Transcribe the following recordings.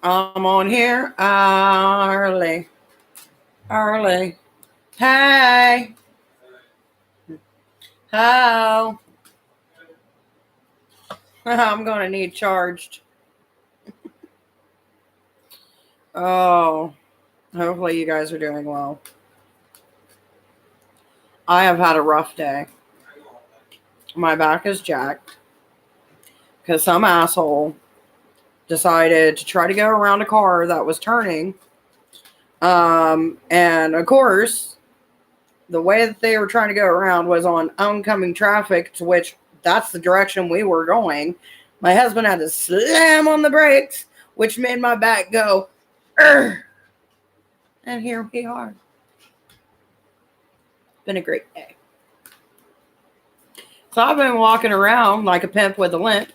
I'm on here early. Early. Hey. How? I'm going to need charged. Oh. Hopefully you guys are doing well. I have had a rough day. My back is jacked because some asshole decided to try to go around a car that was turning. And of course, the way that they were trying to go around was on oncoming traffic, to which that's the direction we were going. My husband had to slam on the brakes, which made my back go, "Urgh." And here we are. Been a great day. So I've been walking around like a pimp with a limp.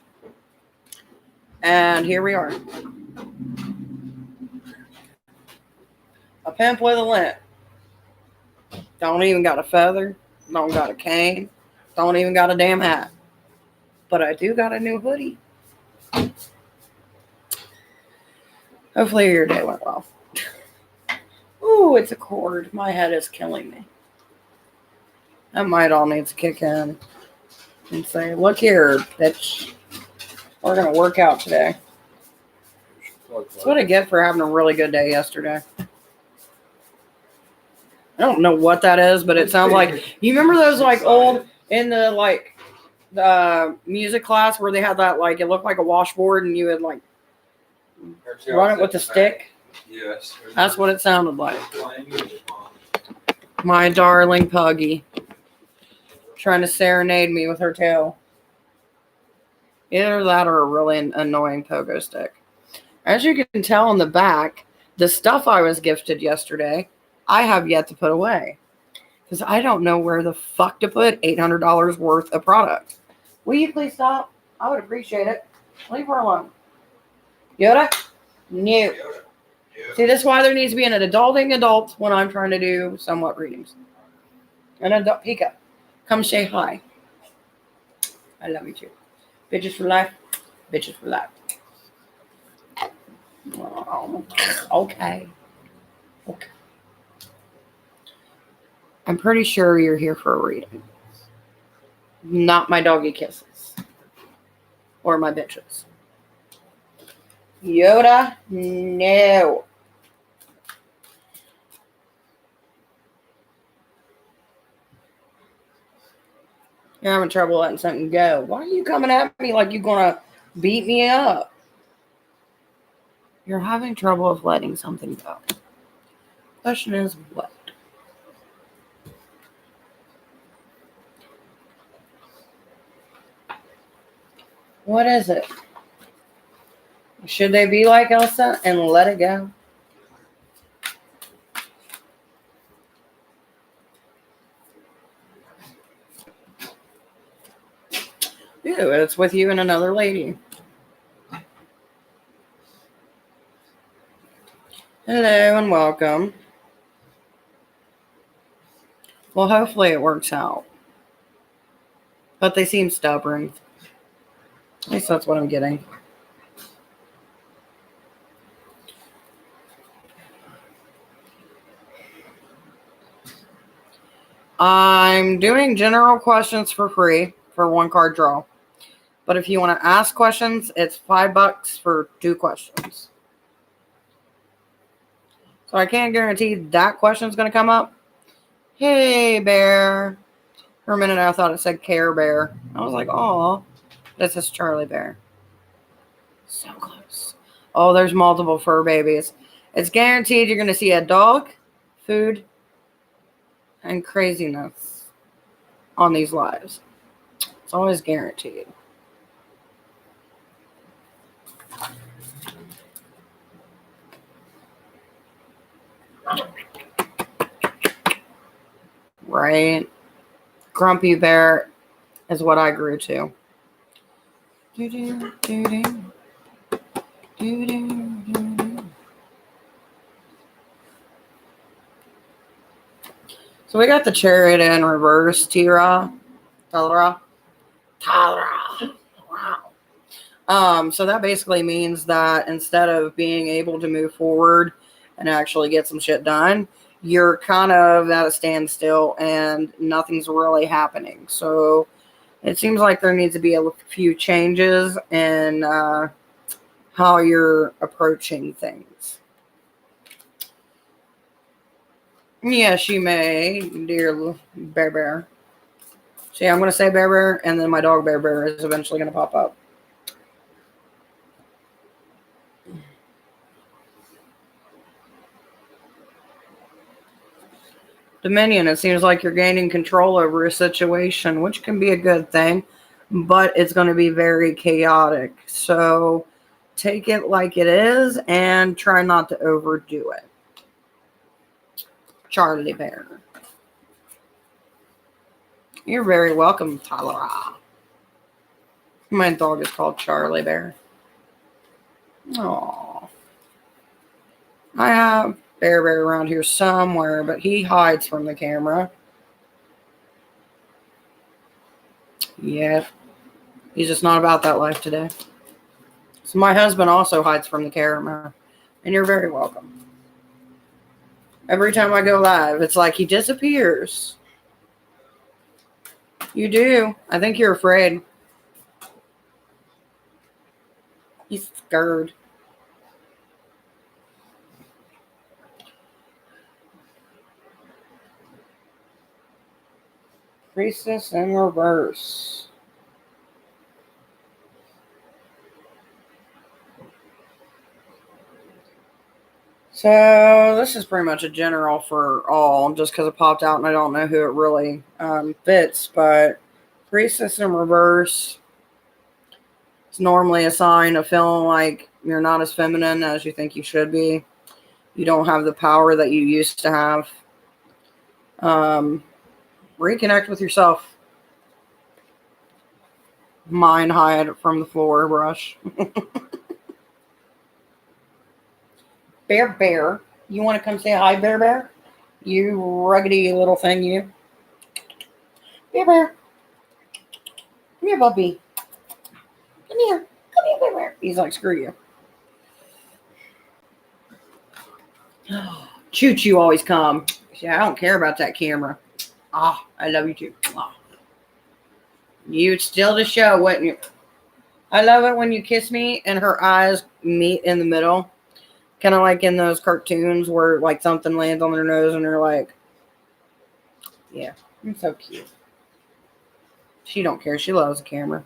And here we are. A pimp with a limp. Don't even got a feather. Don't got a cane. Don't even got a damn hat. But I do got a new hoodie. Hopefully your day went well. Ooh, it's a cord. My head is killing me. That might all need to kick in and say, look here, bitch. We're going to work out today. That's what I get for having a really good day yesterday. I don't know what that is, but it sounds like, you remember those like old, in the like, the music class where they had that like, it looked like a washboard and you would like run it with a stick? Yes. That's what it sounded like. My darling puggy. Trying to serenade me with her tail. Either that or a really annoying pogo stick. As you can tell on the back, the stuff I was gifted yesterday, I have yet to put away. Because I don't know where the fuck to put $800 worth of product. Will you please stop? I would appreciate it. Leave her alone. Yoda? No. See, that's why there needs to be an adulting adult when I'm trying to do somewhat readings. An adult, Pika, come say hi. I love you too. Bitches for life. Bitches for life. Oh, okay. Okay. I'm pretty sure you're here for a reading. Not my doggy kisses. Or my bitches. Yoda, no. You're having trouble letting something go. Why are you coming at me like you're going to beat me up? You're having trouble with letting something go. Question is what? What is it? Should they be like Elsa and let it go? Ew, it's with you and another lady. Hello and welcome. Well, hopefully it works out. But they seem stubborn. At least that's what I'm getting. I'm doing general questions for free for one card draw. But if you want to ask questions, it's $5 for 2 questions. So I can't guarantee that question's going to come up. Hey, bear. For a minute, I thought it said Care Bear. I was like, oh, this is Charlie Bear. So close. Oh, there's multiple fur babies. It's guaranteed you're going to see a dog, food, and craziness on these lives. It's always guaranteed. Right? Grumpy Bear is what I grew to. So we got the Chariot in reverse, Tyra. Wow. So that basically means that instead of being able to move forward and actually get some shit done, you're kind of at a standstill and nothing's really happening. So it seems like there needs to be a few changes in how you're approaching things. Yes, you may, dear Bear Bear. See, I'm going to say Bear Bear, and then my dog Bear Bear is eventually going to pop up. Dominion, it seems like you're gaining control over a situation, which can be a good thing, but it's going to be very chaotic. So take it like it is and try not to overdo it. Charlie Bear. You're very welcome, Tyler. My dog is called Charlie Bear. Aww. I have Bear Bear around here somewhere, but he hides from the camera. Yeah. He's just not about that life today. So my husband also hides from the camera. And you're very welcome. Every time I go live, it's like he disappears. You do. I think you're afraid. He's scared. Priestess in reverse. So this is pretty much a general for all, just because it popped out and I don't know who it really fits. But Priestess in reverse is normally a sign of feeling like you're not as feminine as you think you should be. You don't have the power that you used to have. Reconnect with yourself. Mine hide from the floor brush. Bear Bear. You want to come say hi, Bear Bear? You ruggedy little thing, you. Bear Bear. Come here, Bubby. Come here. Come here, Bear Bear. He's like, screw you. Choo Choo always come. Yeah, I don't care about that camera. I love you too. You'd still the show, wouldn't you? I love it when you kiss me and her eyes meet in the middle. Kind of like in those cartoons where like something lands on their nose and they're like, yeah, I'm so cute. She don't care. She loves the camera.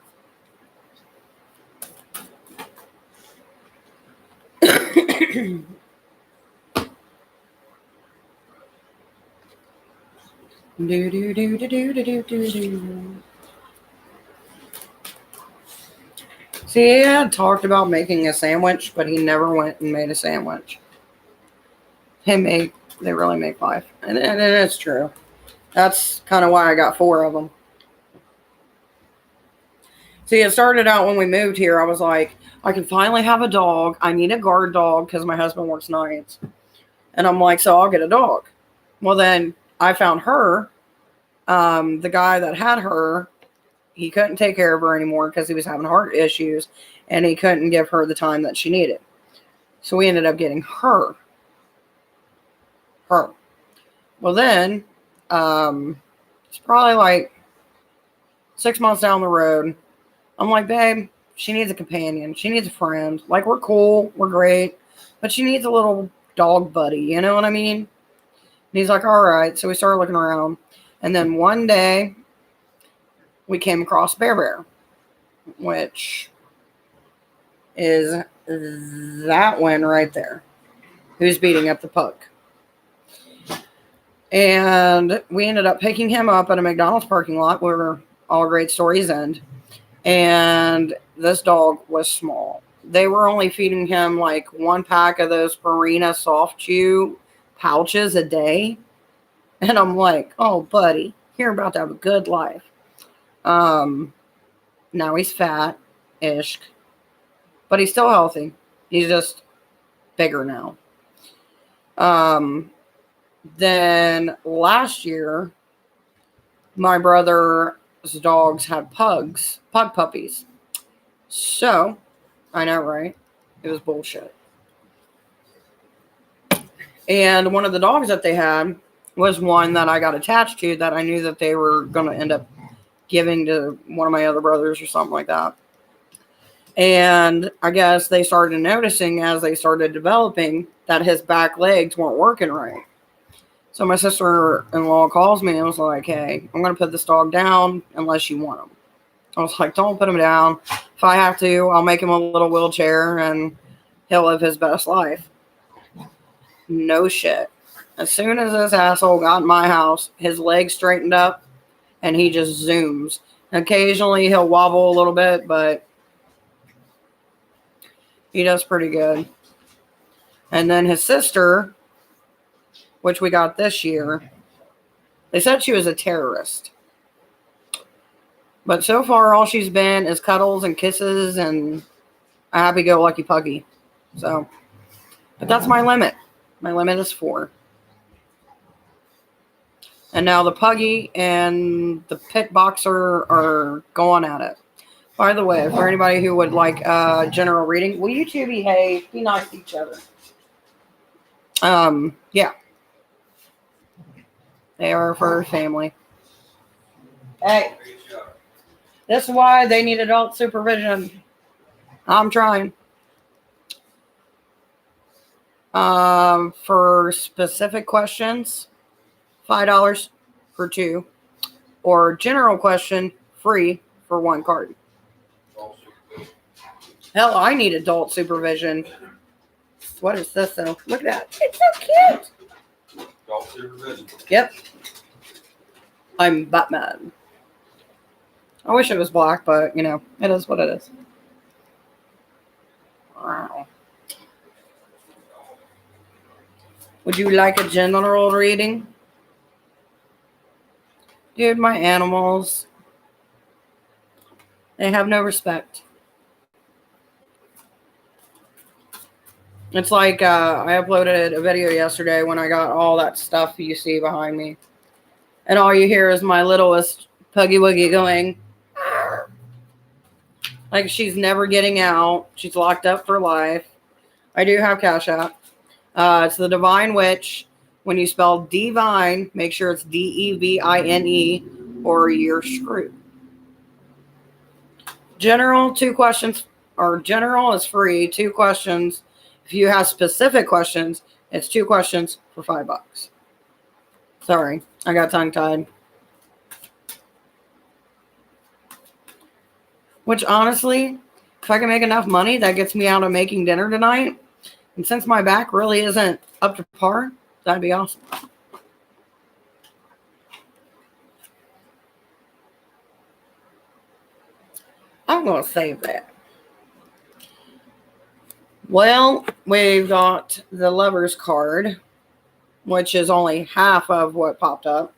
See, he had talked about making a sandwich, but he never went and made a sandwich. They really make life. And it's true. That's kind of why I got 4 of them. See, it started out when we moved here. I was like, I can finally have a dog. I need a guard dog because my husband works nights. And I'm like, so I'll get a dog. Well, then I found her. The guy that had her, he couldn't take care of her anymore because he was having heart issues and he couldn't give her the time that she needed. So we ended up getting her. Well, then, it's probably like 6 months down the road. I'm like, babe, she needs a companion. She needs a friend. Like, we're cool. We're great. But she needs a little dog buddy. You know what I mean? And he's like, all right. So we started looking around. And then one day, we came across Bear Bear, which is that one right there, who's beating up the pug. And we ended up picking him up at a McDonald's parking lot where all great stories end. And this dog was small. They were only feeding him like 1 pack of those Purina soft chew pouches a day. And I'm like, oh, buddy, you're about to have a good life. Now he's fat-ish, but he's still healthy. He's just bigger now. Then last year, my brother's dogs had pug puppies. So I know, right? It was bullshit. And one of the dogs that they had was one that I got attached to that I knew that they were going to end up giving to one of my other brothers or something like that. And I guess they started noticing as they started developing that his back legs weren't working right. So my sister-in-law calls me and was like, hey, I'm going to put this dog down unless you want him. I was like, don't put him down. If I have to, I'll make him a little wheelchair and he'll live his best life. No shit. As soon as this asshole got in my house, his legs straightened up and he just zooms. Occasionally he'll wobble a little bit, but he does pretty good. And then his sister, which we got this year, they said she was a terrorist. But so far, all she's been is cuddles and kisses and a happy-go-lucky puggy. So, but that's my limit. My limit is 4. And now the puggy and the pit boxer are going at it. By the way, for anybody who would like general reading, will you two behave? Be nice to each other. Yeah. They are a fur family. Hey. This is why they need adult supervision. I'm trying. For specific questions, $5 for 2. Or general question, free for 1 card. Hell, I need adult supervision. What is this though? Look at that. It's so cute. Adult supervision. Yep. I'm Batman. I wish it was black, but you know, it is what it is. Wow. Would you like a general reading? Dude, my animals, they have no respect. It's like I uploaded a video yesterday when I got all that stuff you see behind me. And all you hear is my littlest Puggy Wuggy going, like she's never getting out. She's locked up for life. I do have Cash App. It's the Divine Witch. When you spell divine, make sure it's Devine or you're screwed. General, 2 questions, or general is free, 2 questions. If you have specific questions, it's 2 questions for $5. Sorry, I got tongue-tied. Which honestly, if I can make enough money, that gets me out of making dinner tonight. And since my back really isn't up to par, that'd be awesome. I'm going to save that. Well, we've got the Lover's card, which is only half of what popped up.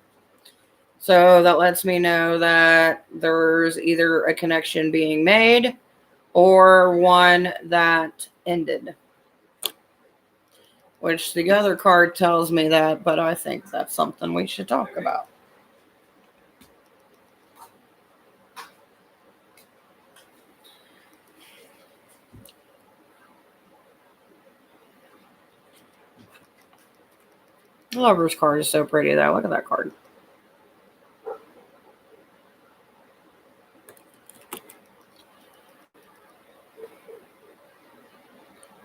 So that lets me know that there's either a connection being made or one that ended. Which the other card tells me that, but I think that's something we should talk about. The Lover's card is so pretty, though. Look at that card.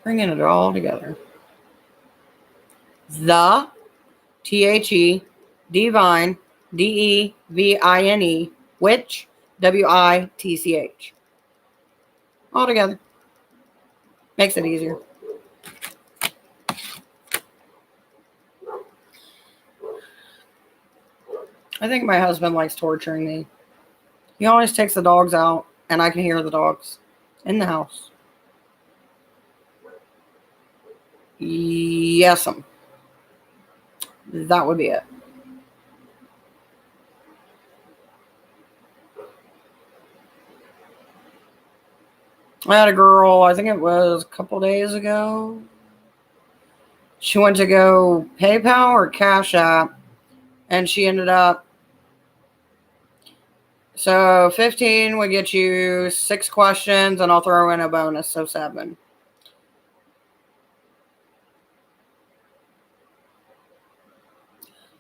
Bringing it all together. The THE Divine DEVINE Witch WITCH. All together. Makes it easier. I think my husband likes torturing me. He always takes the dogs out, and I can hear the dogs in the house. Yes'm. That would be it. I had a girl, I think it was a couple days ago. She went to go PayPal or Cash App, and she ended up So 15 would get you 6 questions, and I'll throw in a bonus, so 7.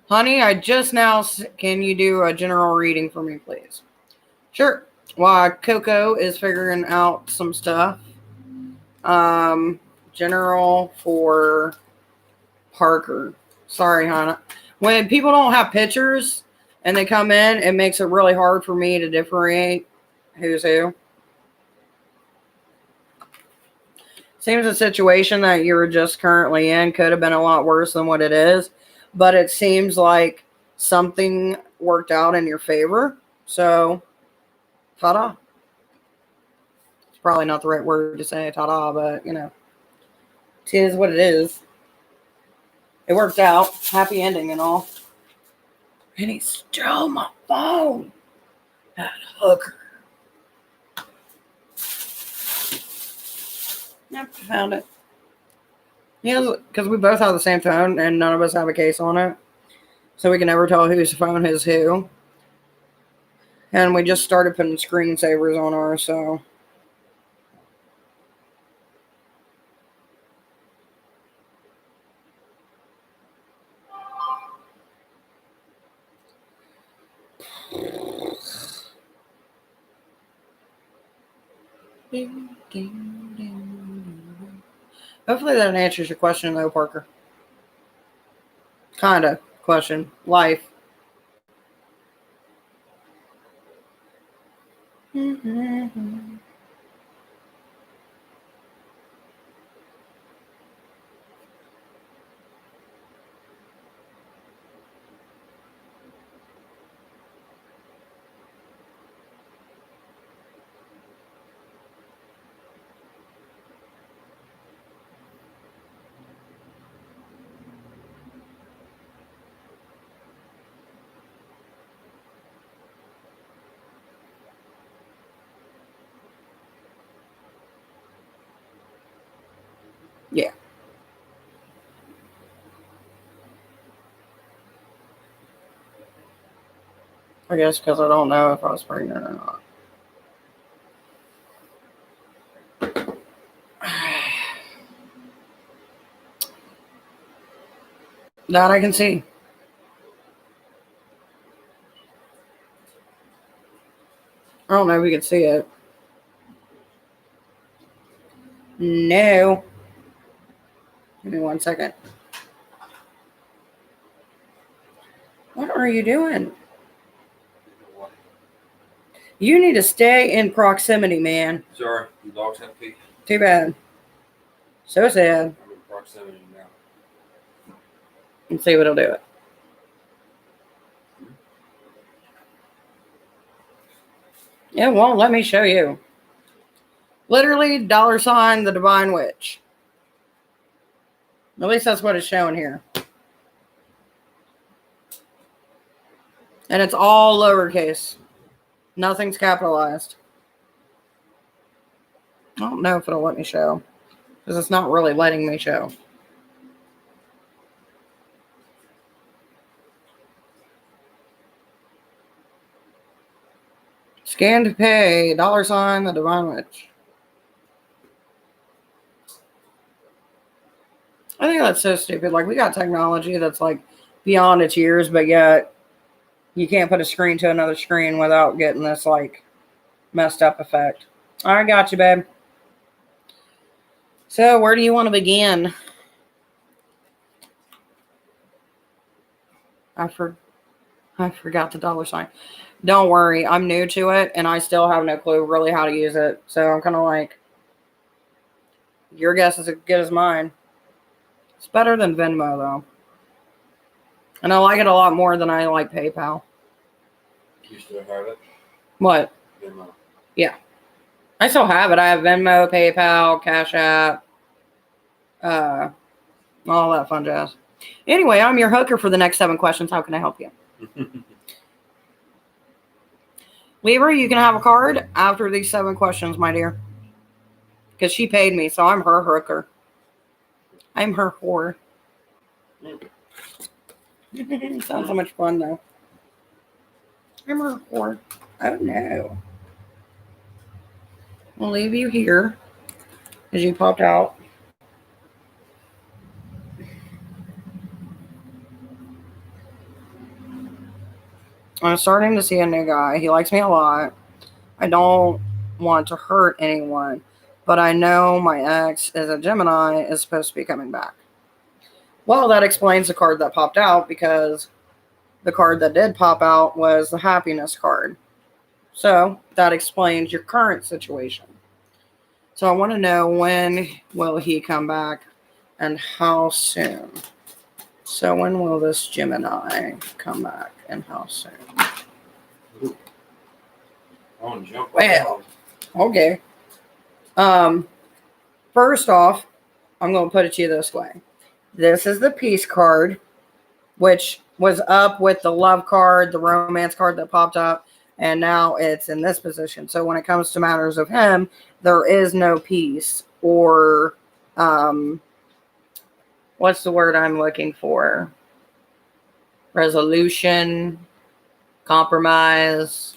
Honey, I just now, can you do a general reading for me, please? Sure. While Coco is figuring out some stuff, general for Parker. Sorry, Hannah. When people don't have pictures and they come in, it makes it really hard for me to differentiate who's who. Seems a situation that you're just currently in could have been a lot worse than what it is, but it seems like something worked out in your favor. So, ta-da. It's probably not the right word to say, ta-da, but, you know, it is what it is. It worked out. Happy ending and all. And he stole my phone. That hooker. Yep, found it. Yeah, because we both have the same phone and none of us have a case on it. So we can never tell whose phone is who. And we just started putting screensavers on ours, so. Hopefully that answers your question, though, Parker. Kinda question. Life. Yeah. I guess because I don't know if I was pregnant or not. That I can see. I don't know if we can see it. No. Give me 1 second. What are you doing? You need to stay in proximity, man. Sorry, the dogs have to pee. Too bad. So sad. I'm in proximity now. And see what'll do it. Yeah, well, let me show you. Literally, $ the Divine Witch. At least that's what it's showing here. And it's all lowercase. Nothing's capitalized. I don't know if it'll let me show. Because it's not really letting me show. Scan to pay. $ the Divine Witch. I think that's so stupid. Like, we got technology that's like beyond its years, but yet you can't put a screen to another screen without getting this like messed up effect. I got you, babe. So where do you want to begin? I forgot the $. Don't worry, I'm new to it and I still have no clue really how to use it. So I'm kind of like, your guess is as good as mine. It's better than Venmo though. And I like it a lot more than I like PayPal. You still have it? What? Venmo. Yeah. I still have it. I have Venmo, PayPal, Cash App, all that fun jazz. Anyway, I'm your hooker for the next 7 questions. How can I help you? Libra, you can have a card after these 7 questions, my dear. Because she paid me, so I'm her hooker. I'm her whore. Sounds so much fun, though. I'm her whore. Oh no. We'll leave you here as you popped out. I'm starting to see a new guy. He likes me a lot. I don't want to hurt anyone, but I know my ex is a Gemini is supposed to be coming back. Well, that explains the card that popped out because the card that did pop out was the happiness card. So that explains your current situation. So I want to know, when will he come back and how soon? So when will this Gemini come back and how soon? Ooh. I want to jump. Well. Okay. First off, I'm going to put it to you this way. This is the peace card, which was up with the love card, the romance card that popped up, and now it's in this position. So when it comes to matters of him, there is no peace or, what's the word I'm looking for? Resolution, compromise.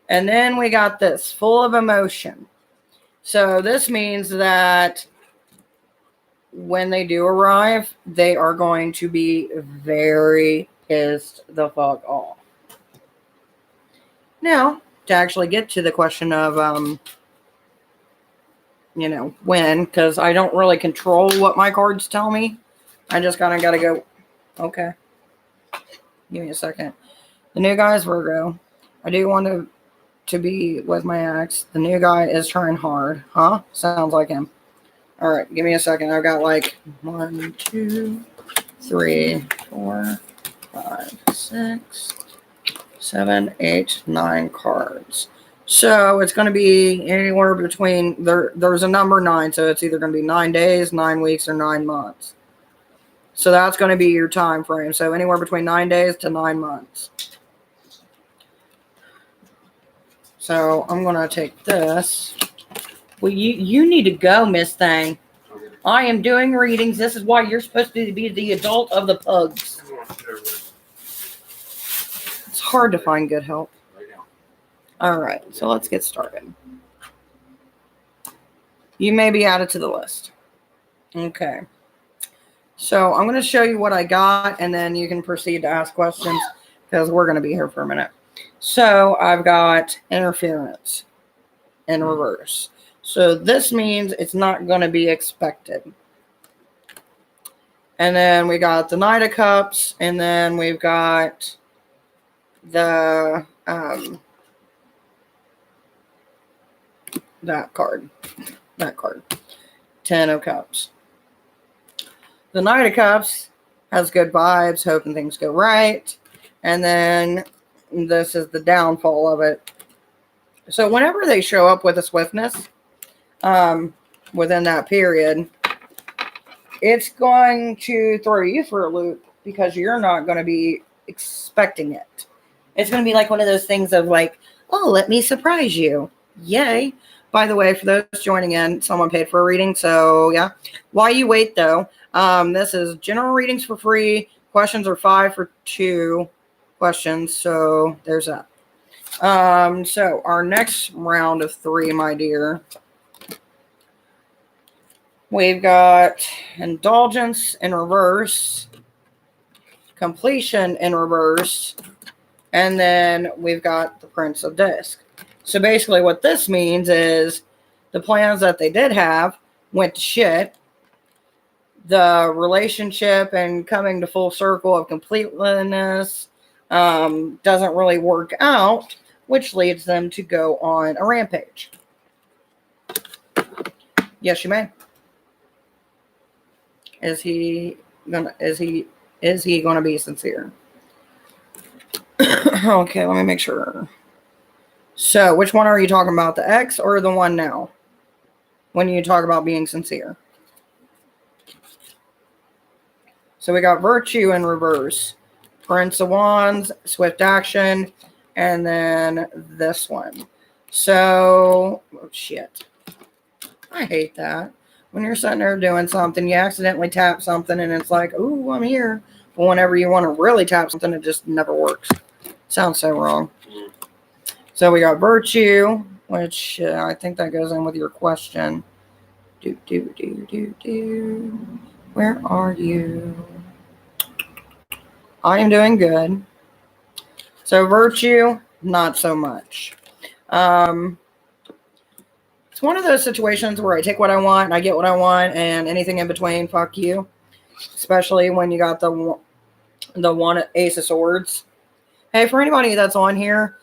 And then we got this, full of emotion. So this means that when they do arrive, they are going to be very pissed the fuck off. Now, to actually get to the question of, when, because I don't really control what my cards tell me. I just kind of got to go, okay. Give me a second. The new guy is Virgo. I do want to be with my ex. The new guy is trying hard. Huh? Sounds like him. All right, give me a second. I've got like 1, 2, 3, 4, 5, 6, 7, 8, 9 cards. So it's going to be anywhere between, there's a number 9, so it's either going to be 9 days, 9 weeks, or 9 months. So that's going to be your time frame. So anywhere between 9 days to 9 months. So I'm going to take this. Well, you need to go, Miss Thing. Okay. I am doing readings. This is why you're supposed to be the adult of the pugs. Come on, there it is. It's hard to find good help. Right now. All right, so let's get started. You may be added to the list. Okay. So I'm going to show you what I got, and then you can proceed to ask questions because we're going to be here for a minute. So I've got interference in reverse. So this means it's not going to be expected. And then we got the Knight of Cups, and then we've got the that card. 10 of Cups. The Knight of Cups has good vibes, hoping things go right. And then this is the downfall of it. So whenever they show up with a swiftness, within that period, it's going to throw you for a loop because you're not going to be expecting it. It's going to be like one of those things of like, oh, let me surprise you. Yay. By the way, for those joining in, someone paid for a reading. So yeah, while you wait though, this is general readings for free. Questions are 5 for 2 questions. So there's that. So our next round of 3, my dear, we've got indulgence in reverse, completion in reverse, and then we've got the Prince of Disc. So basically what this means is the plans that they did have went to shit. The relationship and coming to full circle of completeness doesn't really work out, which leads them to go on a rampage. Yes, you may. Is he gonna be sincere? Okay, let me make sure. So, which one are you talking about, the ex or the one now? When you talk about being sincere. So we got virtue in reverse, Prince of Wands, swift action, and then this one. So, oh shit. I hate that. When you're sitting there doing something, you accidentally tap something and it's like, ooh, I'm here. But whenever you want to really tap something, it just never works. Sounds so wrong. So we got virtue, which I think that goes in with your question. Where are you? I am doing good. So virtue, not so much. It's one of those situations where I take what I want, and I get what I want, and anything in between, fuck you. Especially when you got the one Ace of Swords. Hey, for anybody that's on here,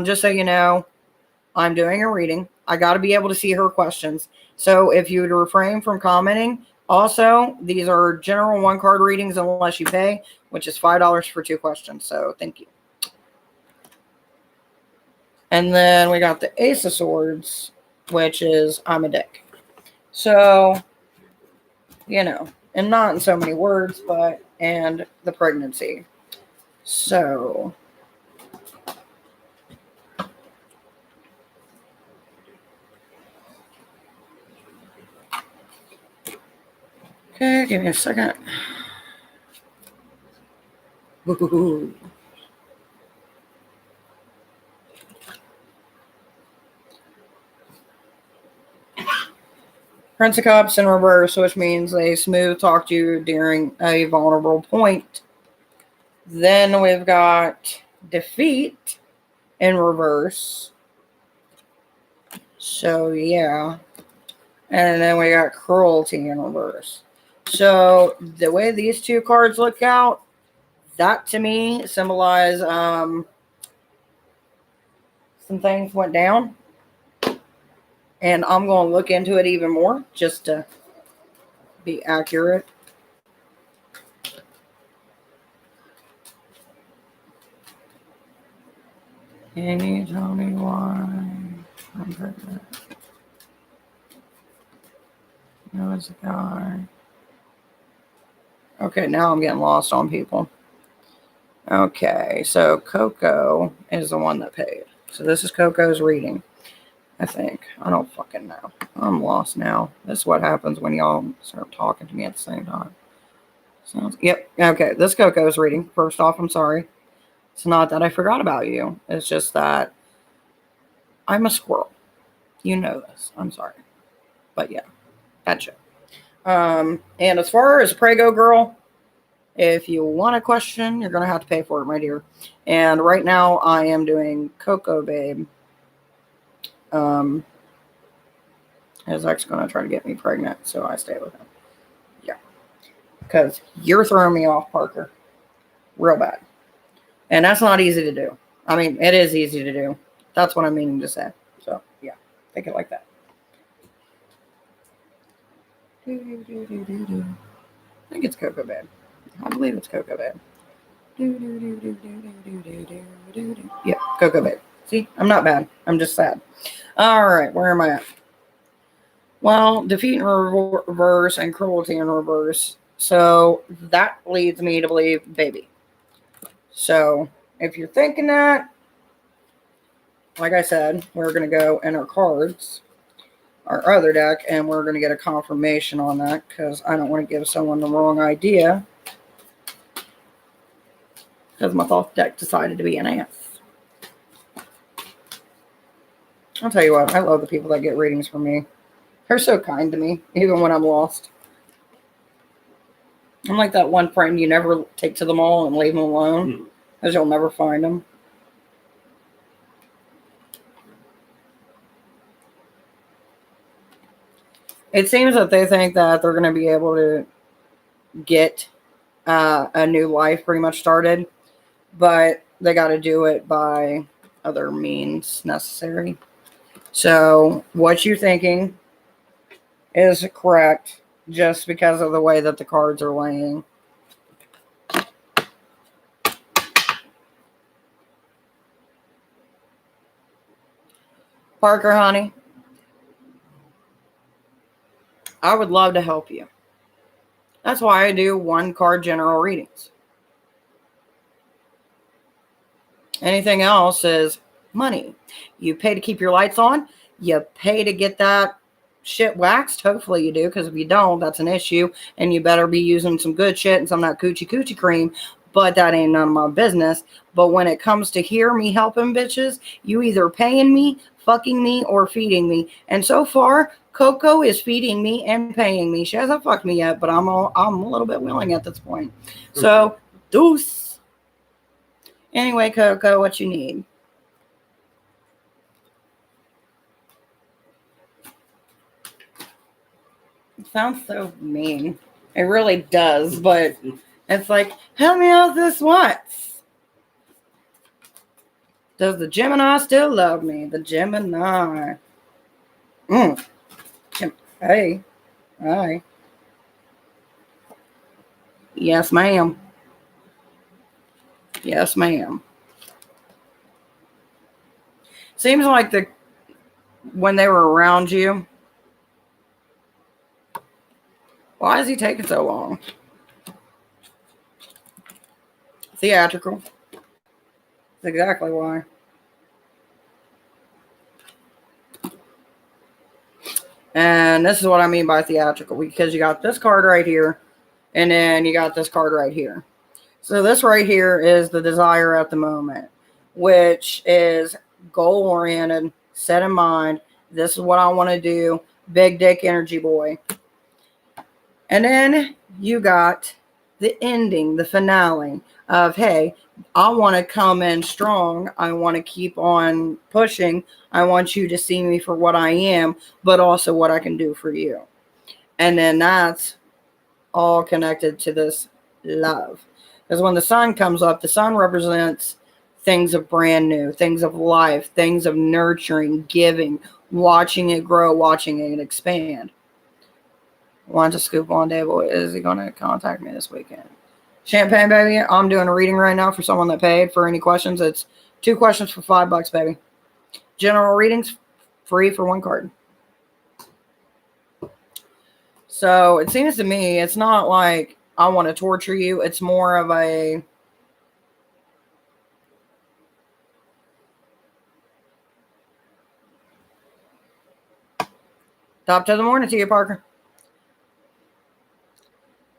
just so you know, I'm doing a reading. I got to be able to see her questions. So if you would refrain from commenting, also, these are general one card readings unless you pay, which is $5 for 2 questions. So thank you. And then we got the Ace of Swords, which is I'm a dick. So, you know, and not in so many words, but and the pregnancy. So okay, give me a second. Ooh. Prince of Cups in reverse, which means they smooth talk to you during a vulnerable point. Then we've got defeat in reverse. So yeah. And then we got cruelty in reverse. So the way these 2 cards look out, that to me symbolize some things went down. And I'm going to look into it even more just to be accurate. Can you tell me why I'm pregnant? No, it's a guy. Okay, now I'm getting lost on people. Okay, so Coco is the one that paid. So this is Coco's reading, I think. I don't fucking know. I'm lost now. That's what happens when y'all start talking to me at the same time. Yep. Okay, this Coco's reading. First off, I'm sorry. It's not that I forgot about you. It's just that I'm a squirrel. You know this. I'm sorry. But yeah, gotcha. And as far as Prego Girl, if you want a question, you're going to have to pay for it, my dear. And right now I am doing Coco Babe. His ex going to try to get me pregnant, so I stay with him. Yeah. Because you're throwing me off, Parker. Real bad. And that's not easy to do. I mean, it is easy to do. That's what I'm meaning to say. So, yeah. Think it like that. I think it's Coco Babe. I believe it's Coco Babe. Yeah, Coco Babe. See, I'm not bad. I'm just sad. All right, where am I at? Well, defeat in reverse and cruelty in reverse. So that leads me to believe baby. So if you're thinking that, like I said, we're going to go in our cards, our other deck, and we're going to get a confirmation on that because I don't want to give someone the wrong idea because my thought deck decided to be an ass. I'll tell you what, I love the people that get readings from me. They're so kind to me, even when I'm lost. I'm like that one friend you never take to the mall and leave them alone because you'll never find them. It seems that they think that they're going to be able to get a new life pretty much started, but they got to do it by other means necessary. So what you're thinking is correct just because of the way that the cards are laying. Parker, honey, I would love to help you. That's why I do one card general readings. Anything else is money. You pay to keep your lights on. You pay to get that shit waxed. Hopefully you do, because if you don't, that's an issue. And you better be using some good shit and some of that coochie cream. but that ain't none of my business. But when it comes to hear me helping bitches, you either paying me, fucking me, or feeding me. And so far, Coco is feeding me and paying me. She hasn't fucked me yet, but I'm a little bit willing at this point. So, deuce. Anyway, Coco, what you need? It sounds so mean. It really does, but it's like, help me out this once. Does the Gemini still love me? The Gemini. Hey. Hi. Yes, ma'am. Yes, ma'am. Seems like when they were around you. Why is he taking so long? Theatrical. That's exactly why. And this is what I mean by theatrical, because you got this card right here, and then you got this card right here. So this right here is the desire at the moment, which is goal-oriented, set in mind. This is what I want to do. Big dick energy boy. And then you got the ending, the finale of, hey, I want to come in strong. I want to keep on pushing. I want you to see me for what I am, but also what I can do for you. And then that's all connected to this love. Because when the sun comes up, the sun represents things of brand new, things of life, things of nurturing, giving, watching it grow, watching it expand. Want to scoop on day boy. Is he going to contact me this weekend? Champagne, baby. I'm doing a reading right now for someone that paid. For any questions, it's 2 questions for $5, baby. General readings, free for 1 card. So it seems to me it's not like I want to torture you. It's more of a top to the morning to you, Parker.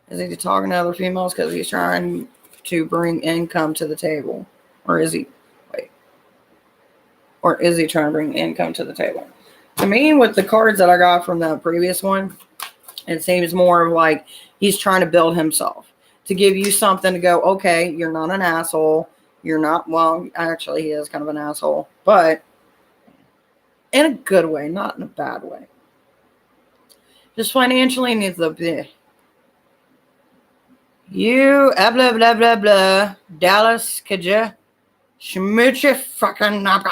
Is he talking to other females because he's trying to bring income to the table? Or is he, or is he trying to bring income to the table? To me, with the cards that I got from the previous one, it seems more of like he's trying to build himself. To give you something to go, okay, you're not an asshole. You're not, well, actually, he is kind of an asshole. But in a good way, not in a bad way. Just financially needs a bit. You, blah, blah, blah, blah. Dallas, could you schmooch your fucking... What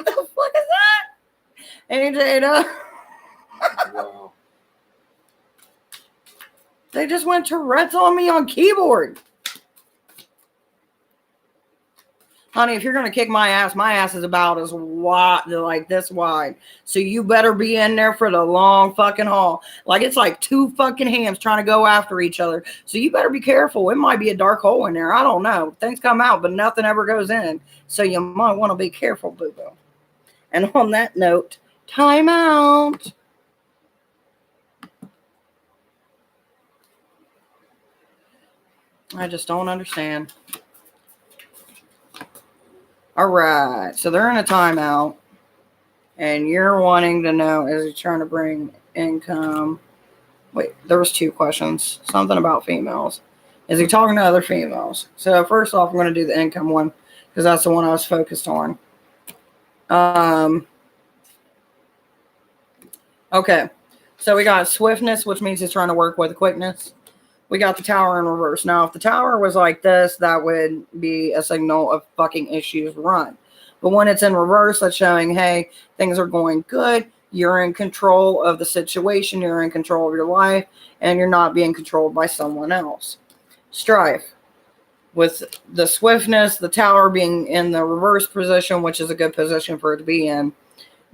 the fuck is that? Hey, Jada. Wow. They just went Tourette's on me on keyboard. Honey, if you're going to kick my ass is about as wide, like this wide. So you better be in there for the long fucking haul. Like it's like 2 fucking hams trying to go after each other. So you better be careful. It might be a dark hole in there. I don't know. Things come out, but nothing ever goes in. So you might want to be careful, boo-boo. And on that note, time out. I just don't understand. All right, so they're in a timeout, and you're wanting to know, is he trying to bring income? Wait, there was 2 questions. Something about females. Is he talking to other females? So first off, I'm going to do the income one, because that's the one I was focused on. Okay, so we got swiftness, which means he's trying to work with quickness. We got the tower in reverse. Now, if the tower was like this, that would be a signal of fucking issues run. But when it's in reverse, that's showing, hey, things are going good. You're in control of the situation. You're in control of your life. And you're not being controlled by someone else. Strife. With the swiftness, the tower being in the reverse position, which is a good position for it to be in,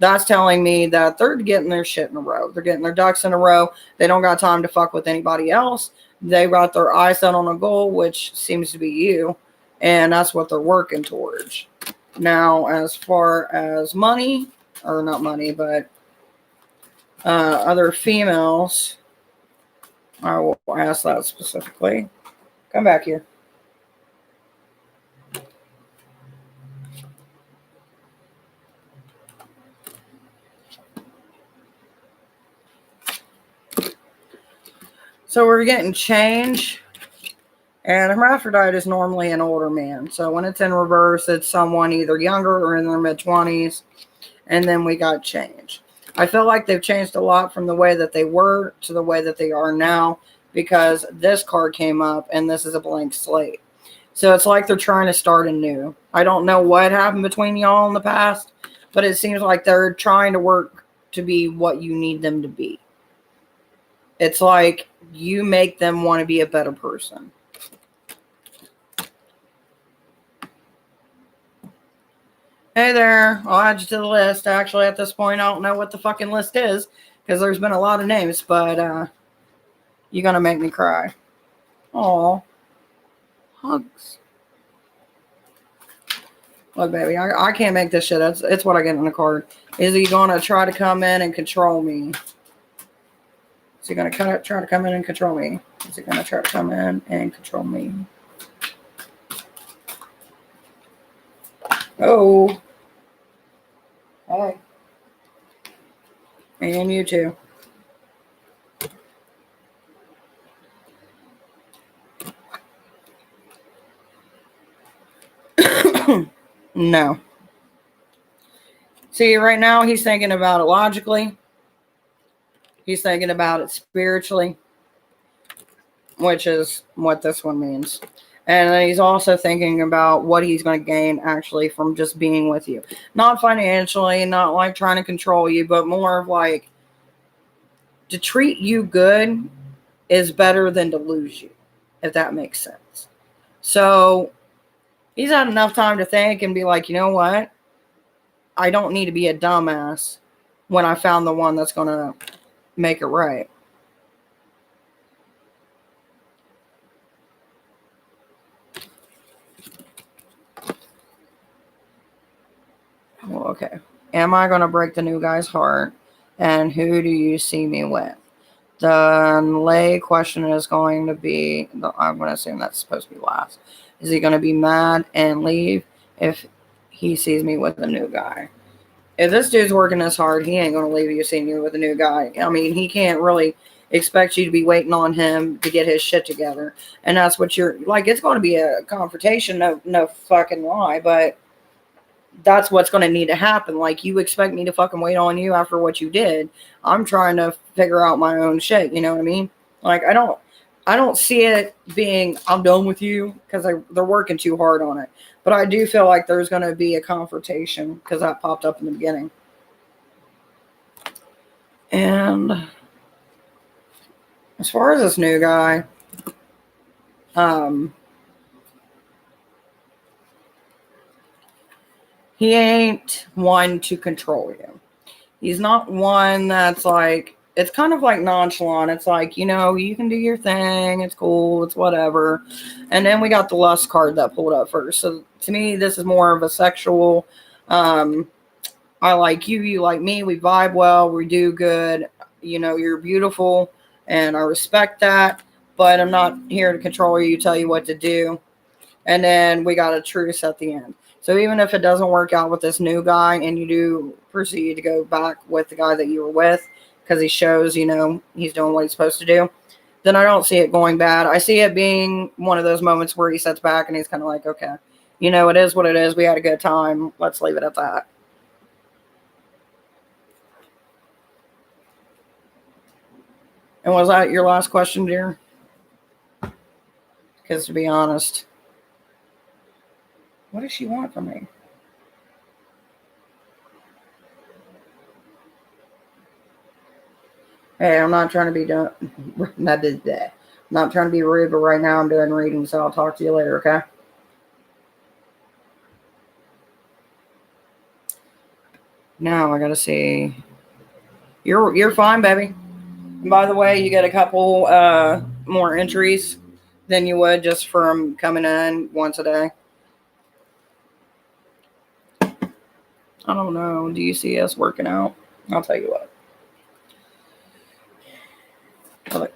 that's telling me that they're getting their shit in a row. They're getting their ducks in a row. They don't got time to fuck with anybody else. They got their eyes set on a goal, which seems to be you. And that's what they're working towards. Now, as far as money, or not money, but other females, I will ask that specifically. Come back here. So we're getting change. And a hermaphrodite is normally an older man. So when it's in reverse, it's someone either younger or in their mid-20s. And then we got change. I feel like they've changed a lot from the way that they were to the way that they are now, because this card came up and this is a blank slate. So it's like they're trying to start anew. I don't know what happened between y'all in the past, but it seems like they're trying to work to be what you need them to be. It's like you make them want to be a better person. Hey there, I'll add you to the list. Actually, at this point, I don't know what the fucking list is because there's been a lot of names, but you're going to make me cry. Aw. Hugs. Look, baby, I can't make this shit. It's what I get in the card. Is he going to try to come in and control me? Is he going to try to come in and control me? Is he going to try to come in and control me? Oh. Hi. And you too. No. See, right now he's thinking about it logically. He's thinking about it spiritually, which is what this one means. And then he's also thinking about what he's going to gain actually from just being with you. Not financially, not like trying to control you, but more of like to treat you good is better than to lose you, if that makes sense. So he's had enough time to think and be like, you know what? I don't need to be a dumbass when I found the one that's going to make it right. Well, okay. Am I going to break the new guy's heart? And who do you see me with? The lay question is going to be, I'm going to assume that's supposed to be last. Is he going to be mad and leave if he sees me with a new guy? If this dude's working this hard, he ain't going to leave you seeing you with a new guy. I mean, he can't really expect you to be waiting on him to get his shit together. And that's what you're, like, it's going to be a confrontation, no fucking lie, but that's what's going to need to happen. Like, you expect me to fucking wait on you after what you did. I'm trying to figure out my own shit. You know what I mean? Like, I don't see it being, I'm done with you, because they're working too hard on it. But I do feel like there's going to be a confrontation because that popped up in the beginning. And as far as this new guy, he ain't one to control you. He's not one that's like, it's kind of like nonchalant. It's like, you know, you can do your thing. It's cool. It's whatever. And then we got the lust card that pulled up first. So to me, this is more of a sexual, I like you, you like me. We vibe well. We do good. You know, you're beautiful and I respect that, but I'm not here to control you, tell you what to do. And then we got a truce at the end. So even if it doesn't work out with this new guy and you do proceed to go back with the guy that you were with because he shows, you know, he's doing what he's supposed to do, then I don't see it going bad. I see it being one of those moments where he sits back and he's kind of like, okay, you know, it is what it is. We had a good time. Let's leave it at that. And was that your last question, dear? Because to be honest, what does she want from me? Hey, I'm not trying to be done. I'm not trying to be rude, but right now I'm doing reading, so I'll talk to you later, okay? Now I gotta see. You're fine, baby. And by the way, you get a couple more entries than you would just from coming in once a day. I don't know. Do you see us working out? I'll tell you what. Look.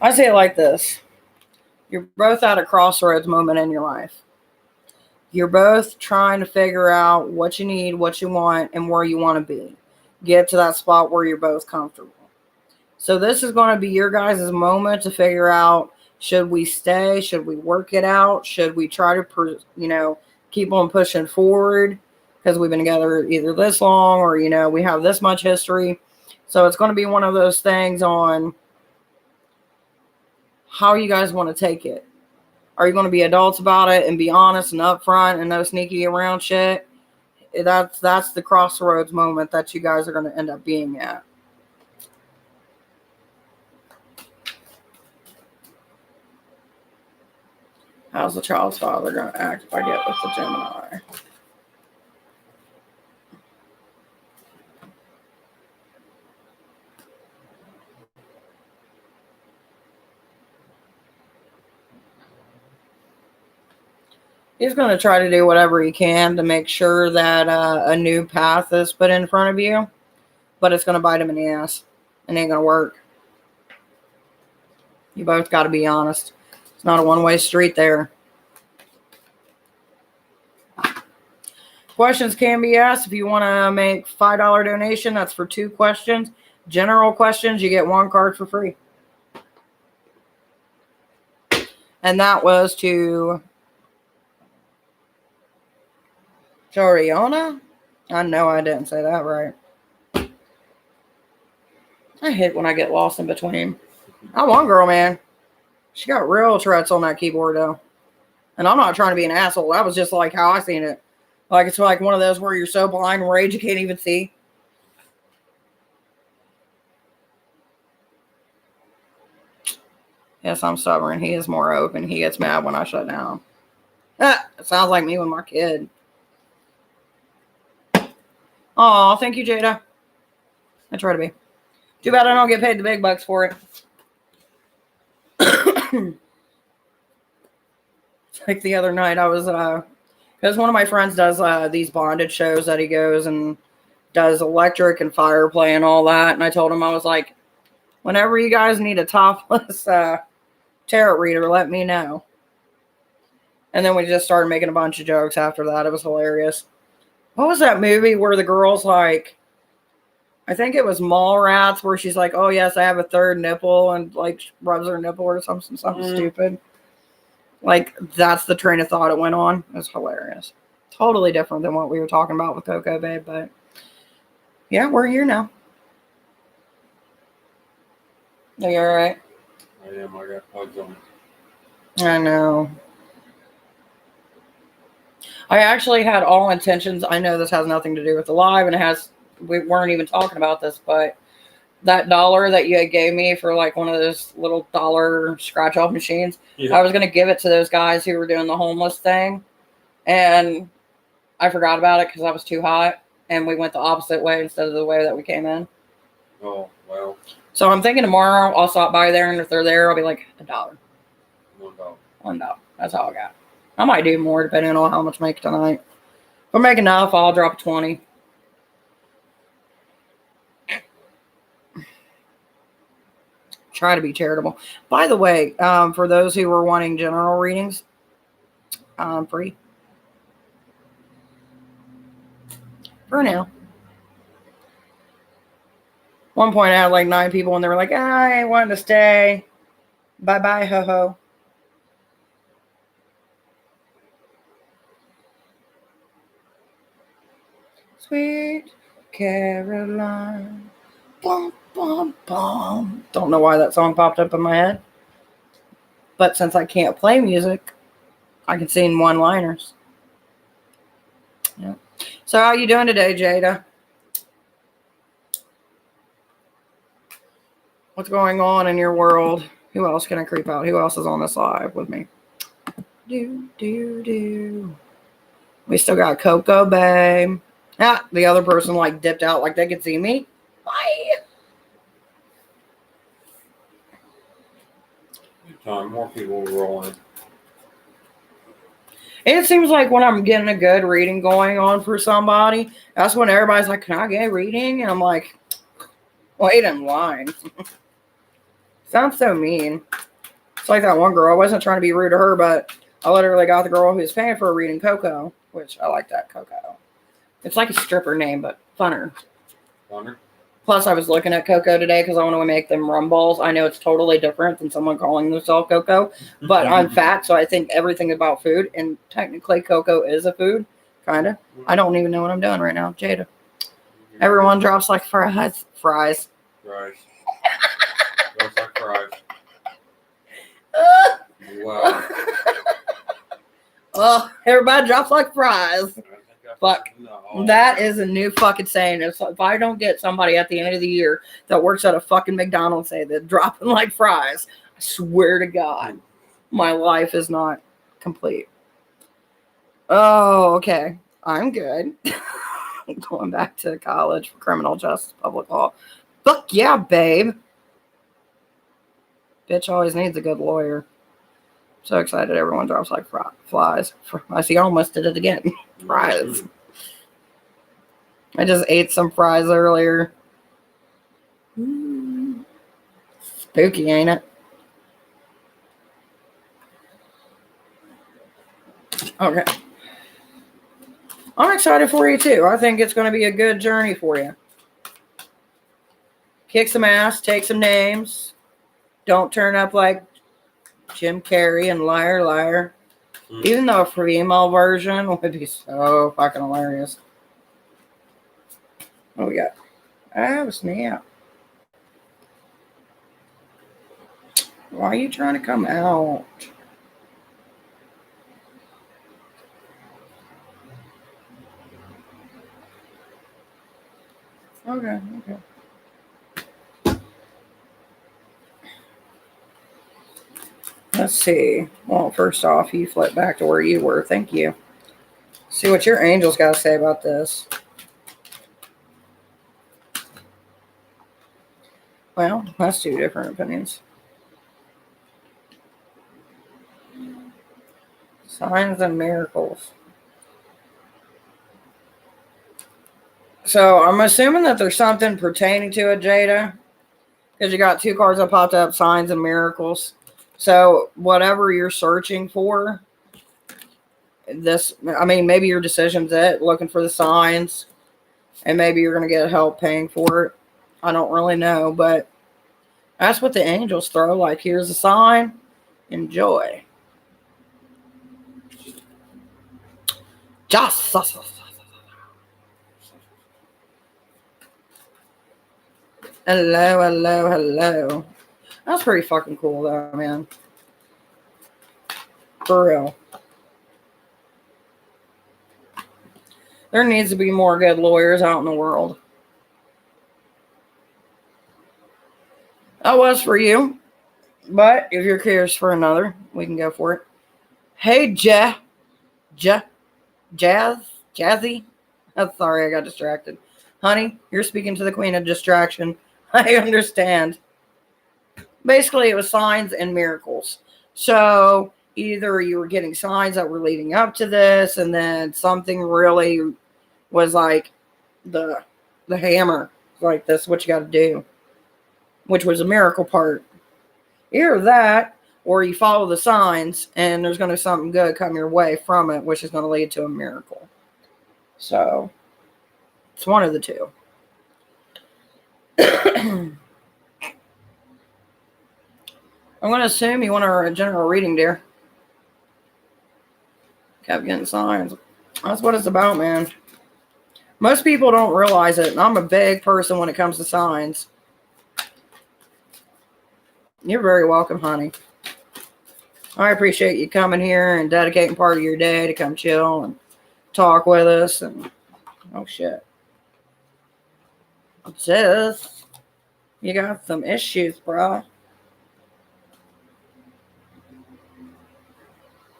I say it like this. You're both at a crossroads moment in your life. You're both trying to figure out what you need, what you want, and where you want to be. Get to that spot where you're both comfortable. So this is going to be your guys' moment to figure out, should we stay? Should we work it out? Should we try to, keep on pushing forward because we've been together either this long or, we have this much history. So it's going to be one of those things on how you guys want to take it. Are you going to be adults about it and be honest and upfront and no sneaky around shit? That's the crossroads moment that you guys are going to end up being at. How's the child's father going to act if I get with the Gemini? He's going to try to do whatever he can to make sure that a new path is put in front of you, but it's going to bite him in the ass. It ain't going to work. You both got to be honest. It's not a one-way street there. Questions can be asked. If you want to make $5 donation, that's for 2 questions. General questions, you get 1 card for free. And that was to Joriana? I know I didn't say that right. I hate when I get lost in between. That one girl, man, she got real Tourette's on that keyboard, though. And I'm not trying to be an asshole. That was just like how I seen it. Like, it's like one of those where you're so blind and rage you can't even see. Yes, I'm stubborn. He is more open. He gets mad when I shut down. It sounds like me with my kid. Oh, thank you, Jada. I try to be. Too bad I don't get paid the big bucks for it. Like the other night, I was, because one of my friends does these bondage shows that he goes and does electric and fire play and all that. And I told him, I was like, whenever you guys need a topless tarot reader, let me know. And then we just started making a bunch of jokes after that. It was hilarious. What was that movie where the girl's like, I think it was Mallrats, where she's like, oh, yes, I have a third nipple, and like rubs her nipple or something stupid. Like, that's the train of thought it went on. It was hilarious. Totally different than what we were talking about with Coco Babe, but yeah, we're here now. Are you all right? I am. I got plugs on. I know. I actually had all intentions. I know this has nothing to do with the live, and we weren't even talking about this, but that $1 that you gave me for like one of those little dollar scratch off machines, I was going to give it to those guys who were doing the homeless thing. And I forgot about it because I was too hot, and we went the opposite way instead of the way that we came in. Oh, well. So I'm thinking tomorrow I'll stop by there, and if they're there, I'll be like $1. $1. That's all I got. I might do more depending on how much I make tonight. If I make enough, I'll drop a 20. Try to be charitable. By the way, for those who were wanting general readings, free. For now. One point I had like 9 people and they were like, I ain't wanting to stay. Bye-bye, ho-ho. Sweet Caroline. Bum, bum, bum. Don't know why that song popped up in my head. But since I can't play music, I can sing one-liners. Yeah. So how you doing today, Jada? What's going on in your world? Who else can I creep out? Who else is on this live with me? Do. We still got Coco Babe. Ah, the other person like dipped out like they could see me. Bye. Time, more people rolling. It seems like when I'm getting a good reading going on for somebody, that's when everybody's like, can I get a reading? And I'm like, wait in line. Sounds so mean. It's like that one girl. I wasn't trying to be rude to her, but I literally got the girl who was paying for a reading Coco, which I like that Coco. It's like a stripper name, but funner. Wonder. Plus, I was looking at Coco today because I want to make them rum balls. I know it's totally different than someone calling themselves Coco, but I'm fat, so I think everything about food, and technically Coco is a food, kind of. I don't even know what I'm doing right now. Jada. Everyone drops like fries. Fries. Drops like fries. Wow. Oh, everybody drops like fries. Fuck. No. That is a new fucking saying. If I don't get somebody at the end of the year that works at a fucking McDonald's say they're dropping like fries, I swear to God, my life is not complete. Oh, okay. I'm good. Going back to college for criminal justice, public law. Fuck yeah, babe. Bitch always needs a good lawyer. So excited everyone drops like flies. I see, I almost did it again. Fries. I just ate some fries earlier. Spooky, ain't it? Okay. I'm excited for you too. I think it's going to be a good journey for you. Kick some ass, take some names. Don't turn up like Jim Carrey and Liar Liar. Even though a female version would be so fucking hilarious. What we got? Oh, snap. Why are you trying to come out? Okay. Let's see. Well, first off, you flip back to where you were. Thank you. See what your angels got to say about this. Well, that's two different opinions. Signs and miracles. So I'm assuming that there's something pertaining to it, Jada, because you got two cards that popped up, signs and miracles. So whatever you're searching for, maybe your decision's it, looking for the signs, and maybe you're going to get help paying for it. I don't really know, but that's what the angels throw. Like, here's a sign, enjoy. Just. Hello. That's pretty fucking cool, though, man. For real. There needs to be more good lawyers out in the world. That was for you. But if you're curious for another, we can go for it. Hey, Jazzy. I'm sorry, I got distracted. Honey, you're speaking to the queen of distraction. I understand. Basically, it was signs and miracles. So either you were getting signs that were leading up to this, and then something really was like the hammer. Like, this is what you got to do. Which was a miracle part. Either that, or you follow the signs, and there's going to be something good come your way from it, which is going to lead to a miracle. So, it's one of the two. I'm going to assume you want a general reading, dear. Kept getting signs. That's what it's about, man. Most people don't realize it, and I'm a big person when it comes to signs. You're very welcome, honey. I appreciate you coming here and dedicating part of your day to come chill and talk with us. And oh, shit. What's this? You got some issues, bro.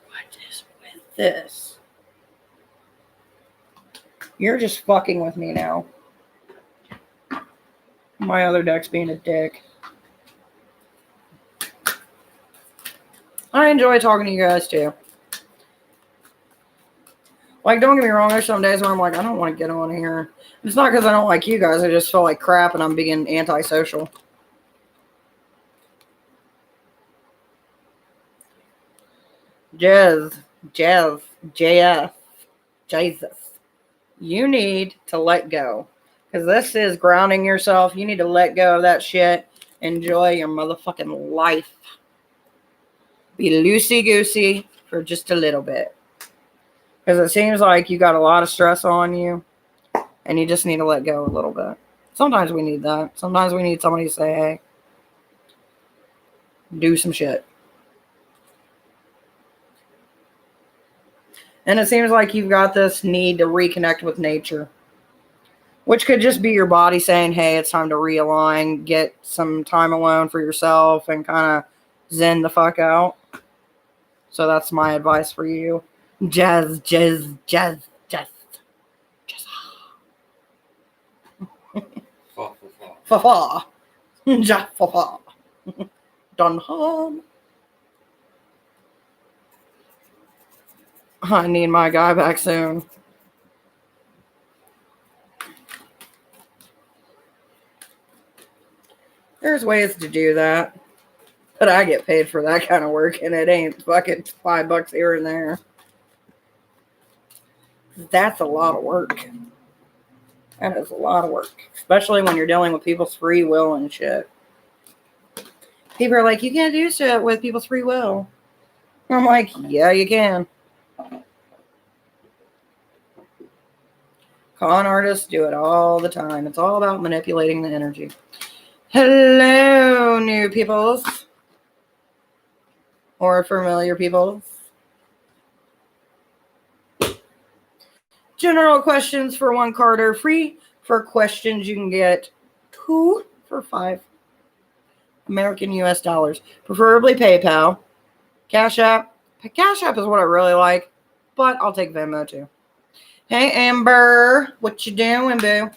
What is with this? You're just fucking with me now. My other deck's being a dick. I enjoy talking to you guys too. Like, don't get me wrong, there's some days where I'm like, I don't want to get on here. It's not because I don't like you guys, I just feel like crap and I'm being antisocial. Jez, JF, Jesus. You need to let go. Because this is grounding yourself. You need to let go of that shit. Enjoy your motherfucking life. Be loosey-goosey for just a little bit. Because it seems like you got a lot of stress on you. And you just need to let go a little bit. Sometimes we need that. Sometimes we need somebody to say, hey, do some shit. And it seems like you've got this need to reconnect with nature. Which could just be your body saying, hey, it's time to realign, get some time alone for yourself, and kind of zen the fuck out. So that's my advice for you. Jazz. Fa fa. Ja fa fa. Dun hum. I need my guy back soon. There's ways to do that. But I get paid for that kind of work, and it ain't fucking $5 here and there. That's a lot of work. That is a lot of work. Especially when you're dealing with people's free will and shit. People are like, you can't do shit with people's free will. I'm like, yeah, you can. Con artists do it all the time. It's all about manipulating the energy. Hello, new peoples. Or familiar peoples. General questions for 1 card are free. For questions, you can get 2 for 5 American US dollars. Preferably PayPal. Cash App. Cash App is what I really like, but I'll take Venmo too. Hey, Amber. What you doing, boo?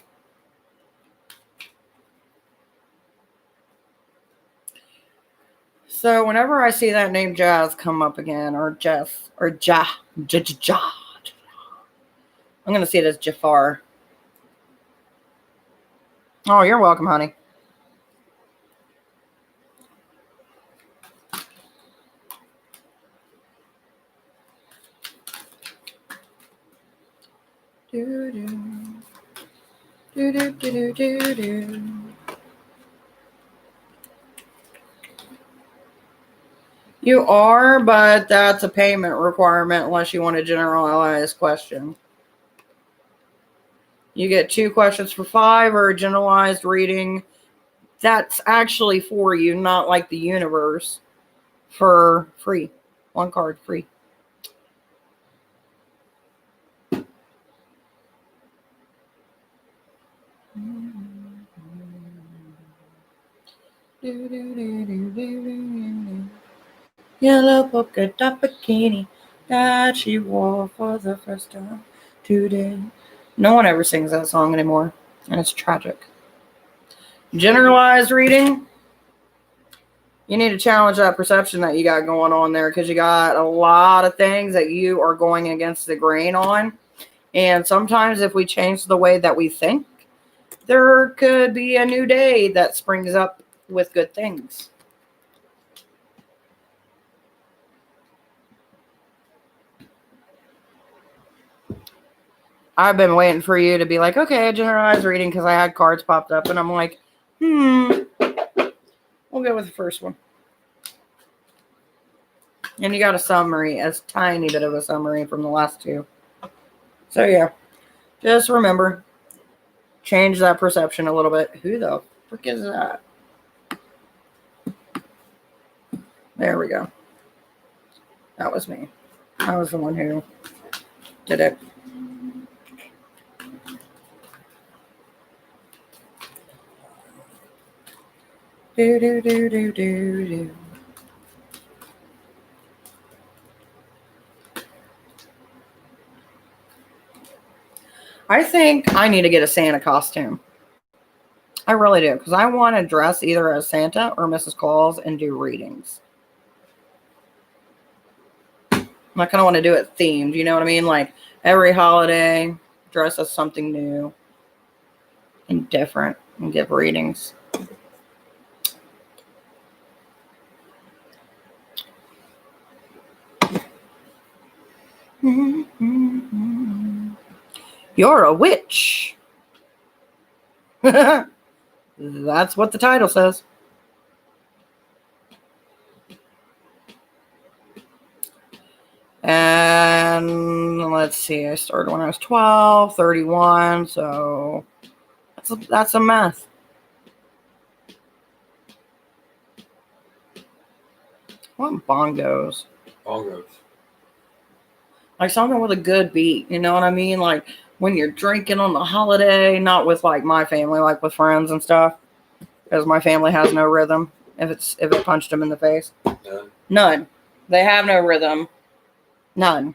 So whenever I see that name Jazz come up again, or Jess, or Ja, I'm going to see it as Jafar. Oh, you're welcome, honey. You are, but that's a payment requirement unless you want a generalized question. You get 2 questions for 5 or a generalized reading. That's actually for you, not like the universe, for free. 1 card free. Yellow polka dot bikini that she wore for the first time today. No one ever sings that song anymore, and it's tragic. Generalized reading. You need to challenge that perception that you got going on there, because you got a lot of things that you are going against the grain on. And sometimes if we change the way that we think, there could be a new day that springs up with good things. I've been waiting for you to be like, okay, generalized reading, because I had cards popped up, and I'm like, we'll go with the first one. And you got a summary, a tiny bit of a summary from the last 2. So yeah, just remember, change that perception a little bit. Who the frick is that? There we go. That was me. I was the one who did it. Do. I think I need to get a Santa costume. I really do, because I want to dress either as Santa or Mrs. Claus and do readings. I kind of want to do it themed, you know what I mean? Like every holiday, dress as something new and different and give readings. You're a witch. That's what the title says. And let's see, I started when I was 12, 31, so that's a math. I want bongos. Bongos. Like something with a good beat, you know what I mean? Like when you're drinking on the holiday, not with like my family, like with friends and stuff, because my family has no rhythm. If it punched them in the face, none. They have no rhythm, none.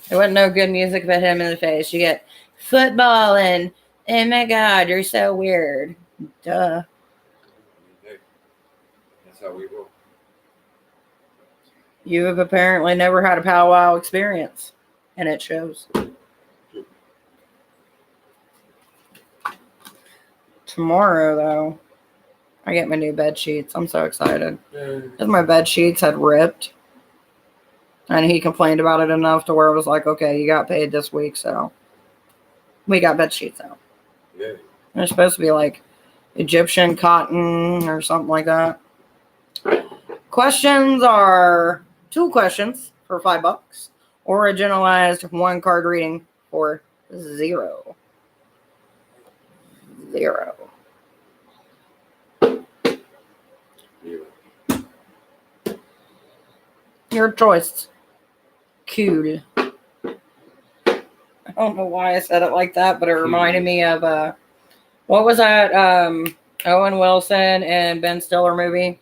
There wasn't no good music if it hit him in the face. You get football and oh my god, you're so weird. Duh. That's how we roll. You have apparently never had a powwow experience, and it shows. Tomorrow, though, I get my new bed sheets. I'm so excited. Because my bed sheets had ripped. And he complained about it enough to where it was like, okay, you got paid this week, so we got bed sheets out. Yeah. They're supposed to be like Egyptian cotton or something like that. Questions are 2 questions for $5, or a generalized 1 card reading for $0. Your choice. Cool. I don't know why I said it like that, but it reminded me of what was that Owen Wilson and Ben Stiller movie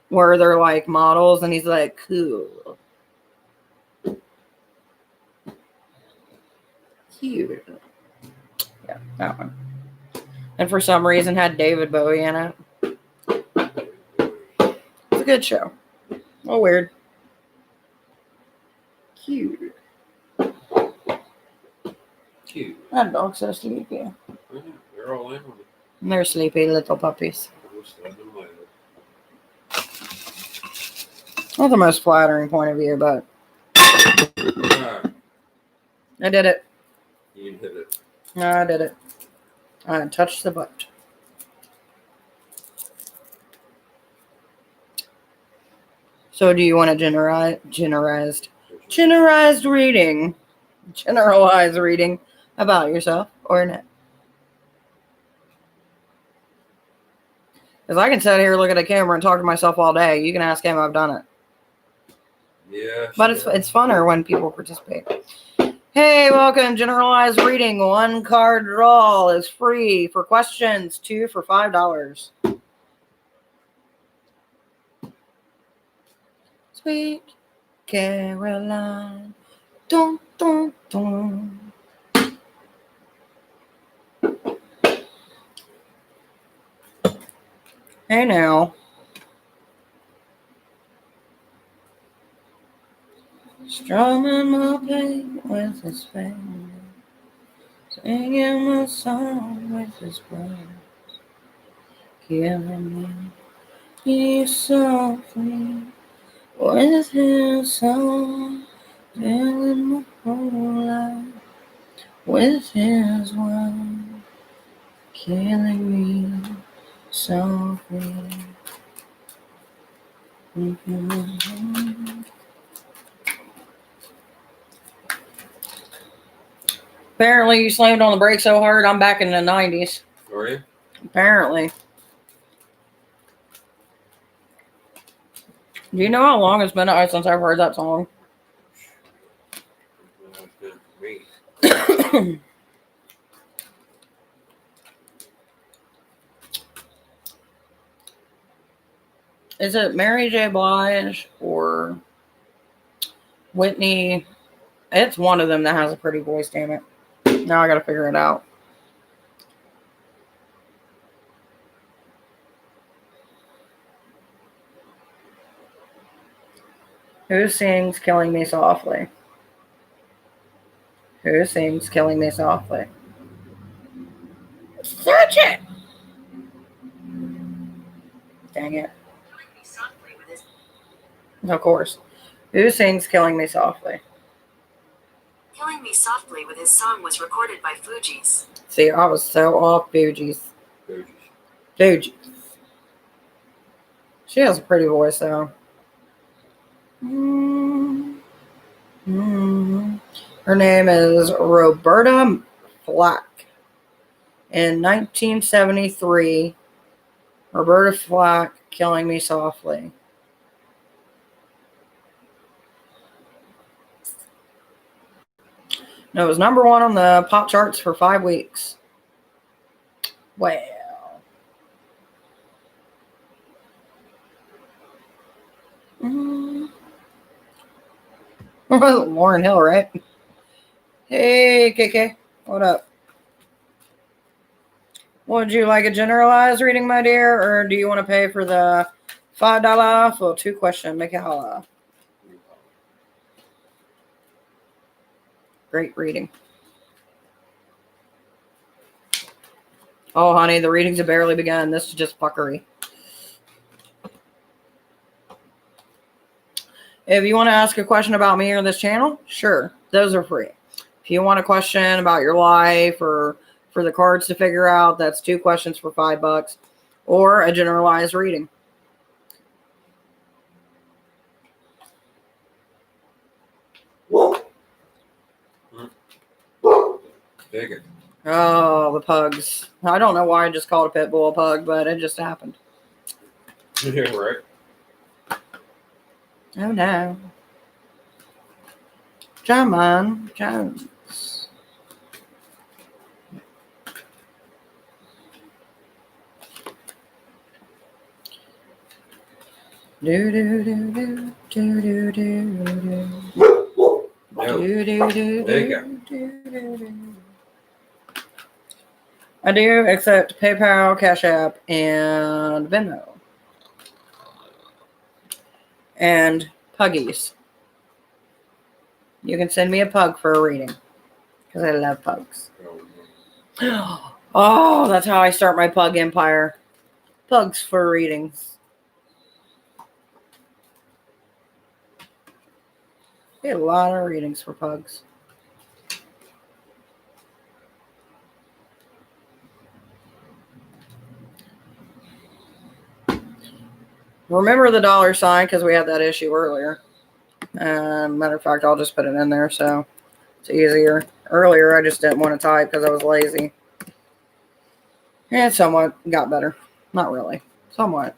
where they're like models and he's like, cool. Cute. Yeah, that one. And for some reason had David Bowie in it. It's a good show. Oh, weird. Cute. That dog's so sleepy. They're all in on it. And they're sleepy little puppies. We'll send them later. Not the most flattering point of view, but I did it. You hit it. No, I did it. I touched the butt. So do you want a generalized reading about yourself or not? Because I can sit here, look at a camera, and talk to myself all day. You can ask him, I've done it. Yeah. But it's funner when people participate. Hey, welcome. Generalized reading. 1 card draw is free for questions. 2 for $5. Sweet Caroline. Dun, dun, dun. Hey now. Strumming my pain with his fingers, singing my song with his words, killing me softly with his song, filling my whole life with his words, killing me softly. Apparently, you slammed on the brake so hard, I'm back in the 90s. Are you? Apparently. Do you know how long it's been since I've heard that song? Well, it's good for me. Is it Mary J. Blige or Whitney? It's one of them that has a pretty voice, damn it. Now I gotta figure it out. Who sings Killing Me Softly? Who sings Killing Me Softly? Search it! Dang it. Of course. Who sings Killing Me Softly? Killing Me Softly with his song was recorded by Fugees. See, I was so off. Fugees. Fugees. Fugees. She has a pretty voice, though. Her name is Roberta Flack. In 1973, Roberta Flack, Killing Me Softly. No, it was number 1 on the pop charts for 5 weeks. Well. Lauryn Hill, right? Hey, KK. What up? Would you like a generalized reading, my dear, or do you want to pay for the $5 for 2 question? Make it holla. Great reading. Oh, honey, the readings have barely begun. This is just fuckery. If you want to ask a question about me or this channel, sure, those are free. If you want a question about your life or for the cards to figure out, that's 2 questions for $5, or a generalized reading. Dig it. Oh, the pugs. I don't know why I just called a pit bull a pug, but it just happened. Yeah, right. Oh, no. John Jones. Do do do do do do do do. No. Do do do There you go. do do. I do accept PayPal, Cash App, and Venmo. And puggies. You can send me a pug for a reading. Because I love pugs. Oh, that's how I start my pug empire. Pugs for readings. Get a lot of readings for pugs. Remember the $sign because we had that issue earlier. Matter of fact, I'll just put it in there so it's easier. Earlier, I just didn't want to type because I was lazy. And somewhat got better. Not really. Somewhat.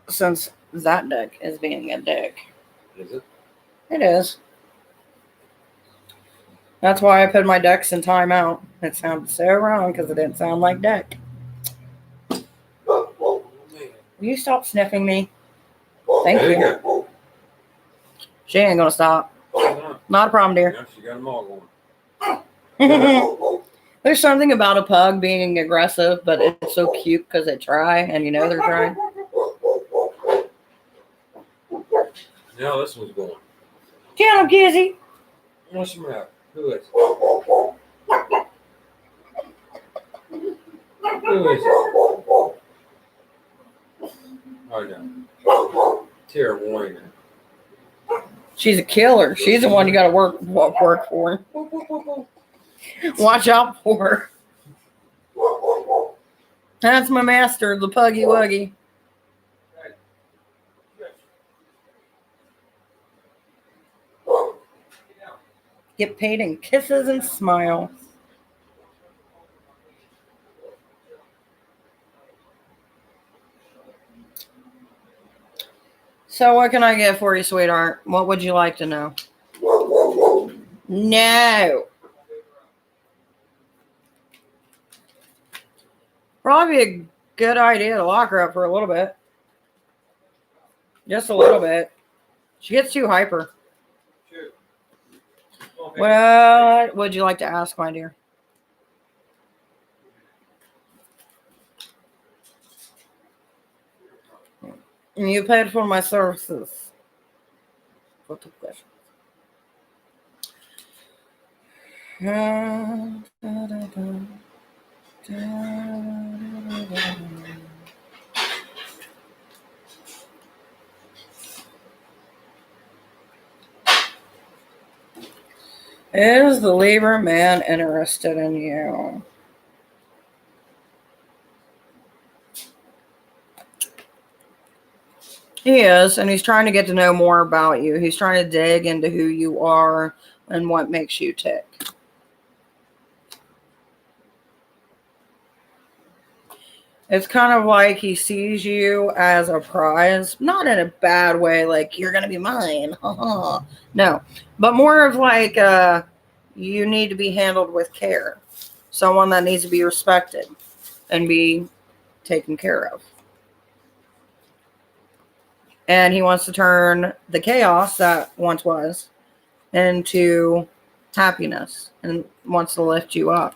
Since that deck is being a dick. Is it? It is. That's why I put my decks in timeout. It sounded so wrong because it didn't sound like deck. Will you stop sniffing me? Thank There you. go. She ain't gonna stop. Not a problem, dear. Yeah, she got them all going. There's something about a pug being aggressive, but it's so cute because they try, and you know they're trying. Now this one's going. Get him, Kizzy. What's the matter? Who is it? Who is it? Oh no. Tara Warner. She's a killer. She's the one you got to work for. Watch out for her. That's my master, the Puggy Wuggy. Get paid in kisses and smiles. So what can I get for you, sweetheart? What would you like to know? No. Probably a good idea to lock her up for a little bit. Just a little bit. She gets too hyper. What would you like to ask, my dear? You paid for my services. What the question? Is the Libra man interested in you? He is, and he's trying to get to know more about you. He's trying to dig into who you are and what makes you tick. It's kind of like he sees you as a prize, not in a bad way, like you're going to be mine. No, but more of like you need to be handled with care. Someone that needs to be respected and be taken care of. And he wants to turn the chaos that once was into happiness and wants to lift you up.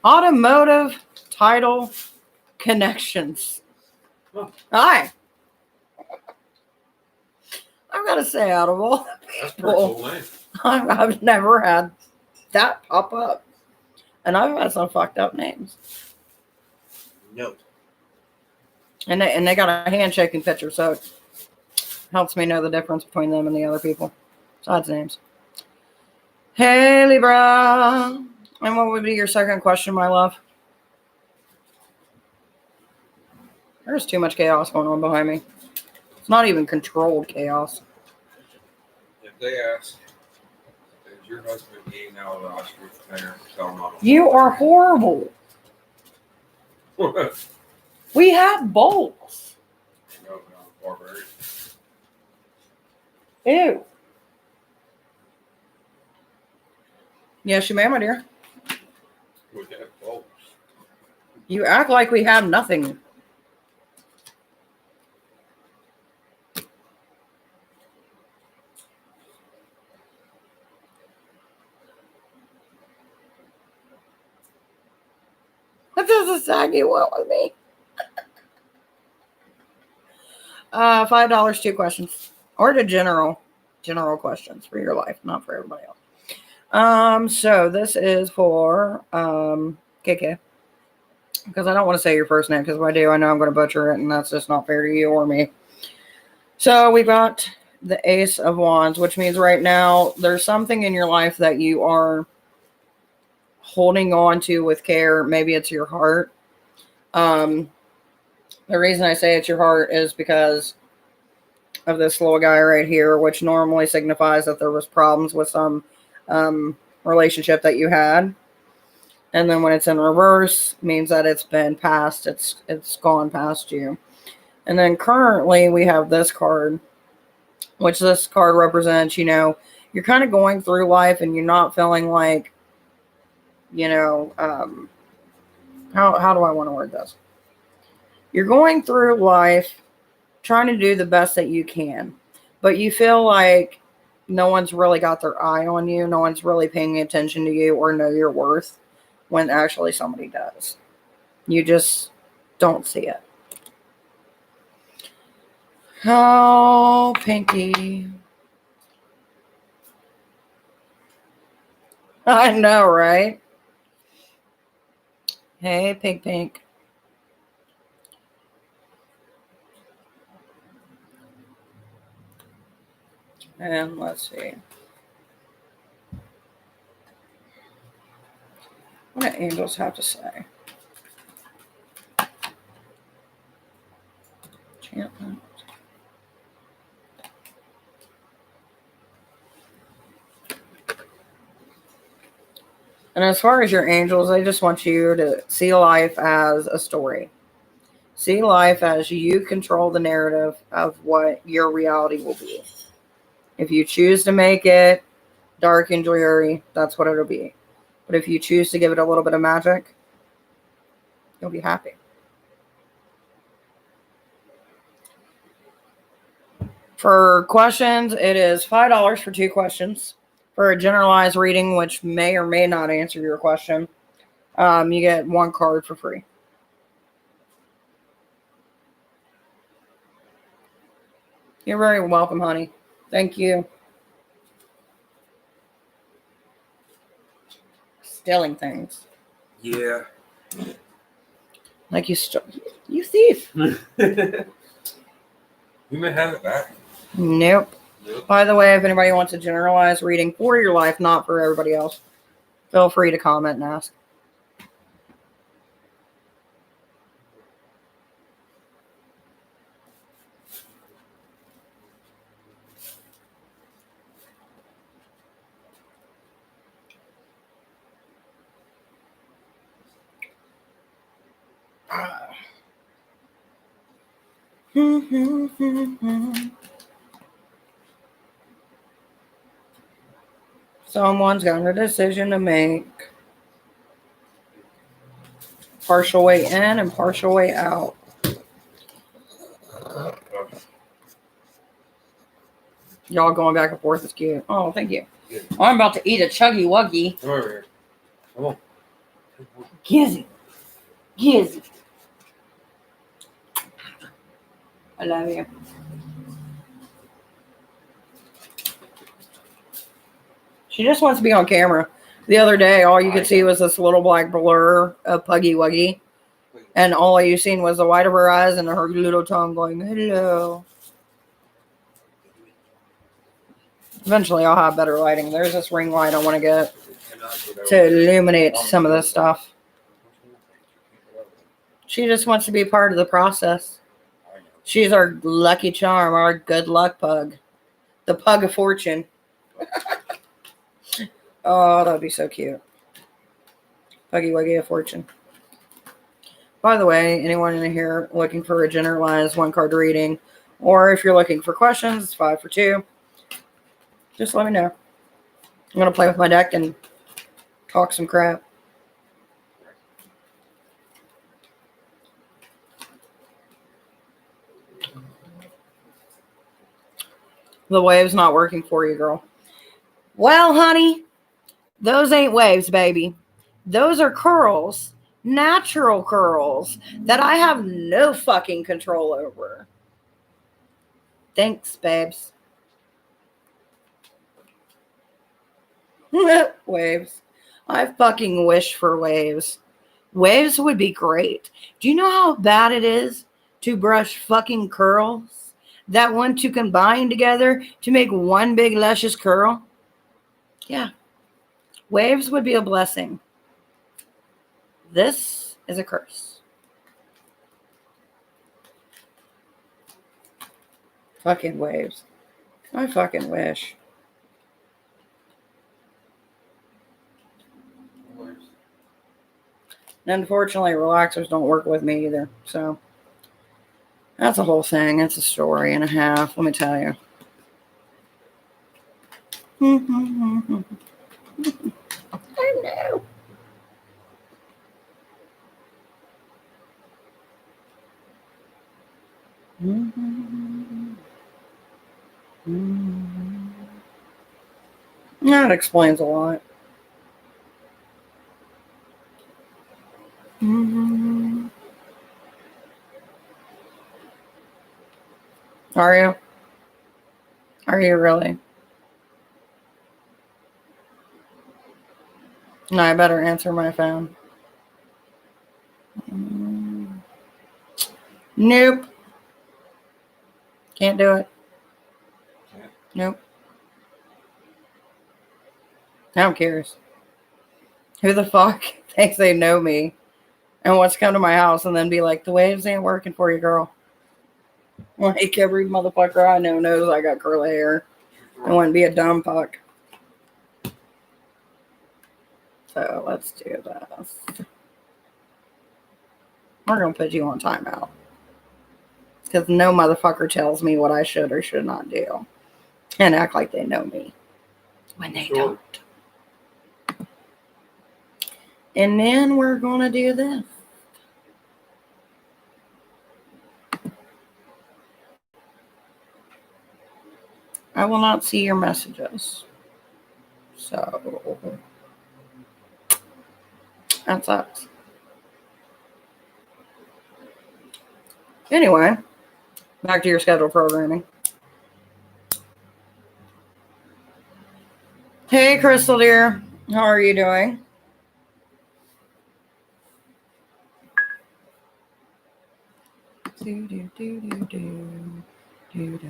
Automotive title connections. Oh. Hi. I've got to say, out of all That's pretty cool name. I've never had that pop up. And I've had some fucked up names. No. And they got a handshaking picture, so it helps me know the difference between them and the other people. Besides names. Hey, Libra. And what would be your second question, my love? There's too much chaos going on behind me. It's not even controlled chaos. If they ask, is your husband eating out of the ostrich container? Tell them I'm You are horrible. We have bowls. No, barbarian. Ew. Yes, you may, my dear. We have bolts. You act like we have nothing. That doesn't sound you well with me. $5, 2 questions. Or to general questions for your life, not for everybody else. So this is for KK. Because I don't want to say your first name, because if I do, I know I'm going to butcher it, and that's just not fair to you or me. So we got the Ace of Wands, which means right now there's something in your life that you are holding on to with care. Maybe it's your heart. The reason I say it's your heart is because of this little guy right here, which normally signifies that there was problems with some relationship that you had. And then when it's in reverse, means that it's been past, it's gone past you. And then currently we have this card, which this card represents, you're kind of going through life and you're not feeling like, how do I want to word this? You're going through life trying to do the best that you can, but you feel like no one's really got their eye on you. No one's really paying attention to you or know your worth when actually somebody does. You just don't see it. Oh, Pinky. I know, right? Hey, Pink. And let's see. What do angels have to say? Enchantment. And as far as your angels, I just want you to see life as a story. See life as you control the narrative of what your reality will be. If you choose to make it dark and dreary, that's what it'll be. But if you choose to give it a little bit of magic, you'll be happy. For questions, it is $5 for 2 questions. For a generalized reading, which may or may not answer your question, you get 1 card for free. You're very welcome, honey. Thank you. Stealing things. Yeah. Like you thief. We may have it back. Nope. Yep. By the way, if anybody wants a generalized reading for your life, not for everybody else, feel free to comment and ask. Someone's got a decision to make. Partial way in and partial way out. Y'all going back and forth is cute. Oh, thank you. Yeah. I'm about to eat a chuggy wuggy. Come over here. Come on. Gizzy. Gizzy. I love you. She just wants to be on camera. The other day, all you could see was this little black blur of Puggy Wuggy. And all you seen was the white of her eyes and her little tongue going, hello. Eventually, I'll have better lighting. There's this ring light I want to get to illuminate some of this stuff. She just wants to be part of the process. She's our lucky charm, our good luck pug. The pug of fortune. Oh, that would be so cute. Puggy Wuggy of fortune. By the way, anyone in here looking for a generalized one-card reading, or if you're looking for questions, it's 5 for 2. Just let me know. I'm going to play with my deck and talk some crap. The wave's not working for you, girl. Well, honey, those ain't waves, baby. Those are curls. Natural curls that I have no fucking control over. Thanks, babes. Waves. I fucking wish for waves. Waves would be great. Do you know how bad it is to brush fucking curls that want to combine together to make one big luscious curl? Yeah. Waves would be a blessing. This is a curse. Fucking waves. I fucking wish. And unfortunately, relaxers don't work with me either. So that's a whole thing. That's a story and a half, let me tell you. I know. That explains a lot. Are you? Are you really? No, I better answer my phone. Nope. Can't do it. Nope. I'm curious. Who the fuck thinks they know me and wants to come to my house and then be like, the waves ain't working for you, girl? Like, every motherfucker I know knows I got curly hair. I wouldn't be a dumb fuck. So let's do this. We're going to put you on timeout. Because no motherfucker tells me what I should or should not do. And act like they know me. When they don't. And then we're going to do this. I will not see your messages. So that sucks. Anyway, back to your scheduled programming. Hey, Crystal dear. How are you doing? You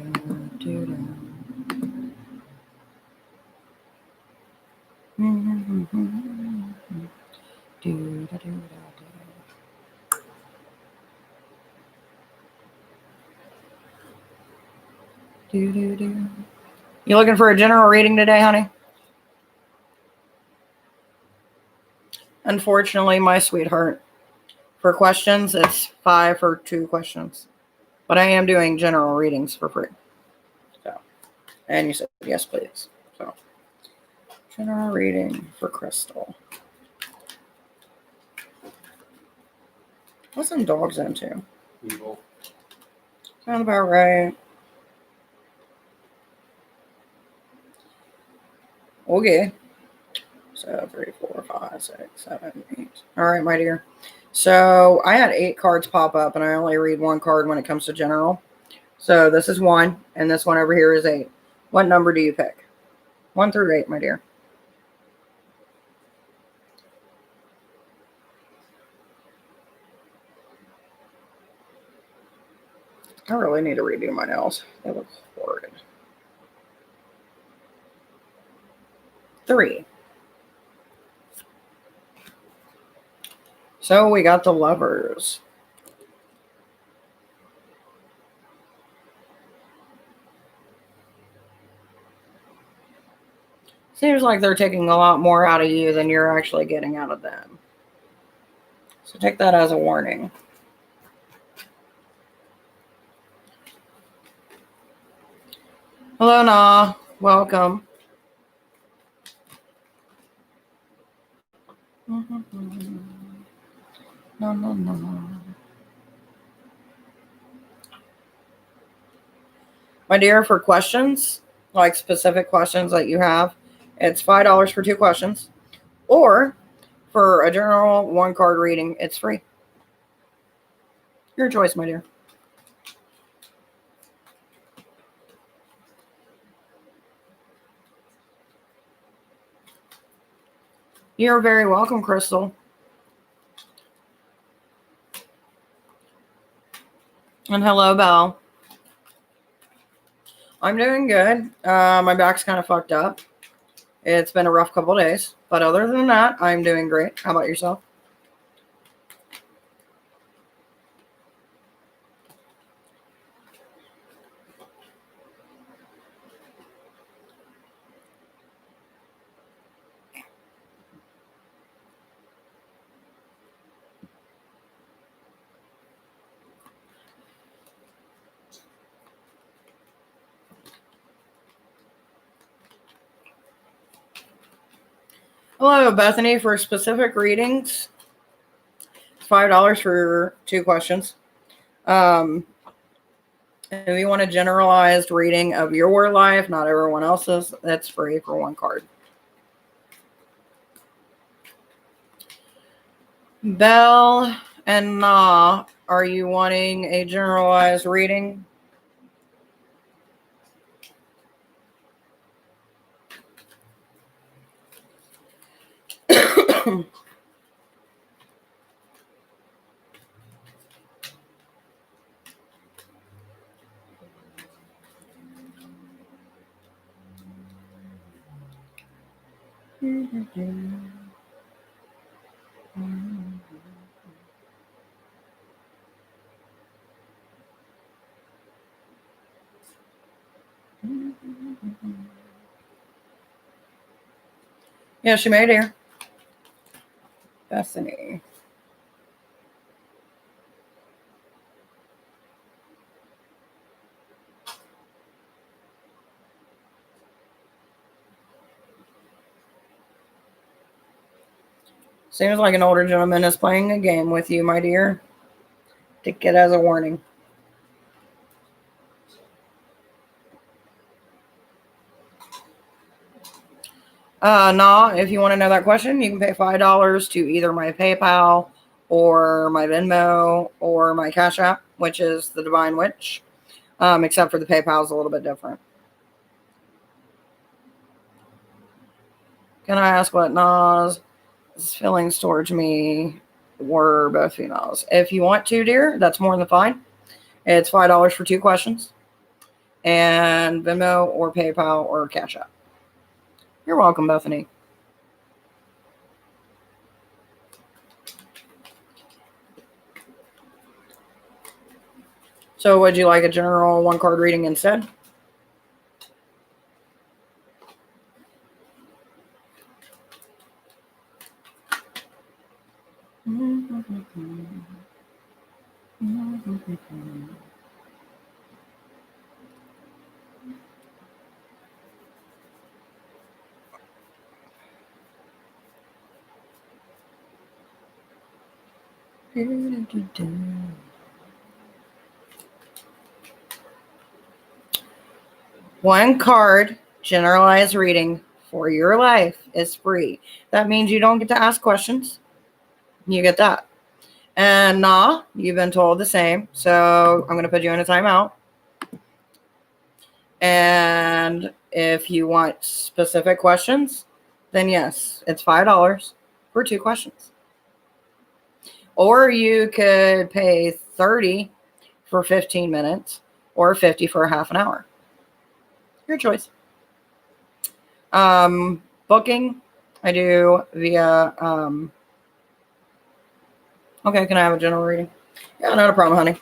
looking for a general reading today, honey? Unfortunately, my sweetheart, for questions, it's 5 for 2 questions. But I am doing general readings for free. So, and you said yes, please. So, general reading for Crystal. What's some dogs into? People. Sound about right. Okay. So 3, 4, 5, 6, 7, 8. All right, my dear. So I had 8 cards pop up, and I only read 1 card when it comes to general. So this is 1, and this one over here is 8. What number do you pick? 1 through 8, my dear. I really need to redo my nails. They look horrid. 3. So we got the Lovers. Seems like they're taking a lot more out of you than you're actually getting out of them. So take that as a warning. Hello, Na. Welcome. No. My dear, for questions, like specific questions that you have, it's $5 for 2 questions. Or for a general 1 card reading, it's free. Your choice, my dear. You're very welcome, Crystal. And hello, Belle. I'm doing good. My back's kind of fucked up. It's been a rough couple of days. But other than that, I'm doing great. How about yourself? Hello, Bethany. For specific readings, $5 for 2 questions. If you want a generalized reading of your life, not everyone else's, that's free for 1 card. Belle and Na, are you wanting a generalized reading? Yes, you may, dear. Bethany. Seems like an older gentleman is playing a game with you, my dear. Take it as a warning. Nah, if you want to know that question, you can pay $5 to either my PayPal or my Venmo or my Cash App, which is the Divine Witch. Except for the PayPal is a little bit different. Can I ask what Na's feelings towards me were both females? If you want to, dear, that's more than fine. It's $5 for 2 questions. and Venmo or PayPal or Cash App. You're welcome, Bethany. So would you like a general 1-card reading instead? One card generalized reading for your life is free. That means you don't get to ask questions. You get that. And nah, you've been told the same. So I'm going to put you in a timeout. And if you want specific questions, then yes, it's $5 for 2 questions. Or you could pay $30 for 15 minutes or $50 for a half an hour. Your choice. Booking, I do via, okay, can I have a general reading? Yeah, not a problem, honey.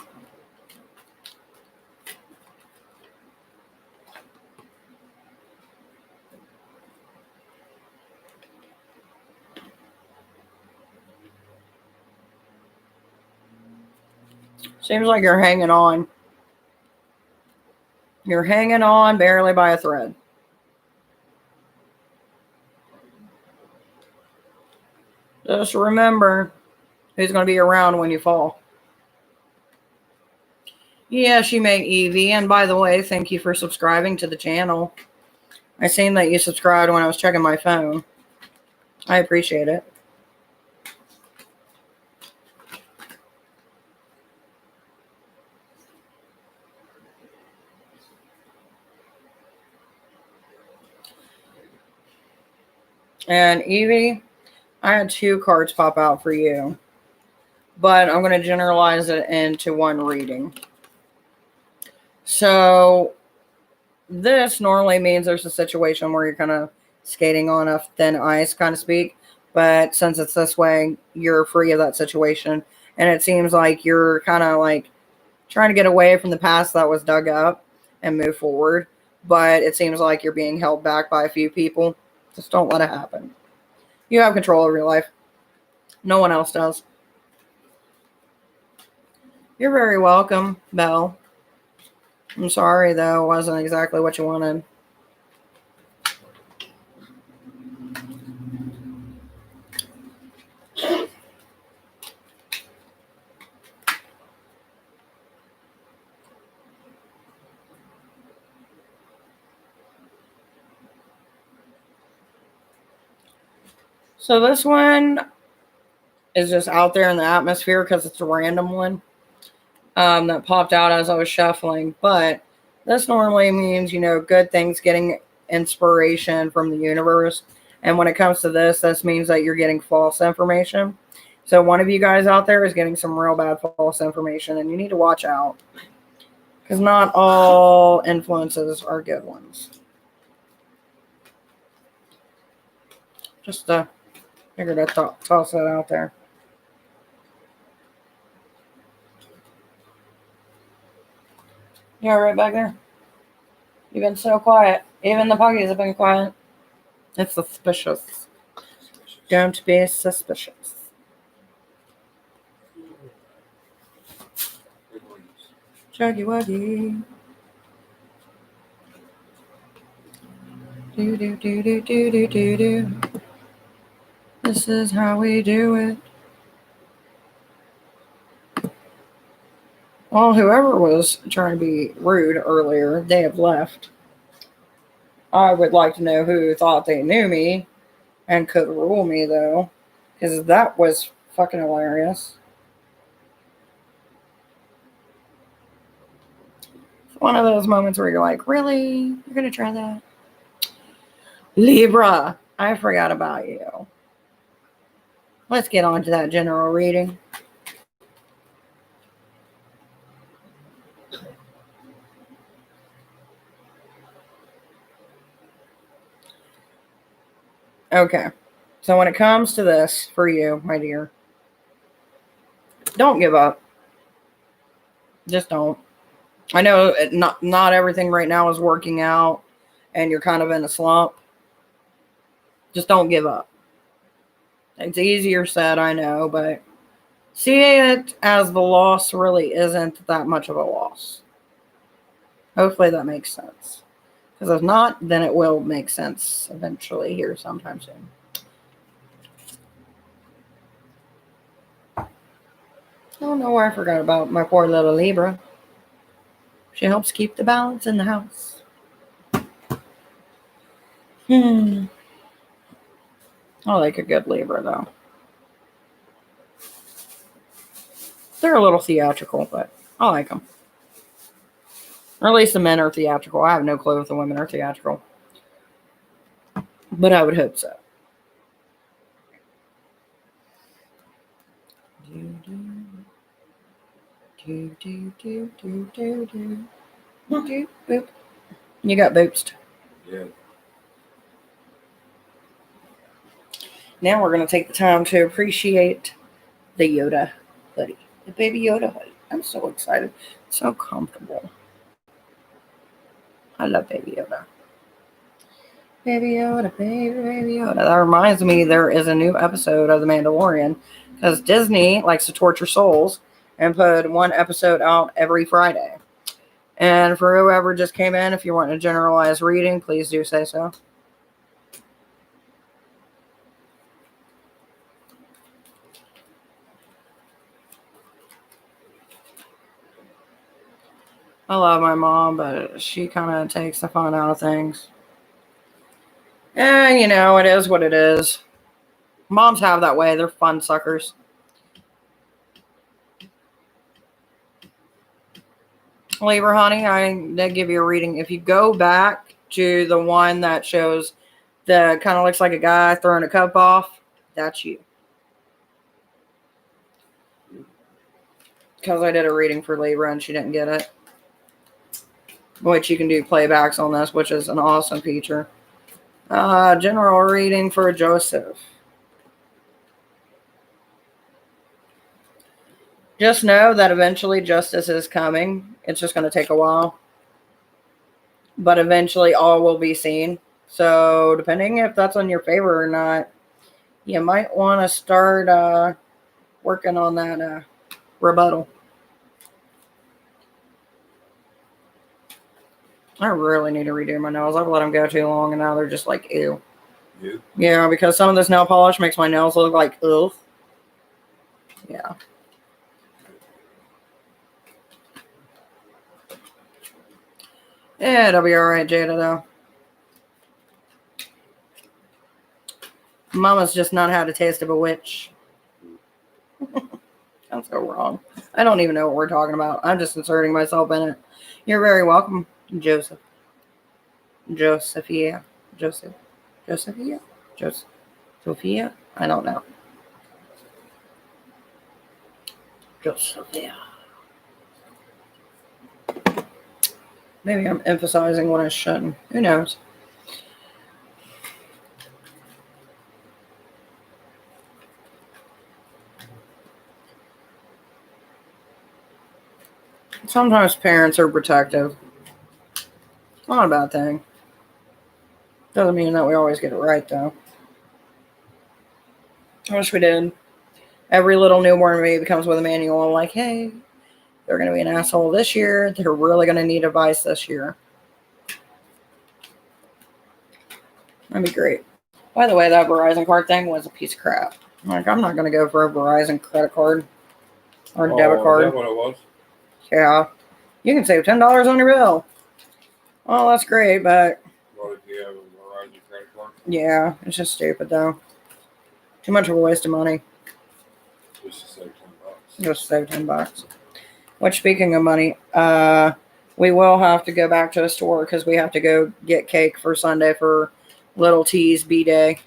Seems like you're hanging on. You're hanging on barely by a thread. Just remember who's going to be around when you fall. Yes, you may, Evie. And by the way, thank you for subscribing to the channel. I seen that you subscribed when I was checking my phone. I appreciate it. And Evie, I had 2 cards pop out for you, but I'm going to generalize it into one reading. So this normally means there's a situation where you're kind of skating on a thin ice, kind of speak. But since it's this way, you're free of that situation. And it seems like you're kind of like trying to get away from the past that was dug up and move forward. But it seems like you're being held back by a few people. Just don't let it happen. You have control over your life. No one else does. You're very welcome, Belle. I'm sorry, though. It wasn't exactly what you wanted. So this one is just out there in the atmosphere because it's a random one that popped out as I was shuffling. But this normally means, good things, getting inspiration from the universe. And when it comes to this means that you're getting false information. So one of you guys out there is getting some real bad false information, and you need to watch out because not all influences are good ones. Just figured I'd toss that out there. You all right back there? You've been so quiet. Even the puggies have been quiet. It's suspicious. Don't be suspicious. Chuggy wuggy. Do do do do do do do do. This is how we do it. Well, whoever was trying to be rude earlier, they have left. I would like to know who thought they knew me and could rule me, though, because that was fucking hilarious. It's one of those moments where you're like, really? You're going to try that? Libra, I forgot about you. Let's get on to that general reading. Okay. So when it comes to this for you, my dear, don't give up. Just don't. I know not everything right now is working out and you're kind of in a slump. Just don't give up. It's easier said, I know, but see it as the loss really isn't that much of a loss. Hopefully that makes sense. Because if not, then it will make sense eventually here sometime soon. Oh no, I forgot about my poor little Libra. She helps keep the balance in the house. I like a good Libra though. They're a little theatrical, but I like them. Or at least the men are theatrical. I have no clue if the women are theatrical. But I would hope so. Boop. You got booped. Yeah. Now we're going to take the time to appreciate the Yoda hoodie. The Baby Yoda hoodie. I'm so excited. It's so comfortable. I love Baby Yoda. Baby Yoda, baby Yoda. That reminds me there is a new episode of The Mandalorian because Disney likes to torture souls and put one episode out every Friday. And for whoever just came in, if you want a generalized reading, please do say so. I love my mom, but she kind of takes the fun out of things. And, it is what it is. Moms have that way. They're fun suckers. Libra, honey, I did give you a reading. If you go back to the one that shows the kind of looks like a guy throwing a cup off, that's you. Because I did a reading for Libra and she didn't get it. Which you can do playbacks on this, which is an awesome feature. General reading for Joseph. Just know that eventually justice is coming. It's just going to take a while. But eventually all will be seen. So depending if that's on your favor or not, you might want to start working on that rebuttal. I really need to redo my nails. I've let them go too long and now they're just like, ew. You? Yeah, because some of this nail polish makes my nails look like, ugh. Yeah. Yeah, it'll be alright, Jada, though. Mama's just not had a taste of a witch. I'm so wrong. I don't even know what we're talking about. I'm just inserting myself in it. You're very welcome, Joseph. Josephia. Joseph. Josephia? Joseph. Sophia? I don't know. Josephia. Maybe I'm emphasizing what I shouldn't. Who knows? Sometimes parents are protective. It's not a bad thing. Doesn't mean that we always get it right, though. I wish we did. Every little newborn baby comes with a manual like, hey, they're going to be an asshole this year. They're really going to need advice this year. That'd be great. By the way, that Verizon card thing was a piece of crap. I'm not going to go for a Verizon credit card or debit card. Is that what it was? Yeah. You can save $10 on your bill. Well, that's great, but What if you have a Verizon credit card? yeah, it's just stupid, though. Too much of a waste of money. Just to save $10. Just save $10. Which, speaking of money, we will have to go back to a store because we have to go get cake for Sunday for Little T's B-Day.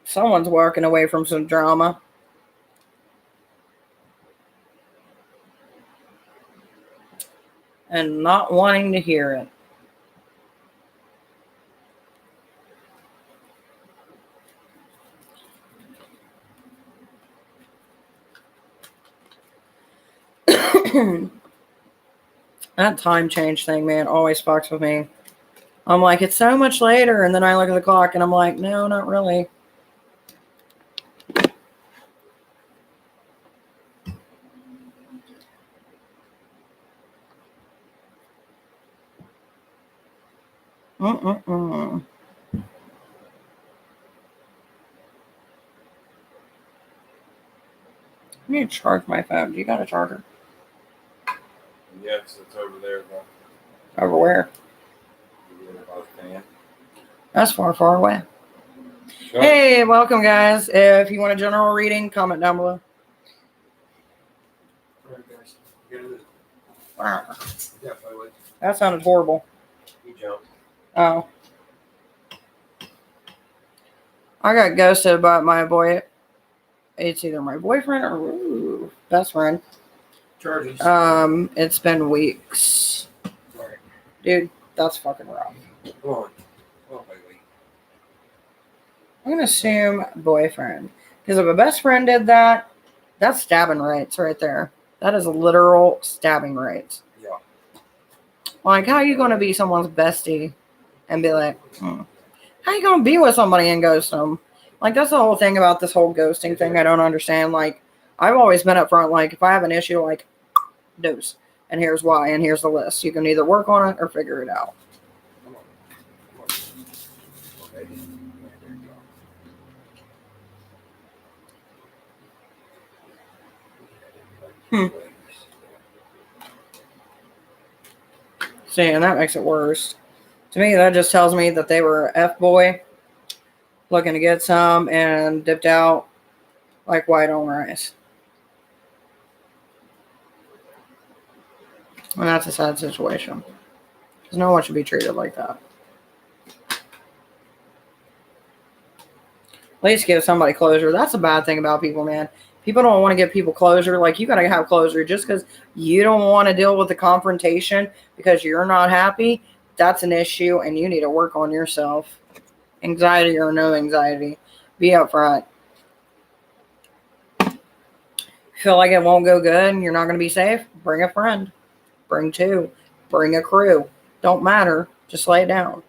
Someone's walking away from some drama. And not wanting to hear it. That time change thing, man, always fucks with me. I'm like, it's so much later, and then I look at the clock and I'm like, no, not really. I need to charge my phone. Do you got a charger? Yes, it's over there. Over where? By the fan. That's far, far away. Sure. Hey, welcome, guys. If you want a general reading, comment down below. Alright, guys. Get it. Wow. Yeah, if I would. That sounded horrible. You jump. Oh. I got ghosted by my boy. It's either my boyfriend or best friend. Charges. It's been weeks. Alright. Dude, that's fucking rough. Come on. Come on, baby. I'm gonna assume boyfriend. Because if a best friend did that, that's stabbing rights right there. That is literal stabbing rights. Yeah. Like, how are you gonna be someone's bestie and be like, how you gonna be with somebody and ghost them? Like, that's the whole thing about this whole ghosting thing I don't understand. Like, I've always been up front, like, if I have an issue, like, deuce. And here's why, and here's the list. You can either work on it or figure it out. Come on. Come on. Okay. There you go. See, and that makes it worse. To me, that just tells me that they were F-boy, looking to get some, and dipped out like white on rice. And that's a sad situation. Because no one should be treated like that. At least give somebody closure. That's a bad thing about people, man. People don't want to give people closure. Like, you got to have closure. Just because you don't want to deal with the confrontation because you're not happy, that's an issue, and you need to work on yourself. Anxiety or no anxiety. Be upfront. Feel like it won't go good and you're not going to be safe? Bring a friend. Bring two. Bring a crew. Don't matter. Just lay it down.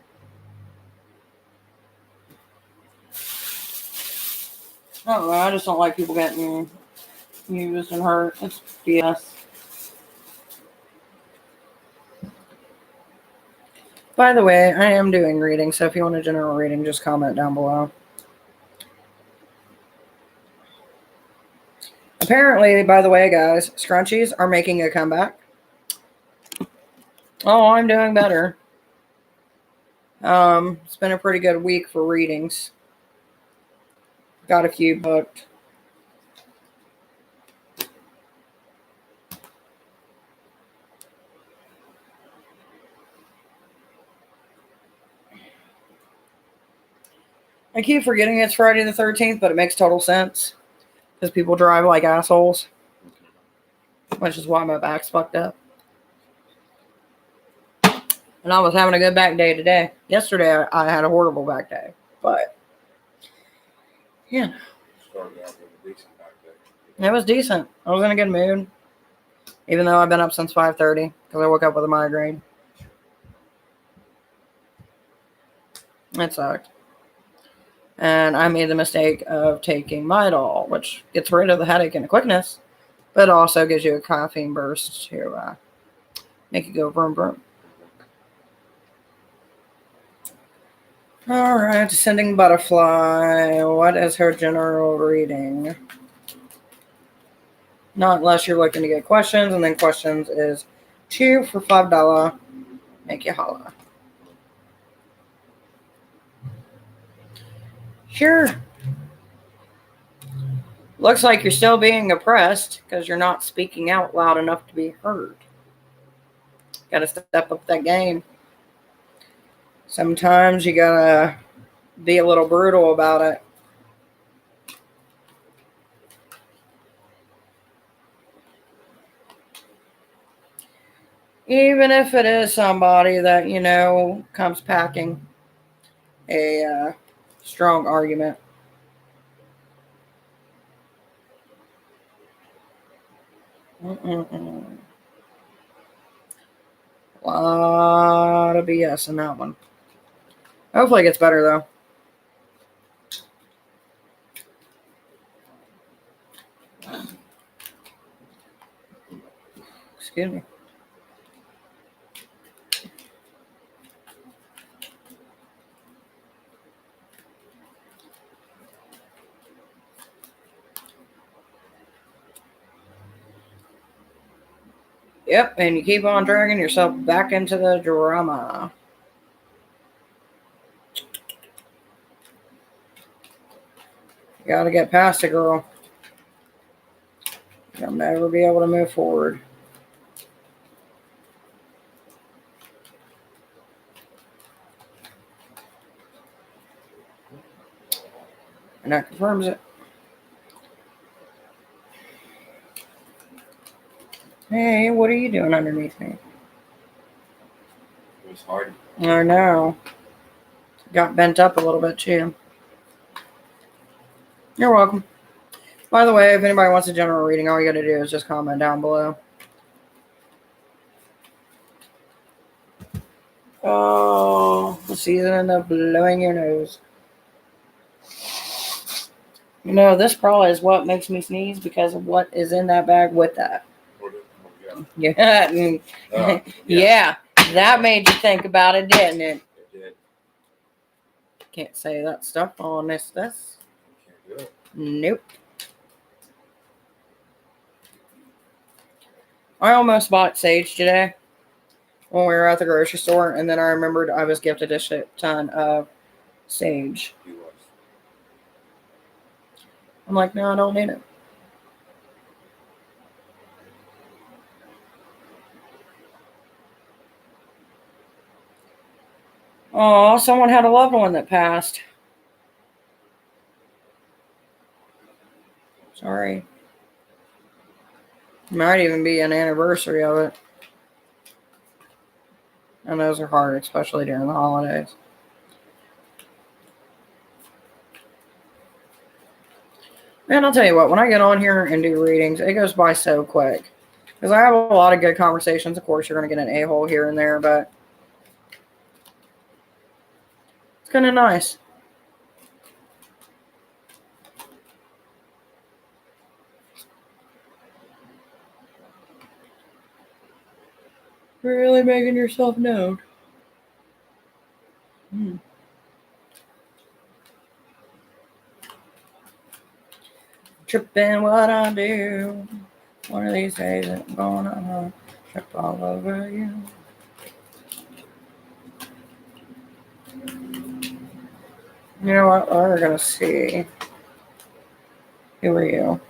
I don't know. I just don't like people getting used and hurt. It's BS. By the way, I am doing readings, so if you want a general reading, just comment down below. Apparently, by the way, guys, scrunchies are making a comeback. Oh, I'm doing better. It's been a pretty good week for readings. Got a few booked. I keep forgetting it's Friday the 13th, but it makes total sense. Because people drive like assholes. Which is why my back's fucked up. And I was having a good back day today. Yesterday, I had a horrible back day. But, yeah. Started out with a decent back day. It was decent. I was in a good mood. Even though I've been up since 5:30. Because I woke up with a migraine. It sucked. And I made the mistake of taking Midol, which gets rid of the headache in a quickness, but also gives you a caffeine burst to make it go vroom vroom. All right, Descending Butterfly. What is her general reading? Not unless you're looking to get questions, and then questions is 2 for $5. Make you holla. Sure. Looks like you're still being oppressed because you're not speaking out loud enough to be heard. Got to step up that game. Sometimes you got to be a little brutal about it. Even if it is somebody that, comes packing a strong argument. Mm-mm-mm. A lot of BS in that one. Hopefully it gets better, though. Excuse me. Yep, and you keep on dragging yourself back into the drama. You gotta get past it, girl. You'll never be able to move forward. And that confirms it. Hey, what are you doing underneath me? It was hard. I know. Got bent up a little bit, too. You're welcome. By the way, if anybody wants a general reading, all you gotta do is just comment down below. Oh, the season of blowing your nose. This probably is what makes me sneeze because of what is in that bag with that. Yeah. Yeah. That made you think about it, didn't it? It did. Can't say that stuff on this. Can't do it. Nope. I almost bought sage today when we were at the grocery store, and then I remembered I was gifted a shit ton of sage. He was. I'm like, no, I don't need it. Oh, someone had a loved one that passed. Sorry. Might even be an anniversary of it. And those are hard, especially during the holidays. Man, I'll tell you what, when I get on here and do readings, it goes by so quick. Because I have a lot of good conversations. Of course, you're going to get an a-hole here and there, but it's kind of nice. Really making yourself known. Tripping what I do. One of these days I'm gonna trip all over you. You know what? We're gonna see. Who are you?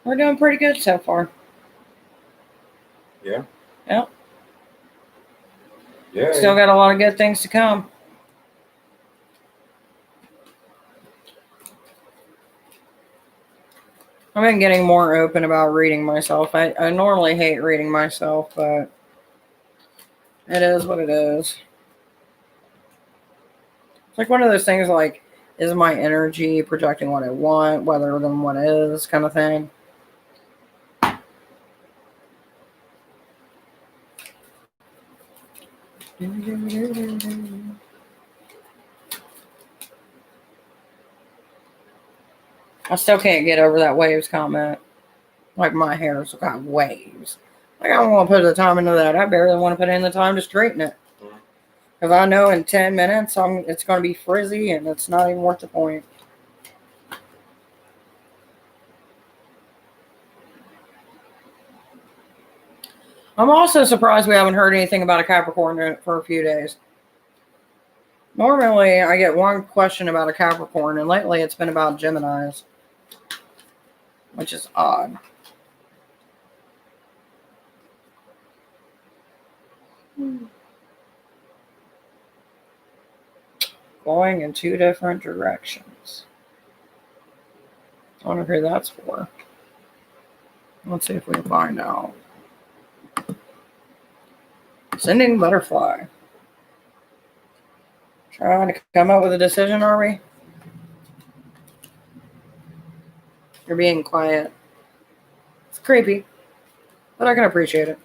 We're doing pretty good so far. Yeah. Yep. Yeah. Still got a lot of good things to come. I've been getting more open about reading myself. I normally hate reading myself, but it is what it is. It's like one of those things like, is my energy projecting what I want, rather than what is, kind of thing. I still can't get over that waves comment. Like, my hair's got waves. Like, I don't want to put the time into that. I barely want to put in the time to straighten it. Because I know in 10 minutes it's going to be frizzy and it's not even worth the point. I'm also surprised we haven't heard anything about a Capricorn for a few days. Normally, I get one question about a Capricorn, and lately it's been about Geminis. Which is odd. Going in two different directions. I wonder who that's for. Let's see if we can find out. Sending butterfly. Trying to come up with a decision, are we? You're being quiet. It's creepy, but I can appreciate it.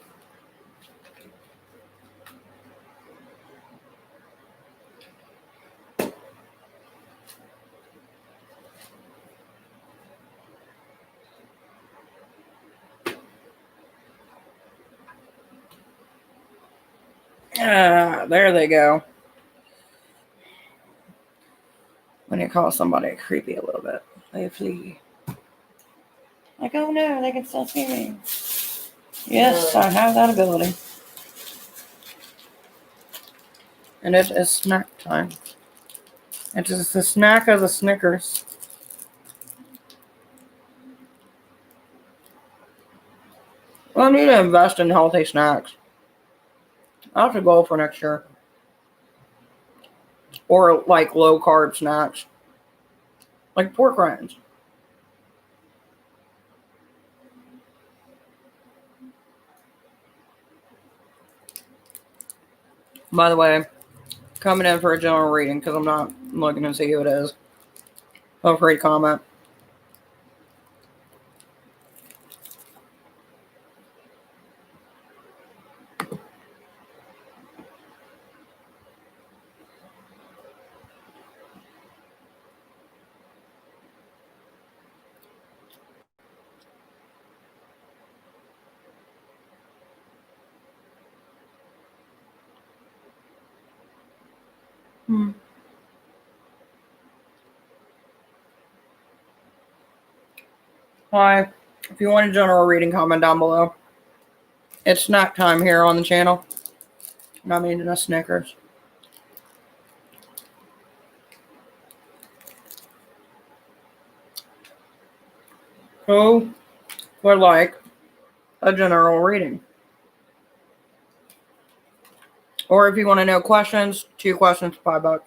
There they go. When you call somebody creepy a little bit, they flee. Like, oh no, they can still see me. Yes, I have that ability. And it is snack time. It is the snack of the Snickers. Well, I need to invest in healthy snacks. That's a goal for next year. Or like low carb snacks. Like pork rinds. By the way, coming in for a general reading because I'm not looking to see who it is. Feel free to comment. Hi. If you want a general reading, comment down below. It's snack time here on the channel. Not eating a Snickers. Who would like a general reading? Or if you want to know questions, 2 questions, $5.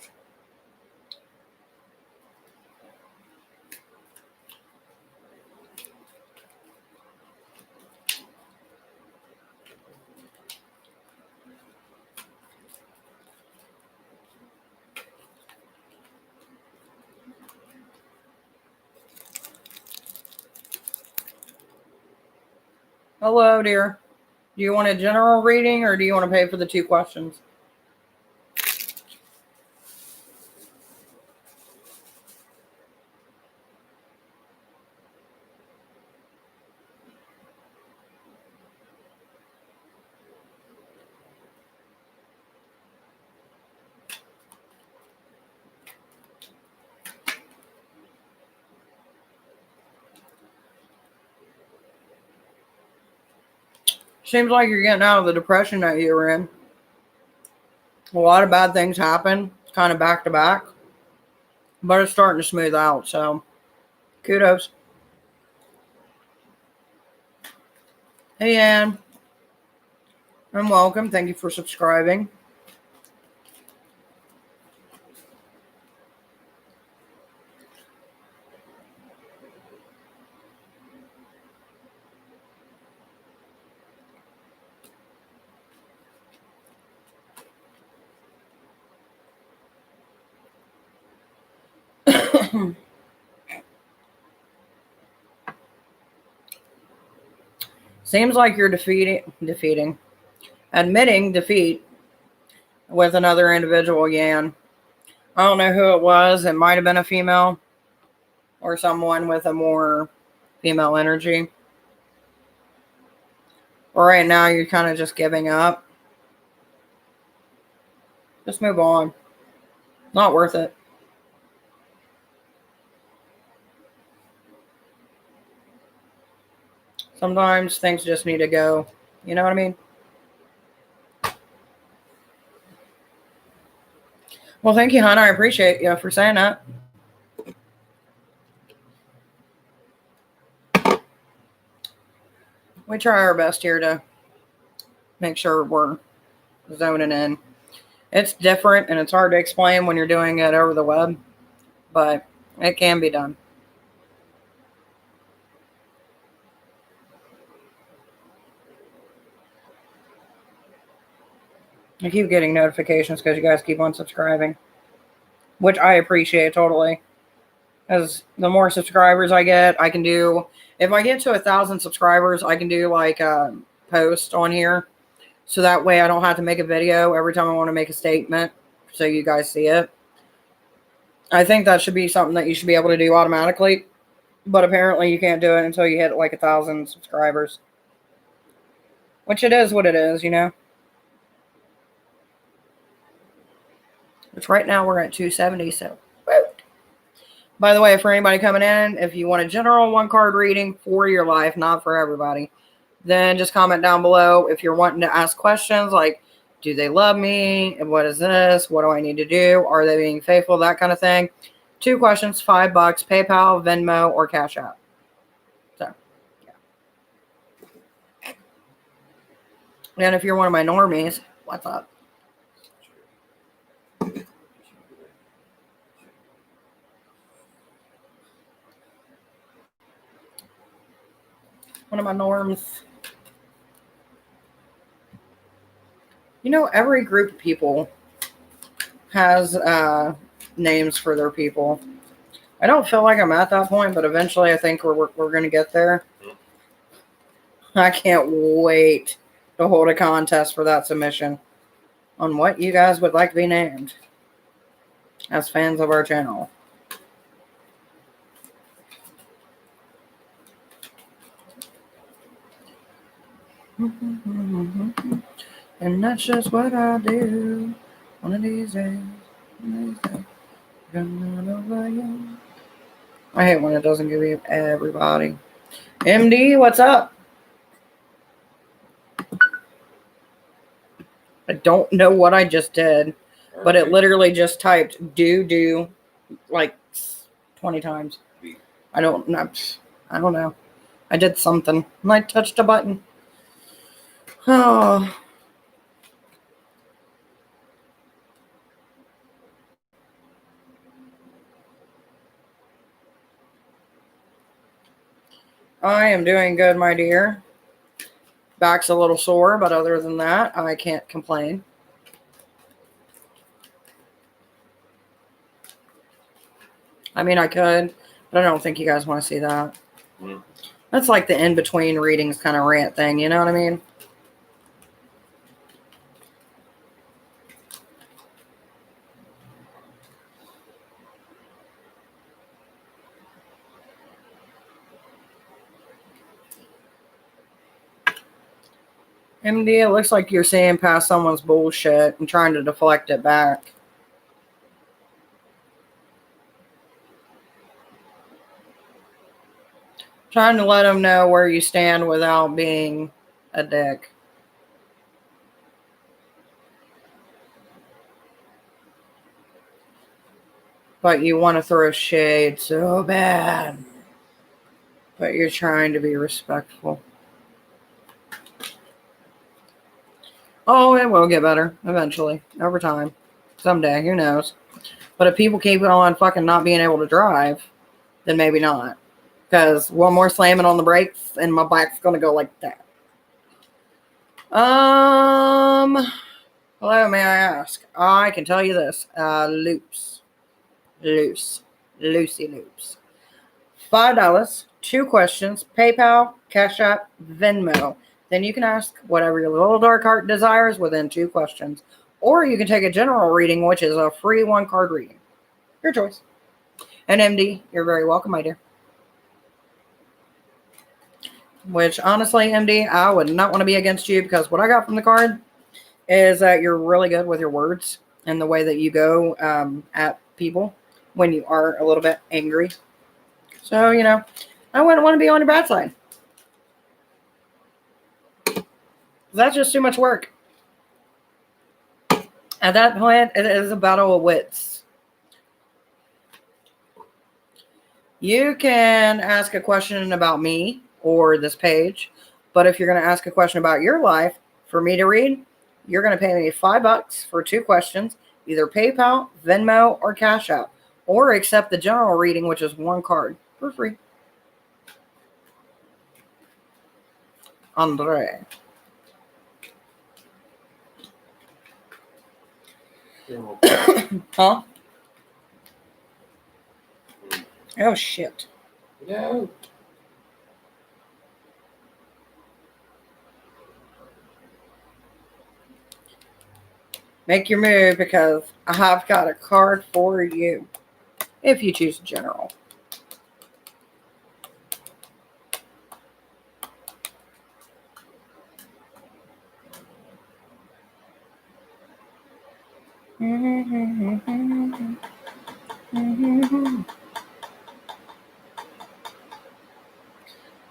Hello, dear. Do you want a general reading or do you want to pay for the 2 questions? Seems like you're getting out of the depression that you were in. A lot of bad things happen, kind of back to back. But it's starting to smooth out, so kudos. Hey, Ann. And welcome. Thank you for subscribing. Seems like you're admitting defeat with another individual, Yan. I don't know who it was. It might have been a female or someone with a more female energy. Or right now, you're kind of just giving up. Just move on. Not worth it. Sometimes things just need to go. You know what I mean? Well, thank you, hon. I appreciate you for saying that. We try our best here to make sure we're zoning in. It's different and it's hard to explain when you're doing it over the web, but it can be done. I keep getting notifications because you guys keep on subscribing, which I appreciate totally. As the more subscribers I get, I can do, if I get to 1,000 subscribers, I can do like a post on here. So that way I don't have to make a video every time I want to make a statement so you guys see it. I think that should be something that you should be able to do automatically. But apparently you can't do it until you hit like 1,000 subscribers. Which it is what it is, you know. Which right now we're at 270, so. Woo. By the way, for anybody coming in, if you want a general one-card reading for your life, not for everybody, then just comment down below. If you're wanting to ask questions like, do they love me? And what is this? What do I need to do? Are they being faithful? That kind of thing. 2 questions, $5, PayPal, Venmo, or Cash App. So, yeah. And if you're one of my normies, what's up? One of my norms. You know, every group of people has names for their people. I don't feel like I'm at that point, but eventually I think we're going to get there. I can't wait to hold a contest for that submission on what you guys would like to be named as fans of our channel. And that's just what I do. One of these days. I hate when it doesn't give you everybody. MD, what's up? I don't know what I just did, but it literally just typed do like 20 times. I don't know. I did something. I touched a button. Oh. I am doing good, my dear. Back's a little sore, but other than that, I can't complain. I mean, I could, but I don't think you guys want to see that. That's like the in-between readings kind of rant thing, you know what I mean? MD, it looks like you're seeing past someone's bullshit and trying to deflect it back. Trying to let them know where you stand without being a dick. But you want to throw shade so bad. But you're trying to be respectful. Oh, it will get better eventually, over time. Someday, who knows? But if people keep on fucking not being able to drive, then maybe not. Because one more slamming on the brakes and my back's going to go like that. Hello, may I ask? I can tell you this. Lucy Loops. $5, 2 questions, PayPal, Cash App, Venmo. Then you can ask whatever your little dark heart desires within 2 questions. Or you can take a general reading, which is a free 1-card reading. Your choice. And MD, you're very welcome, my dear. Which, honestly, MD, I would not want to be against you because what I got from the card is that you're really good with your words and the way that you go at people when you are a little bit angry. So, you know, I wouldn't want to be on your bad side. That's just too much work. At that point, it is a battle of wits. You can ask a question about me or this page, but if you're going to ask a question about your life for me to read, You're going to pay me $5 for 2 questions, either PayPal, Venmo, or Cash App, or accept the general reading, which is 1 card for free. Andre. Huh? Oh, shit. No. Make your move because I have got a card for you. If you choose general.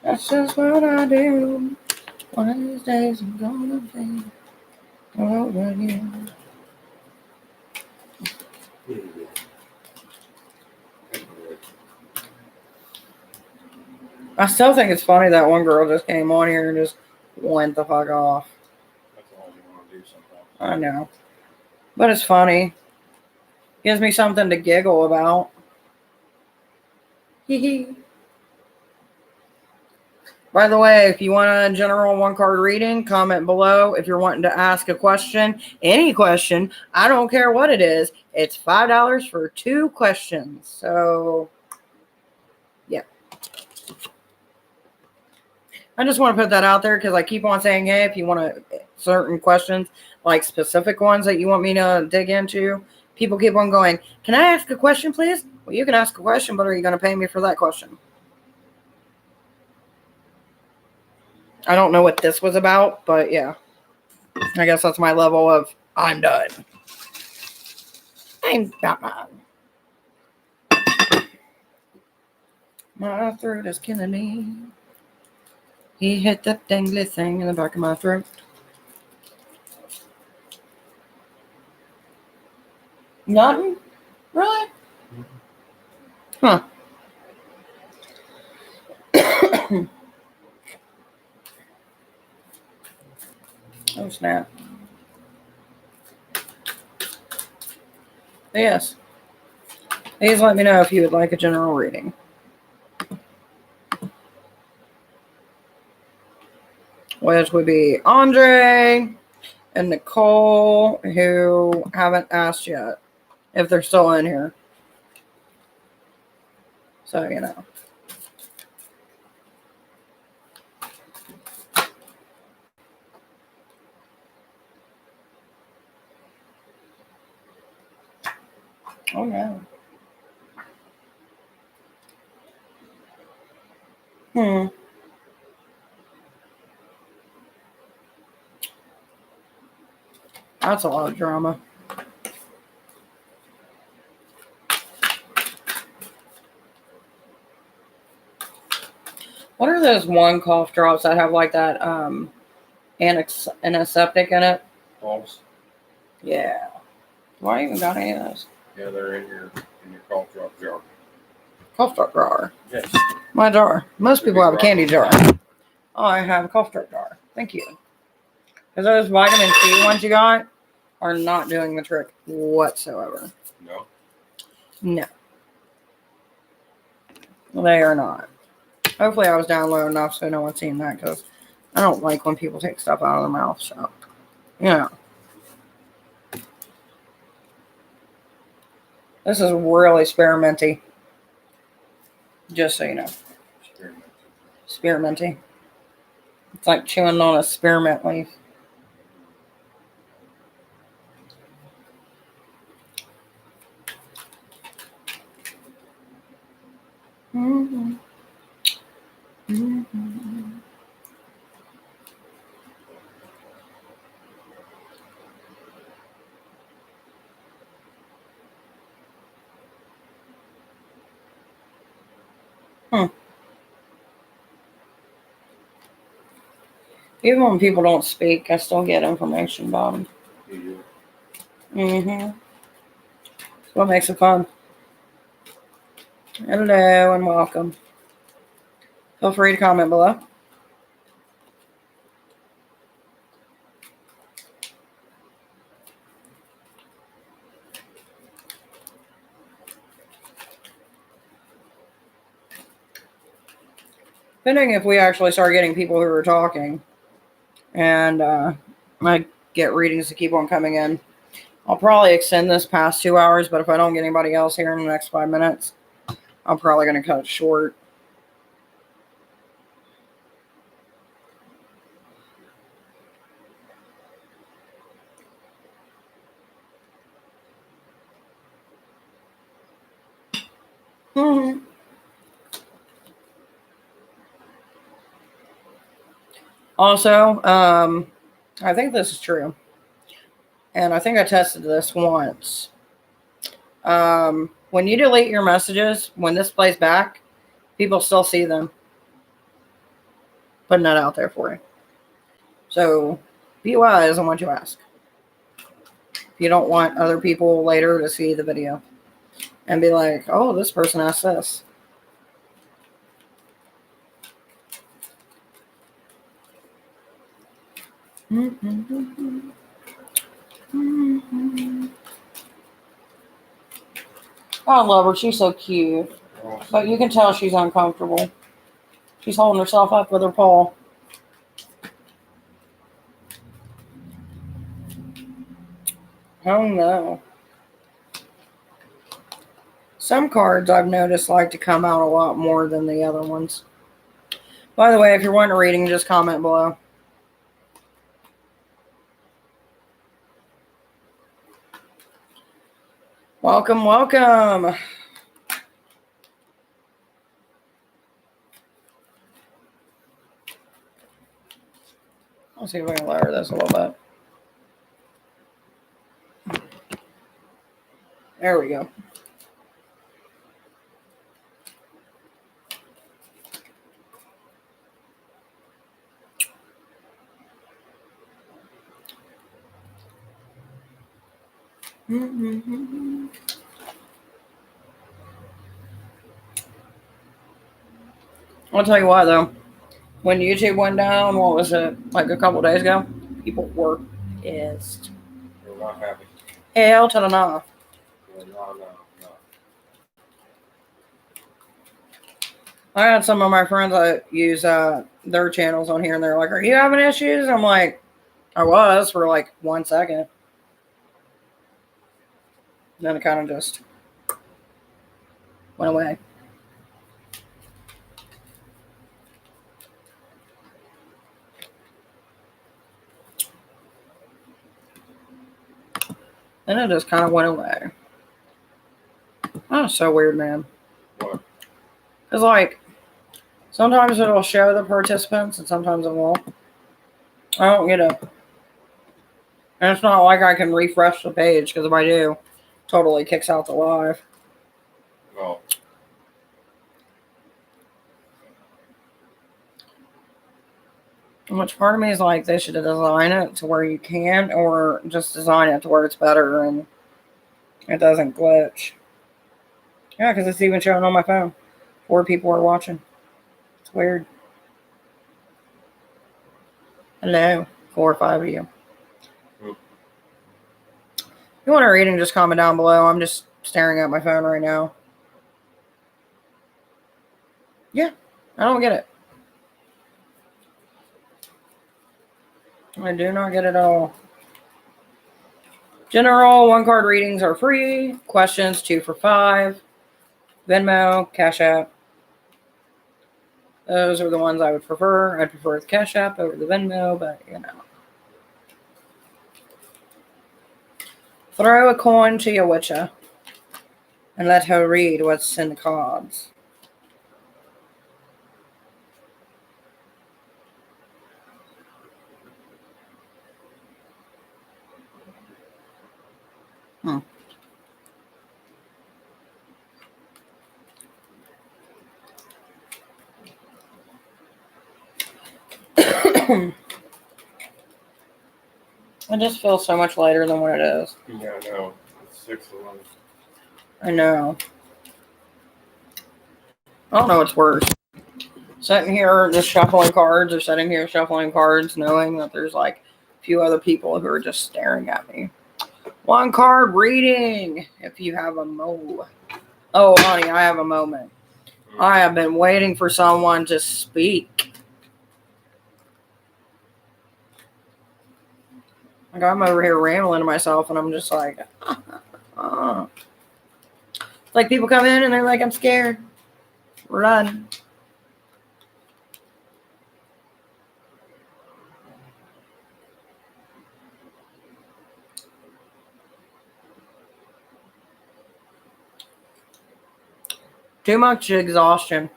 That's just what I do. One of these days I'm gonna be over you. I still think it's funny that one girl just came on here and just went the fuck off. That's all you want to do sometimes. I know. But it's funny. Gives me something to giggle about. Hee hee. By the way, if you want a general 1 card reading, comment below. If you're wanting to ask a question, any question, I don't care what it is, it's $5 for 2 questions. So, yeah. I just want to put that out there because I keep on saying, hey, if you want certain questions, like specific ones that you want me to dig into, people keep on going, can I ask a question, please? Well, you can ask a question, but are you going to pay me for that question? I don't know what this was about, but yeah. I guess that's my level of I'm done. I'm Batman. My throat is killing me. He hit that dangly thing in the back of my throat. Nothing? Really? Huh. Oh, snap. Yes. Please let me know if you would like a general reading. Which would be Andre and Nicole, who haven't asked yet if they're still in here. So, you know. Oh, no. That's a lot of drama. What are those 1 cough drops that have like that antiseptic in it? False. Yeah. Why even got any of those? Yeah, they're in your cough drop jar. Cough drop jar. Yes. My jar. Most people have a candy jar. Oh, I have a cough drop jar. Thank you. Because those vitamin C ones you got are not doing the trick whatsoever. No. No. They are not. Hopefully I was down low enough so no one's seen that because I don't like when people take stuff out of their mouth. So, yeah. This is really spearminty. Just so you know. Spearminty. It's like chewing on a spearmint leaf. Mm-hmm. Mm-hmm. Even when people don't speak, I still get information about them. Mm-hmm. What makes it fun. Hello and welcome. Feel free to comment below. Depending if we actually start getting people who are talking, and I get readings to keep on coming in, I'll probably extend this past 2 hours, but if I don't get anybody else here in the next 5 minutes, I'm probably going to cut it short. Mm-hmm. Also, I think this is true, and I think I tested this once. When you delete your messages, when this plays back, people still see them. Putting that out there for you. So be wise on what you ask. If you don't want other people later to see the video and be like, oh, this person asked this. I love her. She's so cute. But you can tell she's uncomfortable. She's holding herself up with her paw. Oh no. Some cards I've noticed like to come out a lot more than the other ones. By the way, if you're wanting a reading, just comment below. Welcome, welcome. I'll see if I can lower this a little bit. There we go. I'll tell you what, though. When YouTube went down, what was it, like a couple days ago? People were pissed. They're not happy. Hell to the no. No. I had some of my friends that use their channels on here, and they're like, are you having issues? I'm like, I was for like 1 second. Then it kind of just went away. Then it just kind of went away. That's so weird, man. What? Because, like, sometimes it'll show the participants and sometimes it won't. I don't get it. And it's not like I can refresh the page, because if I do, it totally kicks out the live. No. Which part of me is like, they should design it to where you can, or just design it to where it's better and it doesn't glitch. Yeah, because it's even showing on my phone. 4 people are watching. It's weird. Hello, 4 or 5 of you. If you want a reading, just comment down below. I'm just staring at my phone right now. Yeah, I don't get it. I do not get it at all. General 1-card readings are free. Questions 2 for $5. Venmo, Cash App. Those are the ones I would prefer. I'd prefer the Cash App over the Venmo, but you know. Throw a coin to your witcher and let her read what's in the cards. It just feels so much lighter than what it is. Yeah, I know. It's 6 of them. I know. I don't know what's worse. Sitting here just shuffling cards, or sitting here shuffling cards knowing that there's like a few other people who are just staring at me. 1-card reading, if you have a mo. Oh, honey, I have a moment. I have been waiting for someone to speak. Like, I'm over here rambling to myself, and I'm just like, It's like people come in and they're like, I'm scared. Run. Too much exhaustion.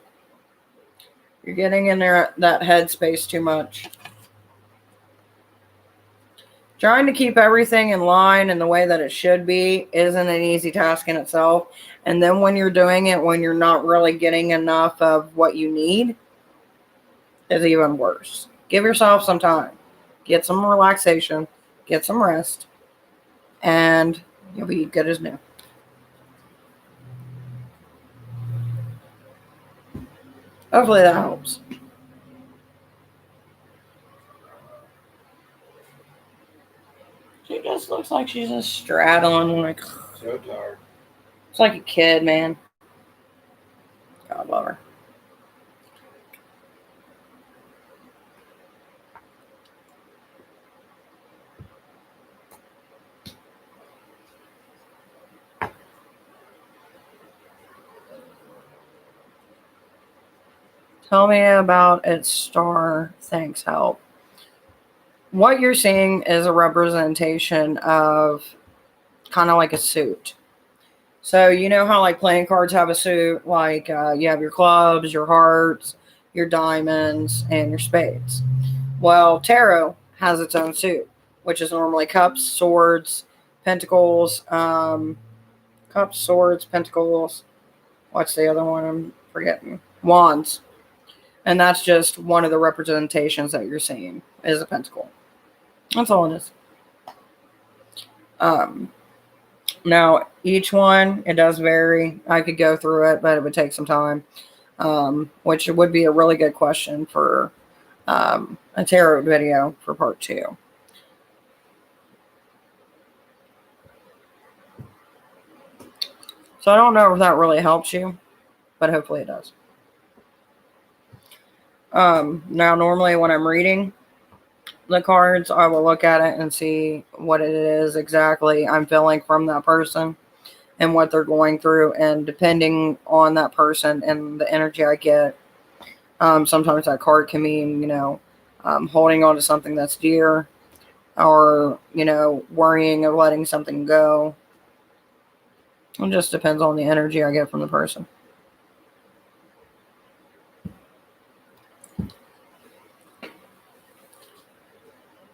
You're getting in there that headspace too much. Trying to keep everything in line and the way that it should be isn't an easy task in itself. And then when you're doing it, when you're not really getting enough of what you need, is even worse. Give yourself some time. Get some relaxation. Get some rest. And you'll be good as new. Hopefully that helps. She just looks like she's just straddling, like, So tired. it's like a kid, man. God love her. Tell me about its star. Thanks, help. What you're seeing is a representation of kind of like a suit. So you know how like playing cards have a suit, like you have your clubs, your hearts, your diamonds, and your spades. Well, tarot has its own suit, which is normally cups, swords, pentacles, cups, swords, pentacles. What's the other one? I'm forgetting. Wands. And that's just one of the representations that you're seeing is a pentacle. That's all it is. Now, each one, it does vary. I could go through it, but it would take some time, which would be a really good question for a tarot video for part 2. So I don't know if that really helps you, but hopefully it does. Now, normally when I'm reading the cards, I will look at it and see what it is exactly I'm feeling from that person and what they're going through. And depending on that person and the energy I get, sometimes that card can mean, holding on to something that's dear or, worrying of letting something go. It just depends on the energy I get from the person.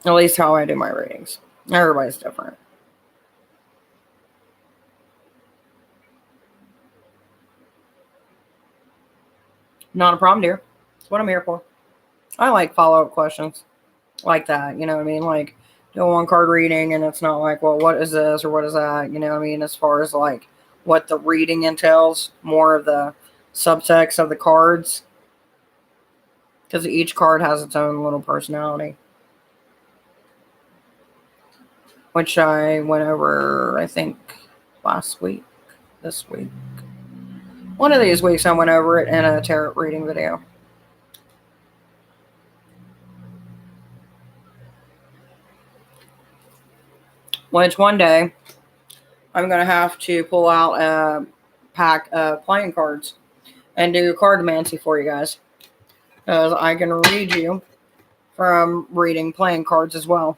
At least how I do my readings. Everybody's different. Not a problem, dear. That's what I'm here for. I like follow-up questions like that. You know what I mean? Like, do a one-card reading, and it's not like, well, what is this or what is that? You know what I mean? As far as, like, what the reading entails, more of the subtext of the cards. Because each card has its own little personality. Which I went over, I think, last week, this week. One of these weeks I went over it in a tarot reading video. Which one day, I'm going to have to pull out a pack of playing cards and do cardomancy for you guys. Because I can read you from reading playing cards as well.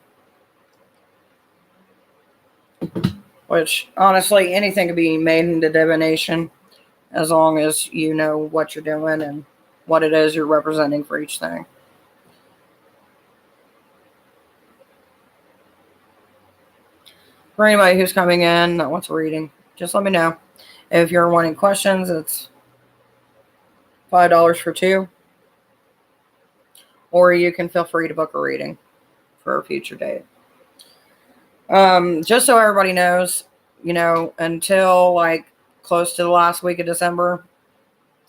Which, honestly, anything can be made into divination as long as you know what you're doing and what it is you're representing for each thing. For anybody who's coming in that wants a reading, just let me know. If you're wanting questions, it's $5 for 2. Or you can feel free to book a reading for a future date. Just so everybody knows, until like close to the last week of December,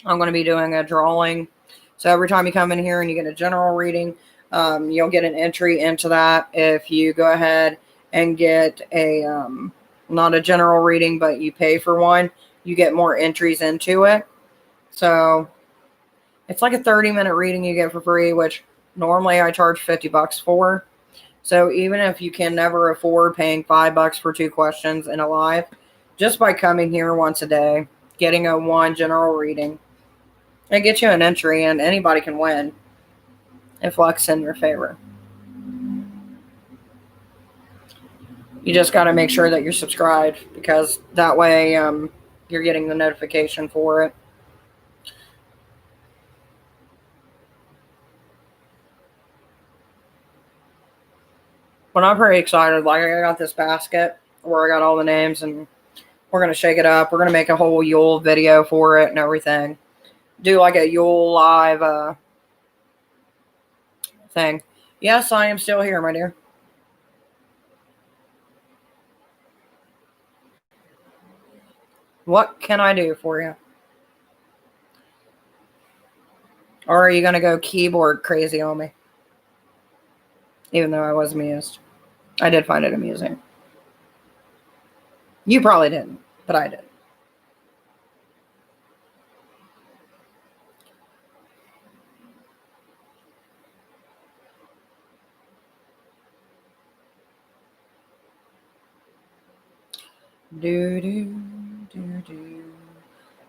I'm going to be doing a drawing. So every time you come in here and you get a general reading, you'll get an entry into that. If you go ahead and get a, not a general reading, but you pay for one, you get more entries into it. So it's like a 30-minute reading you get for free, which normally I charge $50 for. So even if you can never afford paying $5 for 2 questions in a live, just by coming here once a day, getting a 1 general reading, it gets you an entry, and anybody can win if luck's in your favor. You just got to make sure that you're subscribed, because that way you're getting the notification for it. But I'm pretty excited. Like, I got this basket where I got all the names, and we're going to shake it up. We're going to make a whole Yule video for it and everything. Do like a Yule live thing. Yes, I am still here, my dear. What can I do for you? Or are you going to go keyboard crazy on me? Even though I was amused. I did find it amusing. You probably didn't, but I did.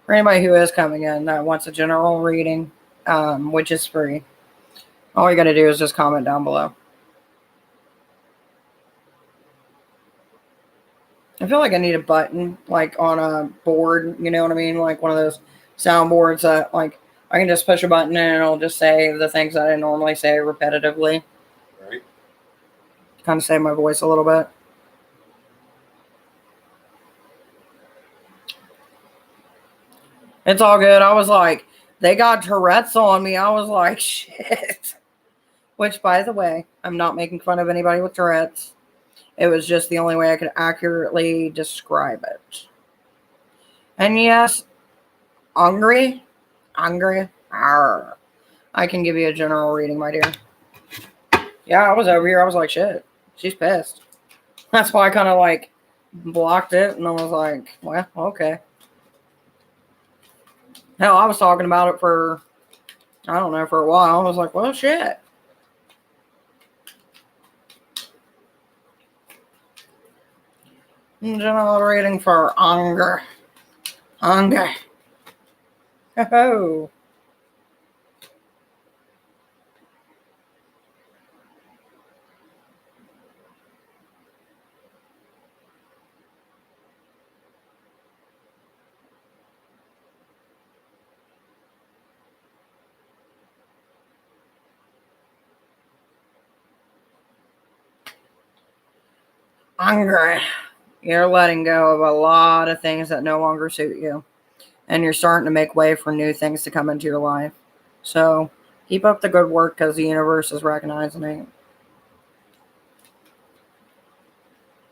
For anybody who is coming in that wants a general reading, which is free, all you got to do is just comment down below. I feel like I need a button, like on a board, you know what I mean? Like one of those soundboards that, like, I can just push a button and it'll just say the things that I normally say repetitively. Right. Kind of save my voice a little bit. It's all good. I was like, they got Tourette's on me. I was like, shit. Which, by the way, I'm not making fun of anybody with Tourette's. It was just the only way I could accurately describe it. And yes, hungry. Arr. I can give you a general reading, my dear. Yeah, I was over here. I was like, shit, she's pissed. That's why I kind of like blocked it. And I was like, well, okay. Hell, I was talking about it for, I don't know, for a while. I was like, well, shit. General reading for hunger. Oh. Hunger. You're letting go of a lot of things that no longer suit you. And you're starting to make way for new things to come into your life. So keep up the good work, because the universe is recognizing it.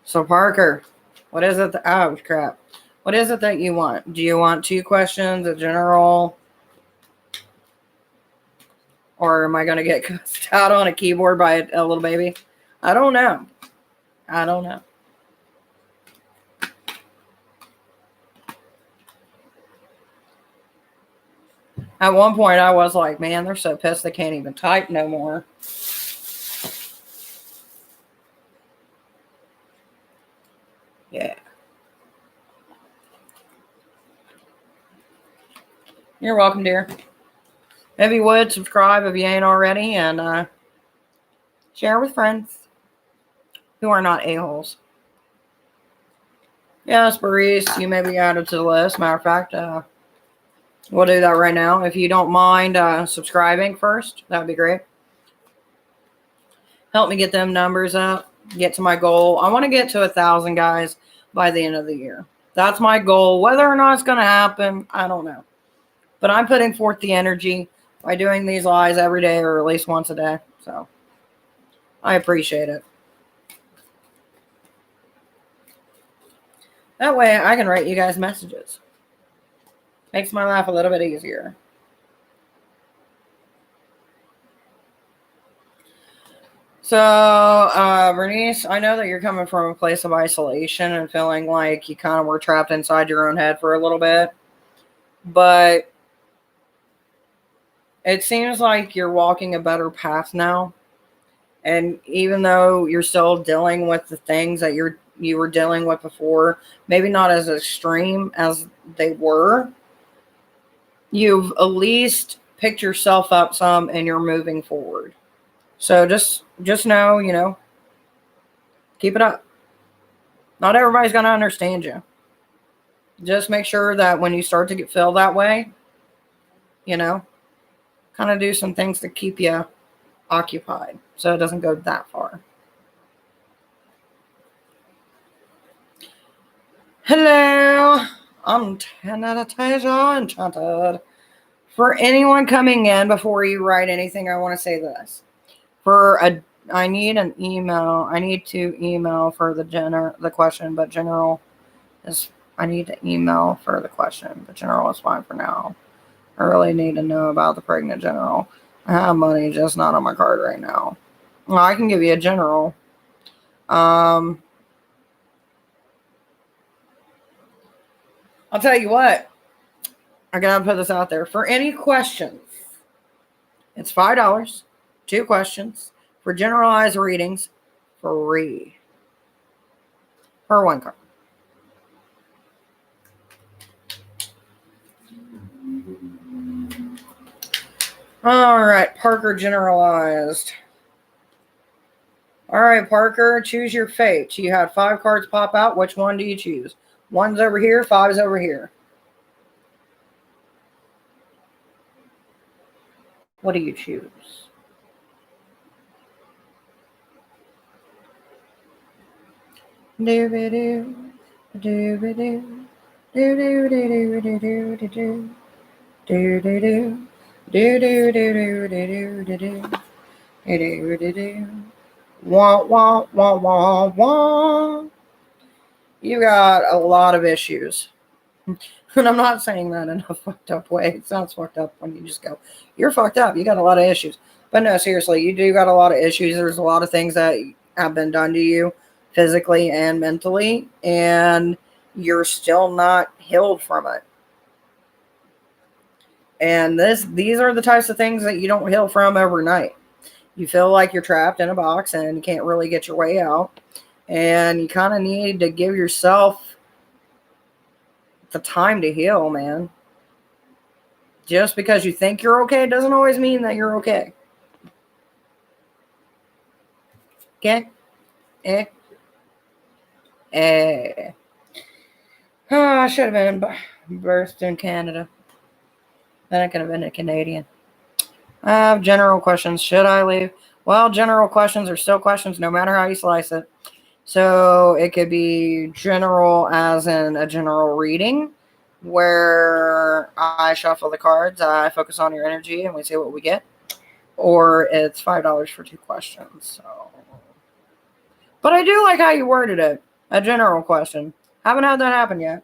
So Parker, what is it? Oh, crap. What is it that you want? Do you want 2 questions, a general? Or am I going to get cussed out on a keyboard by a little baby? I don't know. At one point, I was like, man, they're so pissed they can't even type no more. Yeah. You're welcome, dear. If you would, subscribe if you ain't already, and share with friends who are not a-holes. Yes, Maurice, you may be added to the list. Matter of fact, we'll do that right now. If you don't mind subscribing first, that would be great. Help me get them numbers up, get to my goal. I want to get to 1,000 guys by the end of the year. That's my goal. Whether or not it's going to happen, I don't know. But I'm putting forth the energy by doing these lives every day, or at least once a day. So I appreciate it. That way I can write you guys messages. Makes my life a little bit easier. So, Bernice, I know that you're coming from a place of isolation and feeling like you kind of were trapped inside your own head for a little bit. But it seems like you're walking a better path now. And even though you're still dealing with the things that you were dealing with before, maybe not as extreme as they were, you've at least picked yourself up some and you're moving forward. So just know, keep it up. Not everybody's going to understand you. Just make sure that when you start to feel that way, kind of do some things to keep you occupied so it doesn't go that far. Hello, I'm Tasia Enchanted. For anyone coming in, before you write anything, I want to say this. I need an email. I need to email for the question, but general is. I need to email for the question, but general is fine for now. I really need to know about the pregnant general. I have money, just not on my card right now. Well, I can give you a general. I'll tell you what. I gotta put this out there. For any questions, it's $5. 2 questions. For generalized readings, free. Per 1 card. All right, Parker generalized. All right, Parker, choose your fate. You had 5 cards pop out. Which one do you choose? 1's over here, 5's over here. What do you choose? Do-be-do, do-be-do, do-do-do-do-do-do-do-do, do-do-do, do-do-do-do-do-do-do, do-do-do-do. Wah, wah, wah, wah, wah. You got a lot of issues. And I'm not saying that in a fucked up way. It sounds fucked up when you just go, you're fucked up. You got a lot of issues. But no, seriously, you do got a lot of issues. There's a lot of things that have been done to you physically and mentally, and you're still not healed from it. And these are the types of things that you don't heal from overnight. You feel like you're trapped in a box and you can't really get your way out. And you kind of need to give yourself the time to heal, man. Just because you think you're okay doesn't always mean that you're okay. Okay? Oh, I should have been birthed in Canada. Then I could have been a Canadian. I have general questions. Should I leave? Well, general questions are still questions no matter how you slice it. So it could be general as in a general reading where I shuffle the cards, I focus on your energy, and we see what we get. Or it's $5 for 2 questions. So, but I do like how you worded it. A general question. Haven't had that happen yet.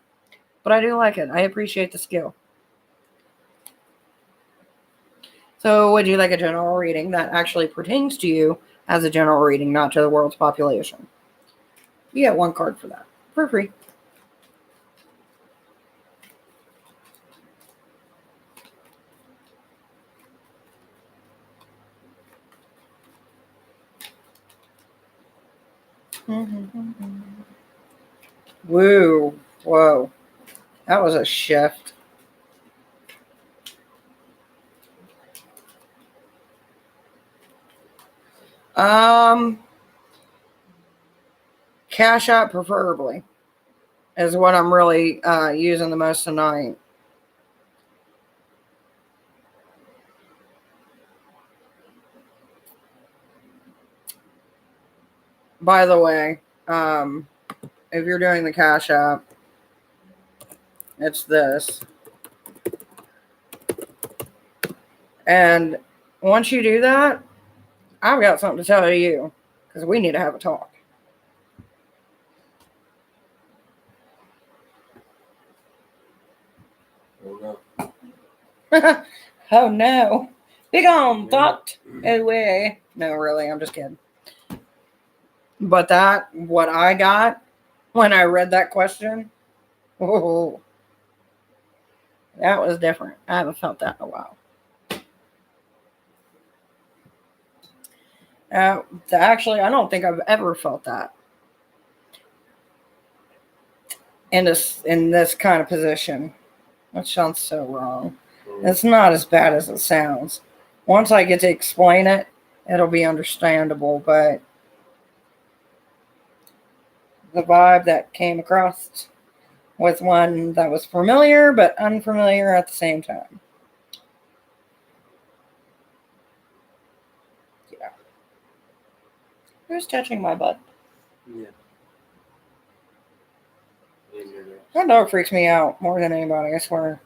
But I do like it. I appreciate the skill. So would you like a general reading that actually pertains to you as a general reading, not to the world's population? You get 1 card for that. For free. Woo. Whoa. That was a shift. Cash out preferably is what I'm really using the most tonight. By the way, if you're doing the Cash App, it's this. And once you do that, I've got something to tell you because we need to have a talk. Oh no. Oh no. Big on thought away. No, really, I'm just kidding. But what I got when I read that question, oh, that was different. I haven't felt that in a while. Actually, I don't think I've ever felt that in this kind of position. That sounds so wrong. It's not as bad as it sounds. Once I get to explain it, it'll be understandable, but the vibe that came across was one that was familiar but unfamiliar at the same time. Yeah. Who's touching my butt? Yeah. That dog freaks me out more than anybody, I swear.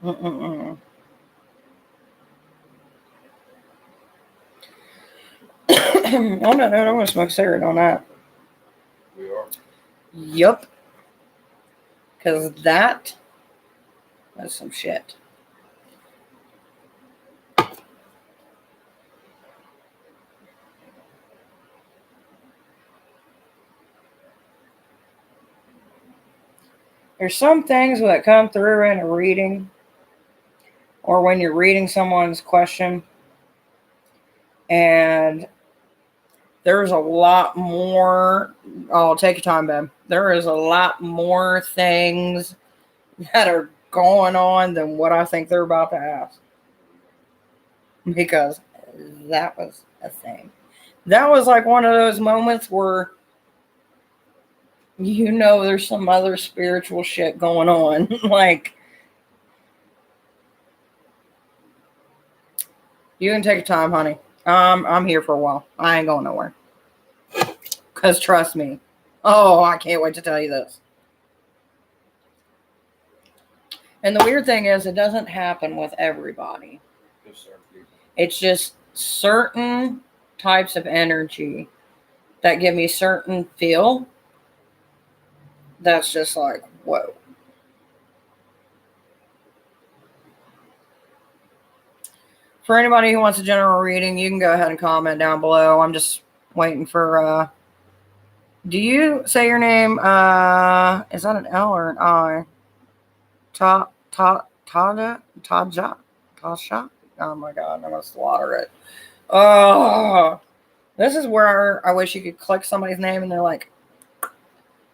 Mm-mm-mm. Oh, no, I'm going to smoke cigarette on that. We are. Yup. Because that is some shit. There's some things that come through in a reading or when you're reading someone's question, and there's a lot more. Oh, take your time, babe. There is a lot more things that are going on than what I think they're about to ask. Because that was a thing. That was like one of those moments where there's some other spiritual shit going on. Like, you can take your time, honey. I'm here for a while. I ain't going nowhere. Because trust me. Oh, I can't wait to tell you this. And the weird thing is, it doesn't happen with everybody. It's just certain types of energy that give me certain feel. That's just like, whoa. For anybody who wants a general reading, you can go ahead and comment down below. I'm just waiting for, do you say your name, is that an L or an I? Tasha? Oh my God, I'm going to slaughter it. Oh, this is where I wish you could click somebody's name and they're like,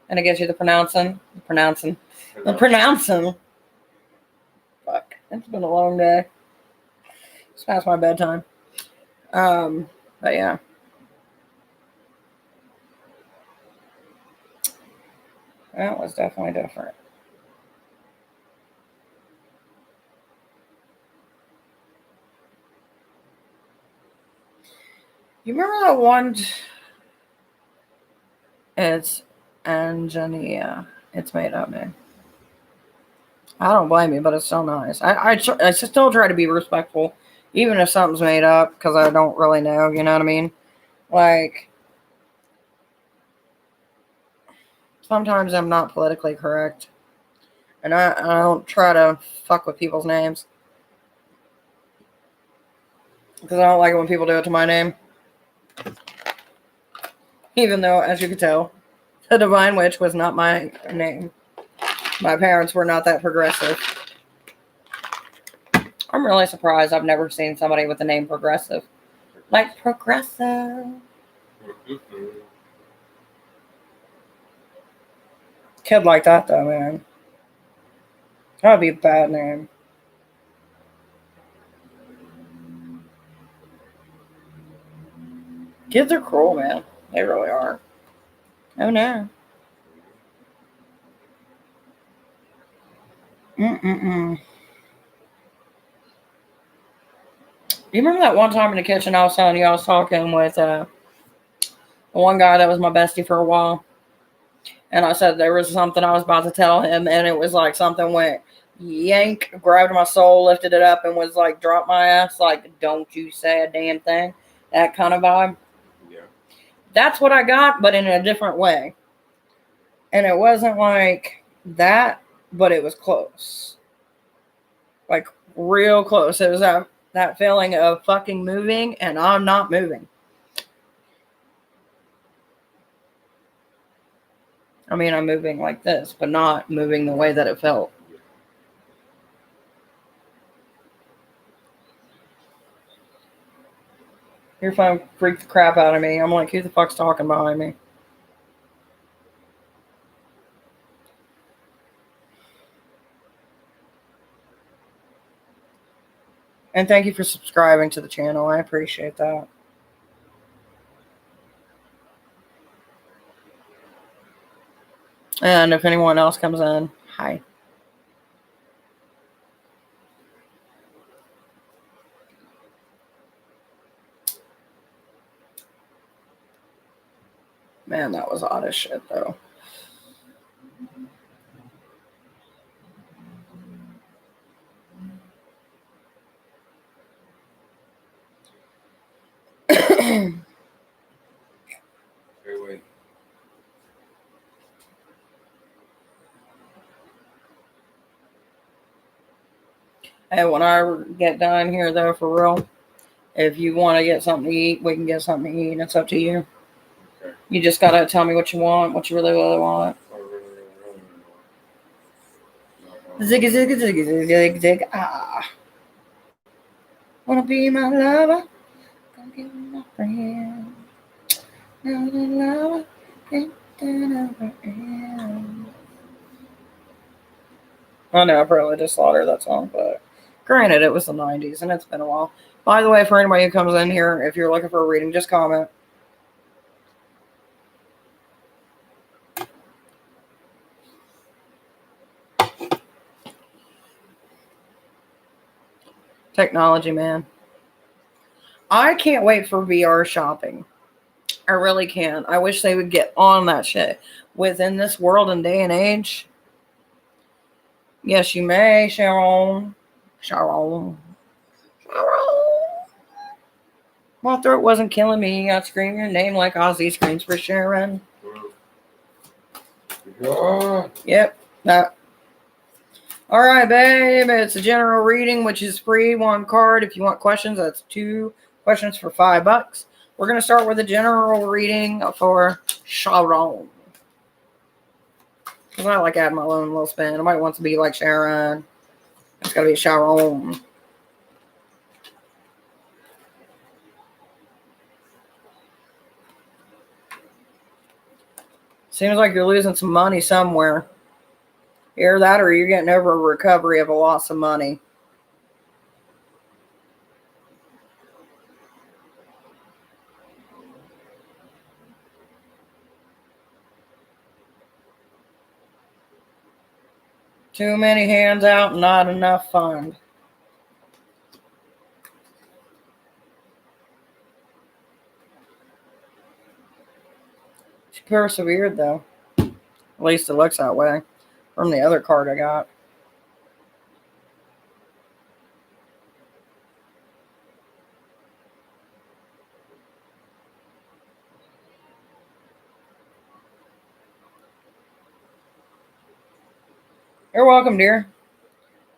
and it gives you the pronouncing. Fuck, it's been a long day. It's past my bedtime. But yeah. That was definitely different. You remember that one? It's Angenia. It's made up name. I don't blame you, but it's still nice. I still try to be respectful, even if something's made up, because I don't really know. You know what I mean? Like, sometimes I'm not politically correct, and I don't try to fuck with people's names, because I don't like it when people do it to my name. Even though, as you can tell, the Divine Witch was not my name. My parents were not that progressive. I'm really surprised I've never seen somebody with the name Progressive. Like, Progressive. Kid like that, though, man. That would be a bad name. Kids are cruel, man. They really are. Oh, no. Mm-mm-mm. You remember that one time in the kitchen I was telling you I was talking with one guy that was my bestie for a while? And I said there was something I was about to tell him, and it was like something went yank, grabbed my soul, lifted it up, and was like, drop my ass, like, don't you say a damn thing. That kind of vibe. Yeah. That's what I got, but in a different way. And it wasn't like that, but it was close. Like, real close. It was that feeling of fucking moving, and I'm not moving. I mean, I'm moving like this, but not moving the way that it felt. Your phone freaked the crap out of me. I'm like, who the fuck's talking behind me? And thank you for subscribing to the channel. I appreciate that. And if anyone else comes in, hi. Man, that was odd as shit, though. Hey, wait. Hey, when I get done here, though, for real, if you want to get something to eat, we can get something to eat. It's up to you. Okay. You just got to tell me what you want, what you really, really want. I really want. Ziggy, ziggy, ziggy, ziggy, ziggy, ziggy, ah. Wanna be my lover? Gonna give me my friend. Not a lover, ain't that never end. I know I probably just slaughtered that song, but granted, it was the 90s and it's been a while. By the way, for anybody who comes in here, if you're looking for a reading, just comment. Technology, man. I can't wait for VR shopping. I really can't. I wish they would get on that shit. Within this world and day and age. Yes, you may, Sharon. Sharon. My throat wasn't killing me. I'd scream your name like Ozzy screams for Sharon. Ah, Yep. That. All right, babe. It's a general reading, which is free. One card. If you want questions, that's 2 questions for $5. We're going to start with a general reading for Sharon. Because I like adding my own little spin. Nobody wants to be like Sharon. It's got to be Sharon. Seems like you're losing some money somewhere. Either that or you're getting over a recovery of a loss of money. Too many hands out, not enough fund. She persevered, though. At least it looks that way from the other card I got. You're welcome, dear.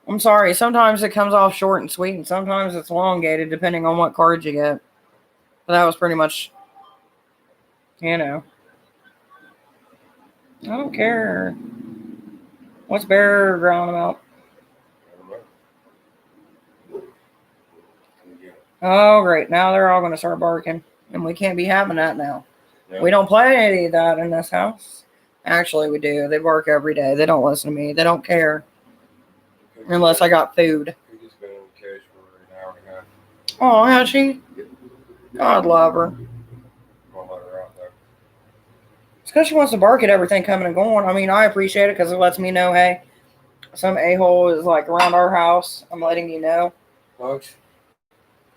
I'm sorry. Sometimes it comes off short and sweet, and sometimes it's elongated, depending on what cards you get. But that was pretty much, you know. I don't care. What's Bear growling about? Oh, great. Now they're all going to start barking. And we can't be having that now. yeah. We don't play any of that in this house. Actually, we do. They bark every day. They don't listen to me. They don't care. Unless I got food. We've just been in the cage for an hour and a half. Oh, how'd she? God love her. Won't let her out, though. It's because she wants to bark at everything coming and going. I mean, I appreciate it because it lets me know, hey, some a-hole is like around our house. I'm letting you know. Bugs?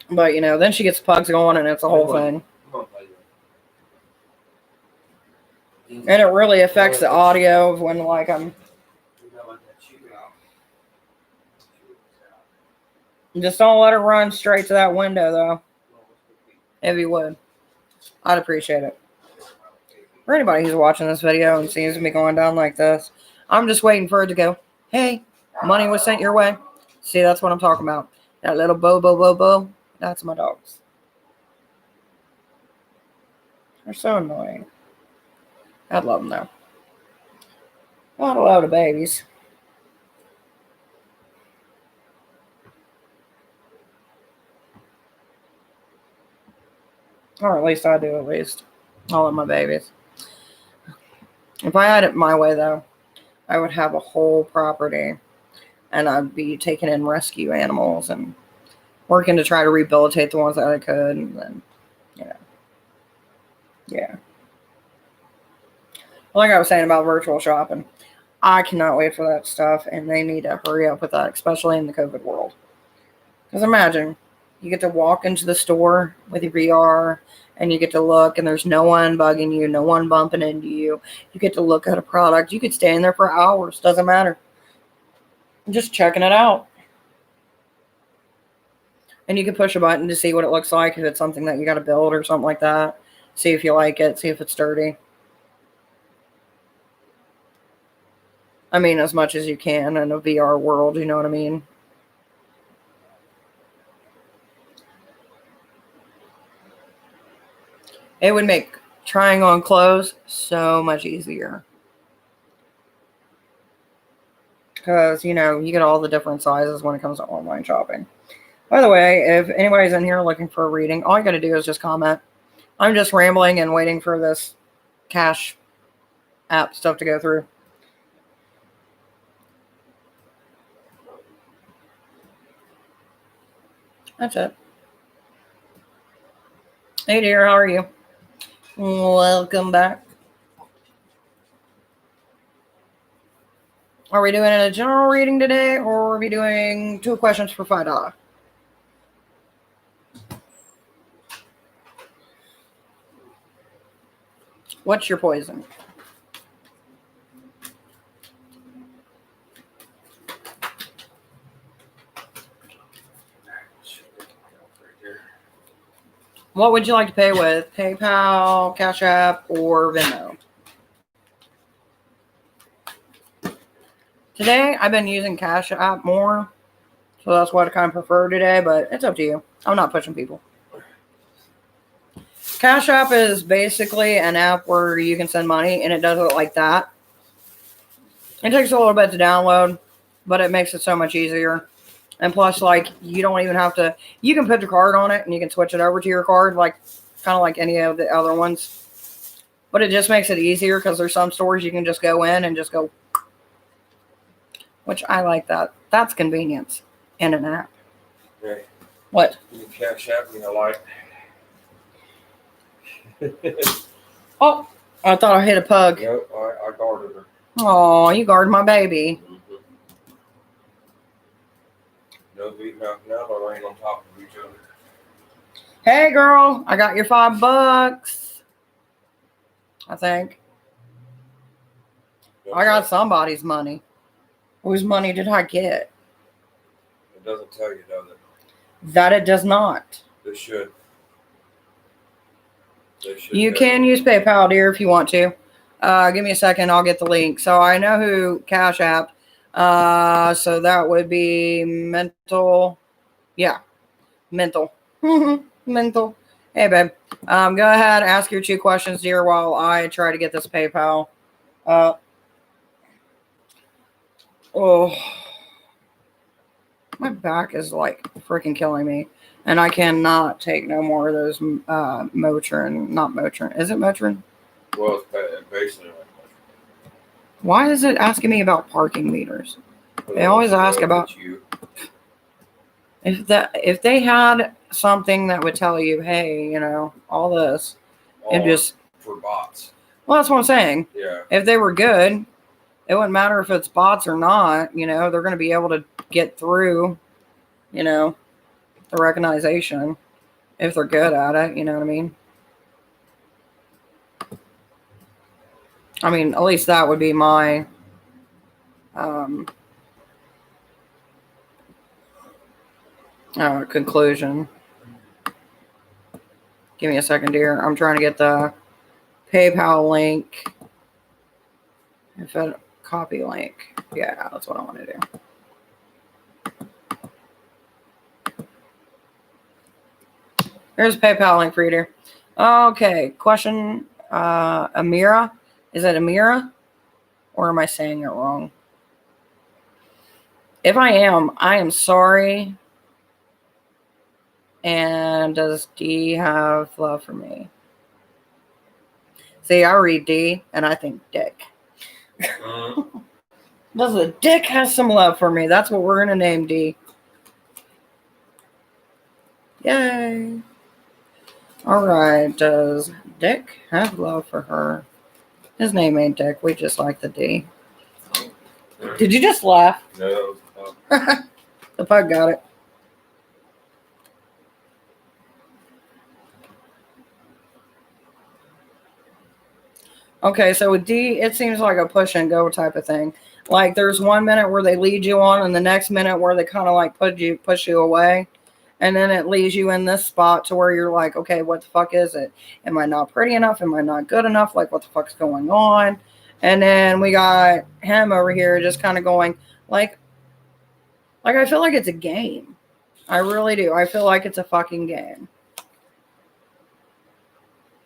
But, you know, then she gets pugs going and it's a whole thing. Come on, lady. And it really affects the audio of when, like, I'm just don't let her run straight to that window, though. If you would, I'd appreciate it. For anybody who's watching this video and sees me going down like this, I'm just waiting for it to go, hey, money was sent your way. See, that's what I'm talking about. That little bo. That's my dogs. They're so annoying. I'd love them, though. Not a lot of babies. Or at least I do, at least. All of my babies. If I had it my way, though, I would have a whole property. And I'd be taking in rescue animals and working to try to rehabilitate the ones that I could. And then, yeah. Like I was saying about virtual shopping, I cannot wait for that stuff. And they need to hurry up with that, especially in the COVID world. Because imagine, you get to walk into the store with your VR and you get to look and there's no one bugging you, no one bumping into you. You get to look at a product. You could stay in there for hours. Doesn't matter. Just checking it out. And you can push a button to see what it looks like if it's something that you got to build or something like that. See if you like it. See if it's sturdy. I mean, as much as you can in a VR world, you know what I mean? It would make trying on clothes so much easier. Because, you get all the different sizes when it comes to online shopping. By the way, if anybody's in here looking for a reading, all you got to do is just comment. I'm just rambling and waiting for this Cash App stuff to go through. That's it. Hey dear, how are you? Welcome back. Are we doing a general reading today, or are we doing 2 questions for $5? What's your poison? What would you like to pay with? PayPal, Cash App, or Venmo? Today, I've been using Cash App more, so that's what I kind of prefer today, but it's up to you. I'm not pushing people. Cash App is basically an app where you can send money, and it does it like that. It takes a little bit to download, but it makes it so much easier. And plus, you don't even have to, you can put your card on it, and you can switch it over to your card, kind of like any of the other ones. But it just makes it easier, because there's some stores you can just go in and just go, which I like that. That's convenience in an app. Okay. What? You can Cash App me a light. Oh, I thought I hit a pug. Yep, I guarded her. Oh, you guard my baby. Mm-hmm. No beating out now, but laying on top of each other. Hey, girl, I got your $5. I think. I got somebody's money. Whose money did I get? It doesn't tell you, does it? That it does not. They should. You can use PayPal, dear, if you want to. Give me a second. I'll get the link. So I know who Cash App. So that would be Mental. Yeah. Mental. Mental. Hey, babe. Go ahead. Ask your 2 questions, dear, while I try to get this PayPal. Oh. My back is freaking killing me. And I cannot take no more of those Motrin. Not Motrin. Is it Motrin? Well, it's basically like Motrin. Why is it asking me about parking meters? They always ask about you. if they had something that would tell you, hey, all this. It just for bots. Well, that's what I'm saying. Yeah. If they were good, it wouldn't matter if it's bots or not. They're going to be able to get through, the recognition if they're good at it. You know what I mean? I mean, at least that would be my conclusion. Give me a second, dear. I'm trying to get the PayPal link. Copy link. Yeah, that's what I want to do. Here's a PayPal link for you, dear. Okay, question. Amira. Is it Amira? Or am I saying it wrong? If I am sorry. And does D have love for me? See, I read D and I think dick. Does the dick have some love for me? That's what we're going to name D. Yay. All right. Does Dick have love for her? His name ain't Dick. We just like the D. Did you just laugh? No. The pug got it. Okay, so with D, it seems like a push and go type of thing. Like there's 1 minute where they lead you on, and the next minute where they kind of like push you away, and then it leaves you in this spot to where you're like, okay, what the fuck is it? Am I not pretty enough? Am I not good enough? Like what the fuck's going on? And then we got him over here just kind of going like I feel like it's a game. I really do. I feel like it's a fucking game.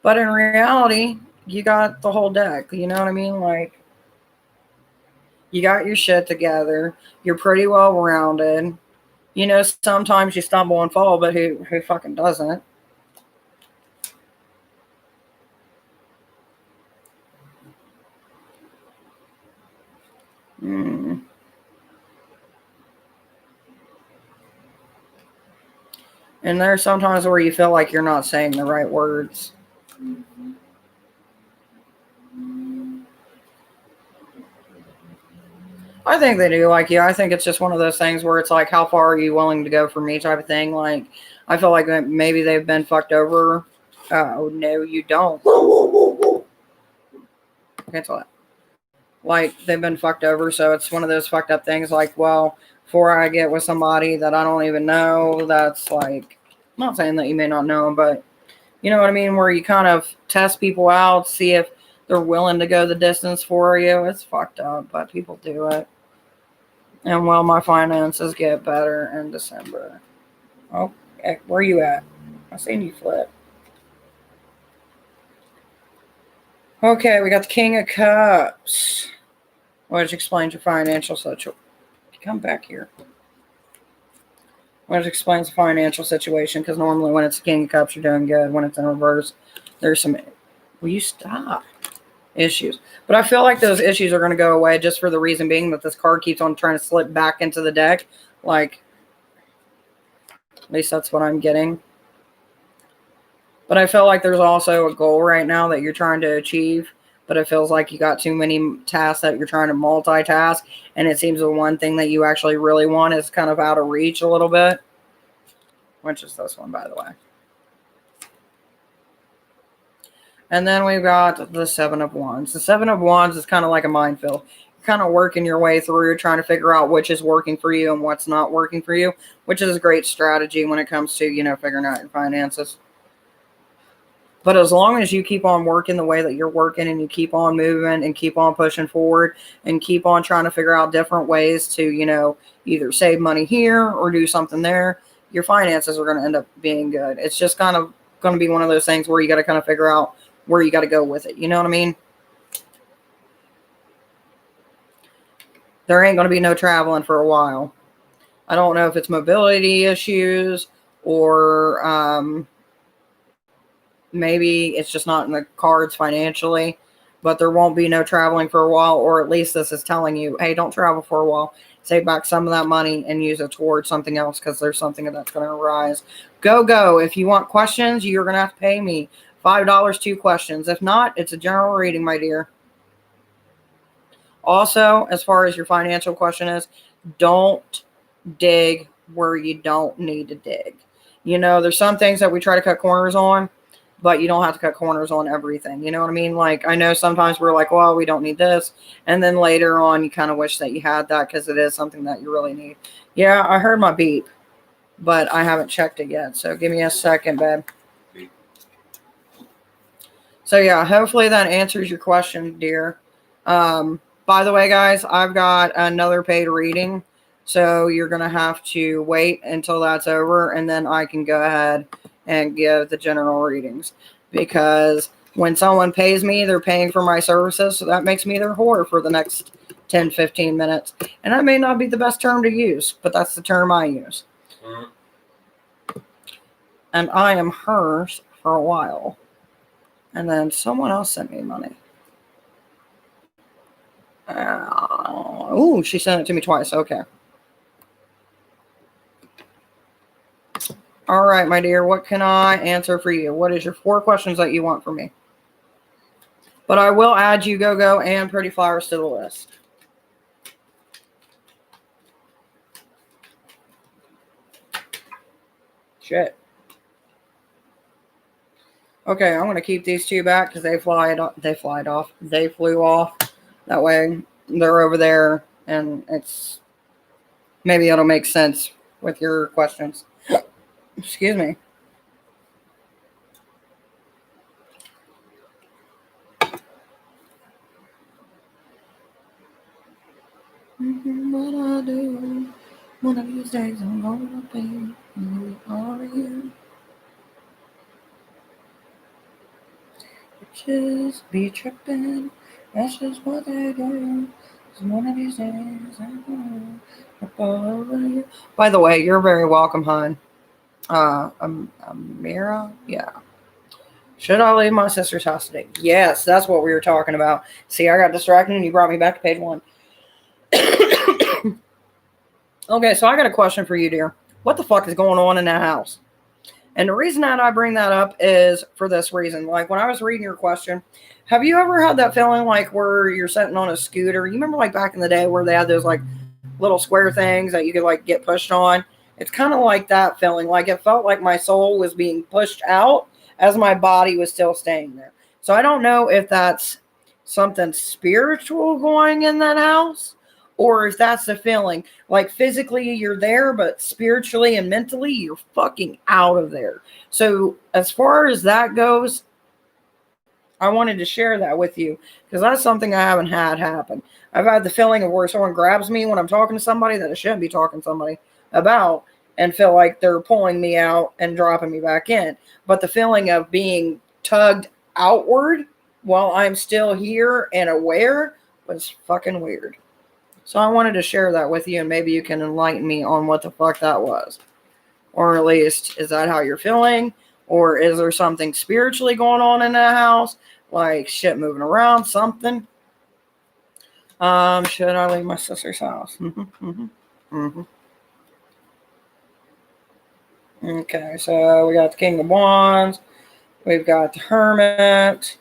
But in reality, you got the whole deck. You know what I mean? Like, you got your shit together. You're pretty well rounded. You know, sometimes you stumble and fall, but who fucking doesn't? And there's sometimes where you feel like you're not saying the right words. I think they do like you. I think it's just one of those things where it's like, how far are you willing to go for me type of thing. Like, I feel like maybe they've been fucked over. Oh, no, you don't. Cancel that. Like, they've been fucked over, so it's one of those fucked up things. Like, well, before I get with somebody that I don't even know, that's like, I'm not saying that you may not know, but you know what I mean? Where you kind of test people out, see if they're willing to go the distance for you. It's fucked up, but people do it. And well, my finances get better in December. Oh, where you at? I seen you flip. Okay, we got the King of Cups, which explains your financial situation. Come back here. Which explains the financial situation, because normally when it's the King of Cups, you're doing good. When it's in reverse, there's some... Will you stop? Issues. But I feel like those issues are going to go away just for the reason being that this card keeps on trying to slip back into the deck. Like, at least that's what I'm getting. But I feel like there's also a goal right now that you're trying to achieve, but it feels like you got too many tasks that you're trying to multitask, and it seems the one thing that you actually really want is kind of out of reach a little bit, which is this one, by the way. And then we've got the Seven of Wands. The Seven of Wands is kind of like a minefield. You're kind of working your way through, trying to figure out which is working for you and what's not working for you, which is a great strategy when it comes to, you know, figuring out your finances. But as long as you keep on working the way that you're working, and you keep on moving and keep on pushing forward and keep on trying to figure out different ways to, you know, either save money here or do something there, your finances are going to end up being good. It's just kind of going to be one of those things where you got to kind of figure out where you got to go with it. You know what I mean? There ain't going to be no traveling for a while. I don't know if it's mobility issues or maybe it's just not in the cards financially, but there won't be no traveling for a while, or at least this is telling you, hey, don't travel for a while. Save back some of that money and use it towards something else, because there's something that's going to arise. Go. If you want questions, you're going to have to pay me $5, 2 questions. If not, it's a general reading, my dear. Also, as far as your financial question is, don't dig where you don't need to dig. You know, there's some things that we try to cut corners on, but you don't have to cut corners on everything. You know what I mean? Like, I know sometimes we're like, well, we don't need this. And then later on, you kind of wish that you had that, because it is something that you really need. Yeah, I heard my beep, but I haven't checked it yet. So give me a second, babe. So yeah, hopefully that answers your question, dear. By the way, guys, I've got another paid reading. So you're going to have to wait until that's over, and then I can go ahead and give the general readings, because When someone pays me, they're paying for my services, so that makes me their whore for the next 10, 15 minutes. And that may not be the best term to use, but that's the term I use. And I am hers for a while. And then someone else sent me money. She sent it to me twice. Okay. All right, my dear. What can I answer for you? What is your 4 questions that you want from me? But I will add you, Go-Go, and Pretty Flowers to the list. Shit. Okay, I'm going to keep these 2 back because they flew off. That way they're over there and maybe it'll make sense with your questions. Excuse me. What I do, one of these days I'm gonna be who are you? Just be tripping, that's just what they do. So one of these days I'm gonna follow you. By the way, you're very welcome, hon. Amira? Yeah. Should I leave my sister's house today? Yes, that's what we were talking about. See, I got distracted and you brought me back to page 1. Okay, so I got a question for you, dear. What the fuck is going on in that house? And the reason that I bring that up is for this reason. Like, when I was reading your question, have you ever had that feeling like where you're sitting on a scooter? You remember like back in the day where they had those like little square things that you could like get pushed on? It's kind of like that feeling. Like it felt like my soul was being pushed out as my body was still staying there. So I don't know if that's something spiritual going in that house, or if that's the feeling. Like physically you're there, but spiritually and mentally you're fucking out of there. So as far as that goes, I wanted to share that with you because that's something I haven't had happen. I've had the feeling of where someone grabs me when I'm talking to somebody that I shouldn't be talking to somebody about and feel like they're pulling me out and dropping me back in. But the feeling of being tugged outward while I'm still here and aware was fucking weird. So I wanted to share that with you, and maybe you can enlighten me on what the fuck that was. Or at least, is that how you're feeling? Or is there something spiritually going on in that house? Like shit moving around, something? Should I leave my sister's house? Okay, so we got the King of Wands. We've got the Hermit.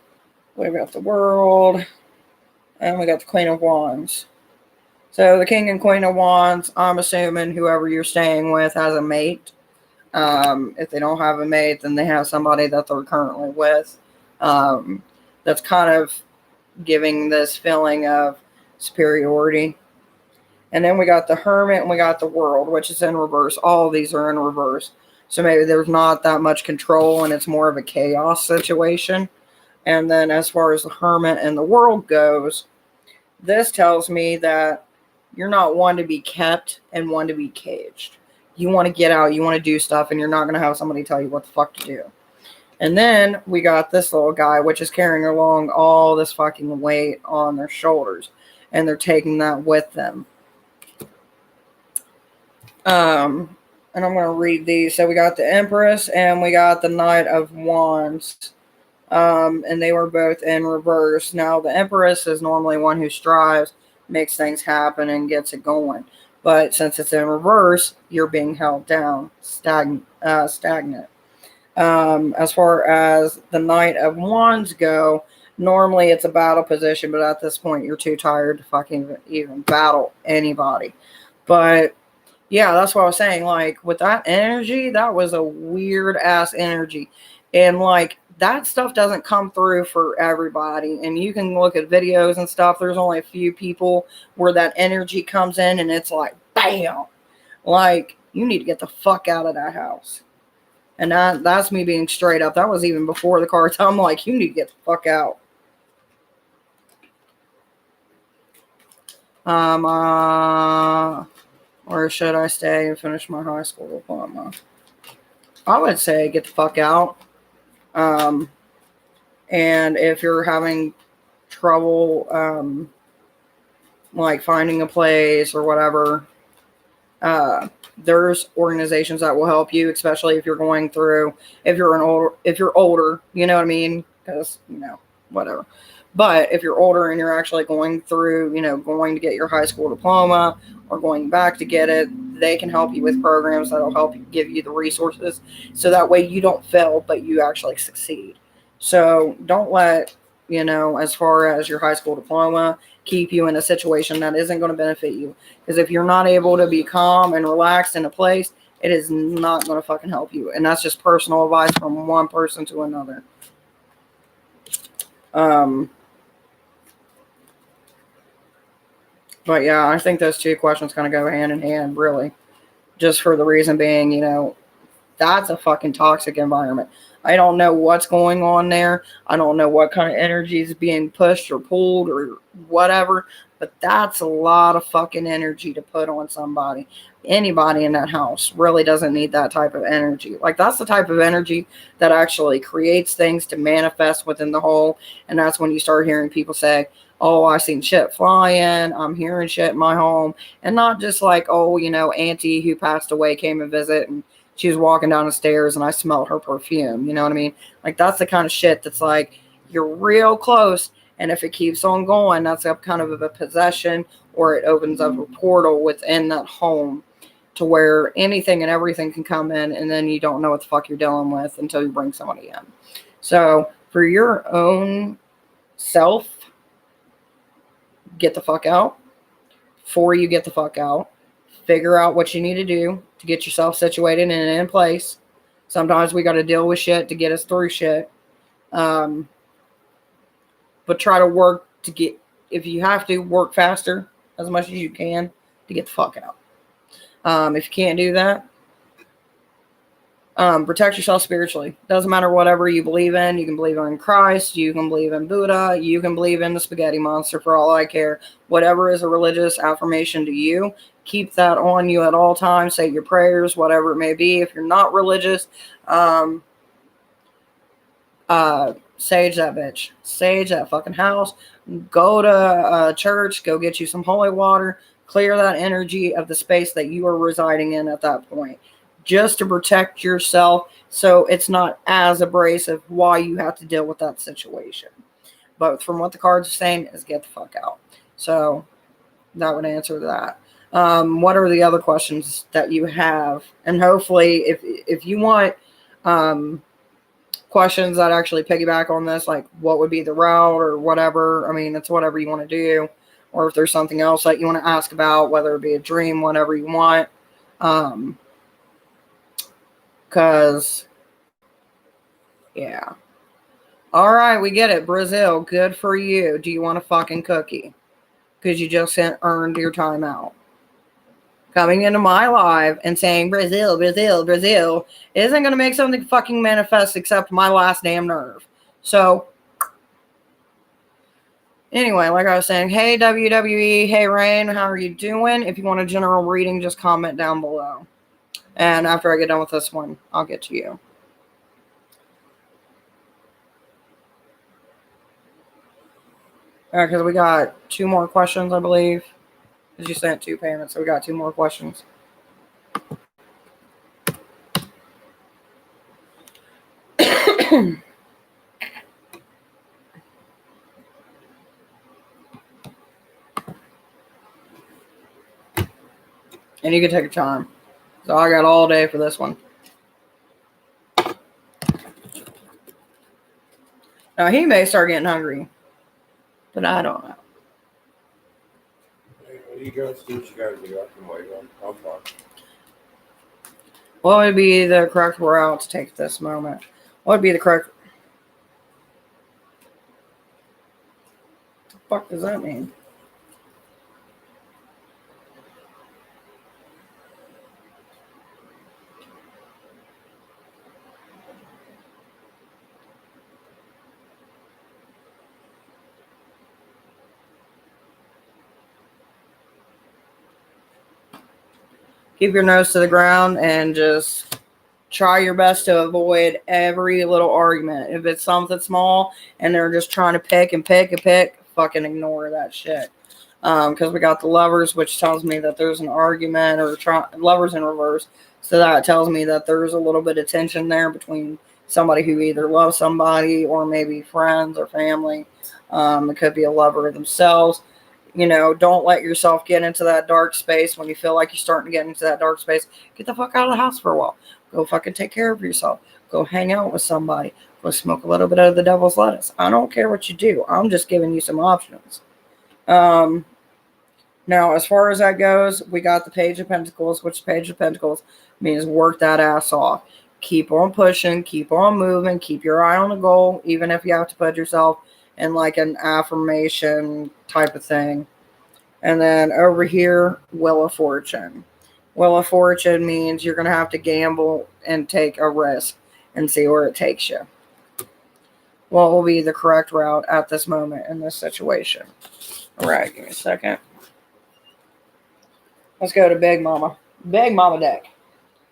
We've got the World. And we got the Queen of Wands. So the King and Queen of Wands, I'm assuming whoever you're staying with has a mate. If they don't have a mate, then they have somebody that they're currently with. That's kind of giving this feeling of superiority. And then we got the Hermit and we got the World, which is in reverse. All of these are in reverse. So maybe there's not that much control and it's more of a chaos situation. And then as far as the Hermit and the World goes, this tells me that you're not one to be kept and one to be caged. You want to get out, you want to do stuff, and you're not going to have somebody tell you what the fuck to do. And then we got this little guy, which is carrying along all this fucking weight on their shoulders. And they're taking that with them. And I'm going to read these. So we got the Empress and we got the Knight of Wands. And they were both in reverse. Now, the Empress is normally one who strives, makes things happen, and gets it going. But since it's in reverse, you're being held down, stagnant. As far as the Knight of Wands go, normally it's a battle position, but at this point, you're too tired to fucking even battle anybody. But yeah, that's what I was saying. Like, with that energy, that was a weird ass energy. And like, that stuff doesn't come through for everybody. And you can look at videos and stuff. There's only a few people where that energy comes in and it's like, bam. Like, you need to get the fuck out of that house. And that's me being straight up. That was even before the cards. I'm like, you need to get the fuck out. Or should I stay and finish my high school diploma? I would say get the fuck out. And if you're having trouble, like finding a place or whatever, there's organizations that will help you, especially if you're going through, if you're older, you know what I mean? Because, whatever. But if you're older and you're actually going through, going to get your high school diploma or going back to get it, they can help you with programs that'll help you, give you the resources, so that way you don't fail, but you actually succeed. So don't let, as far as your high school diploma, keep you in a situation that isn't going to benefit you. Because if you're not able to be calm and relaxed in a place, it is not going to fucking help you. And that's just personal advice from one person to another. But yeah, I think those two questions kind of go hand in hand, really. Just for the reason being, that's a fucking toxic environment. I don't know what's going on there. I don't know what kind of energy is being pushed or pulled or whatever, but that's a lot of fucking energy to put on somebody. Anybody in that house really doesn't need that type of energy. Like, that's the type of energy that actually creates things to manifest within the whole. And that's when you start hearing people say, oh, I seen shit flying, I'm hearing shit in my home. And not just like, oh, auntie who passed away came and visit and she was walking down the stairs and I smelled her perfume. You know what I mean? Like, that's the kind of shit that's like, you're real close. And if it keeps on going, that's a kind of a possession, or it opens up a portal within that home to where anything and everything can come in, and then you don't know what the fuck you're dealing with until you bring somebody in. So for your own self, get the fuck out. Before you get the fuck out, figure out what you need to do to get yourself situated and in place. Sometimes we got to deal with shit to get us through shit. But try to work to get, if you have to, work faster as much as you can to get the fuck out. If you can't do that, protect yourself spiritually. Doesn't matter whatever you believe in. You can believe in Christ. You can believe in Buddha. You can believe in the spaghetti monster, for all I care. Whatever is a religious affirmation to you, keep that on you at all times. Say your prayers, whatever it may be. If you're not religious, sage that bitch. Sage that fucking house. Go to church. Go get you some holy water. Clear that energy of the space that you are residing in at that point, just to protect yourself, so it's not as abrasive while you have to deal with that situation. But from what the cards are saying is get the fuck out. So that would answer that. What are the other questions that you have? And hopefully, if you want questions that actually piggyback on this, like what would be the route or whatever, I mean, it's whatever you want to do. Or if there's something else that you want to ask about, whether it be a dream, whatever you want. Because, yeah. All right, we get it. Brazil, good for you. Do you want a fucking cookie? Because you just earned your time out. Coming into my live and saying Brazil, Brazil, Brazil isn't going to make something fucking manifest except my last damn nerve. So, anyway, like I was saying, hey WWE, hey Rain, how are you doing? If you want a general reading, just comment down below. And after I get done with this one, I'll get to you. Because we got 2 more questions, I believe. Because you sent 2 payments, so we got 2 more questions. And you can take your time. So I got all day for this one. Now he may start getting hungry, but I don't know. Hey, you guys do what you gotta do. I can wait. I'm fine. What would be the correct route to take this moment? What would be the correct... What the fuck does that mean? Keep your nose to the ground and just try your best to avoid every little argument. If it's something small and they're just trying to pick and pick and pick, fucking ignore that shit. Because we got the Lovers, which tells me that there's an argument, or Lovers in reverse. So that tells me that there's a little bit of tension there between somebody who either loves somebody or maybe friends or family. It could be a lover themselves. Don't let yourself get into that dark space. When you feel like you're starting to get into that dark space, get the fuck out of the house for a while. Go fucking take care of yourself. Go hang out with somebody. Go smoke a little bit of the devil's lettuce. I don't care what you do. I'm just giving you some options. Now, as far as that goes, we got the Page of Pentacles, which Page of Pentacles means work that ass off. Keep on pushing. Keep on moving. Keep your eye on the goal, even if you have to put yourself in like an affirmation type of thing. And then over here, Wheel of Fortune. Wheel of Fortune means you're going to have to gamble and take a risk and see where it takes you. What will be the correct route at this moment in this situation? All right, give me a second. Let's go to Big Mama. Big Mama deck.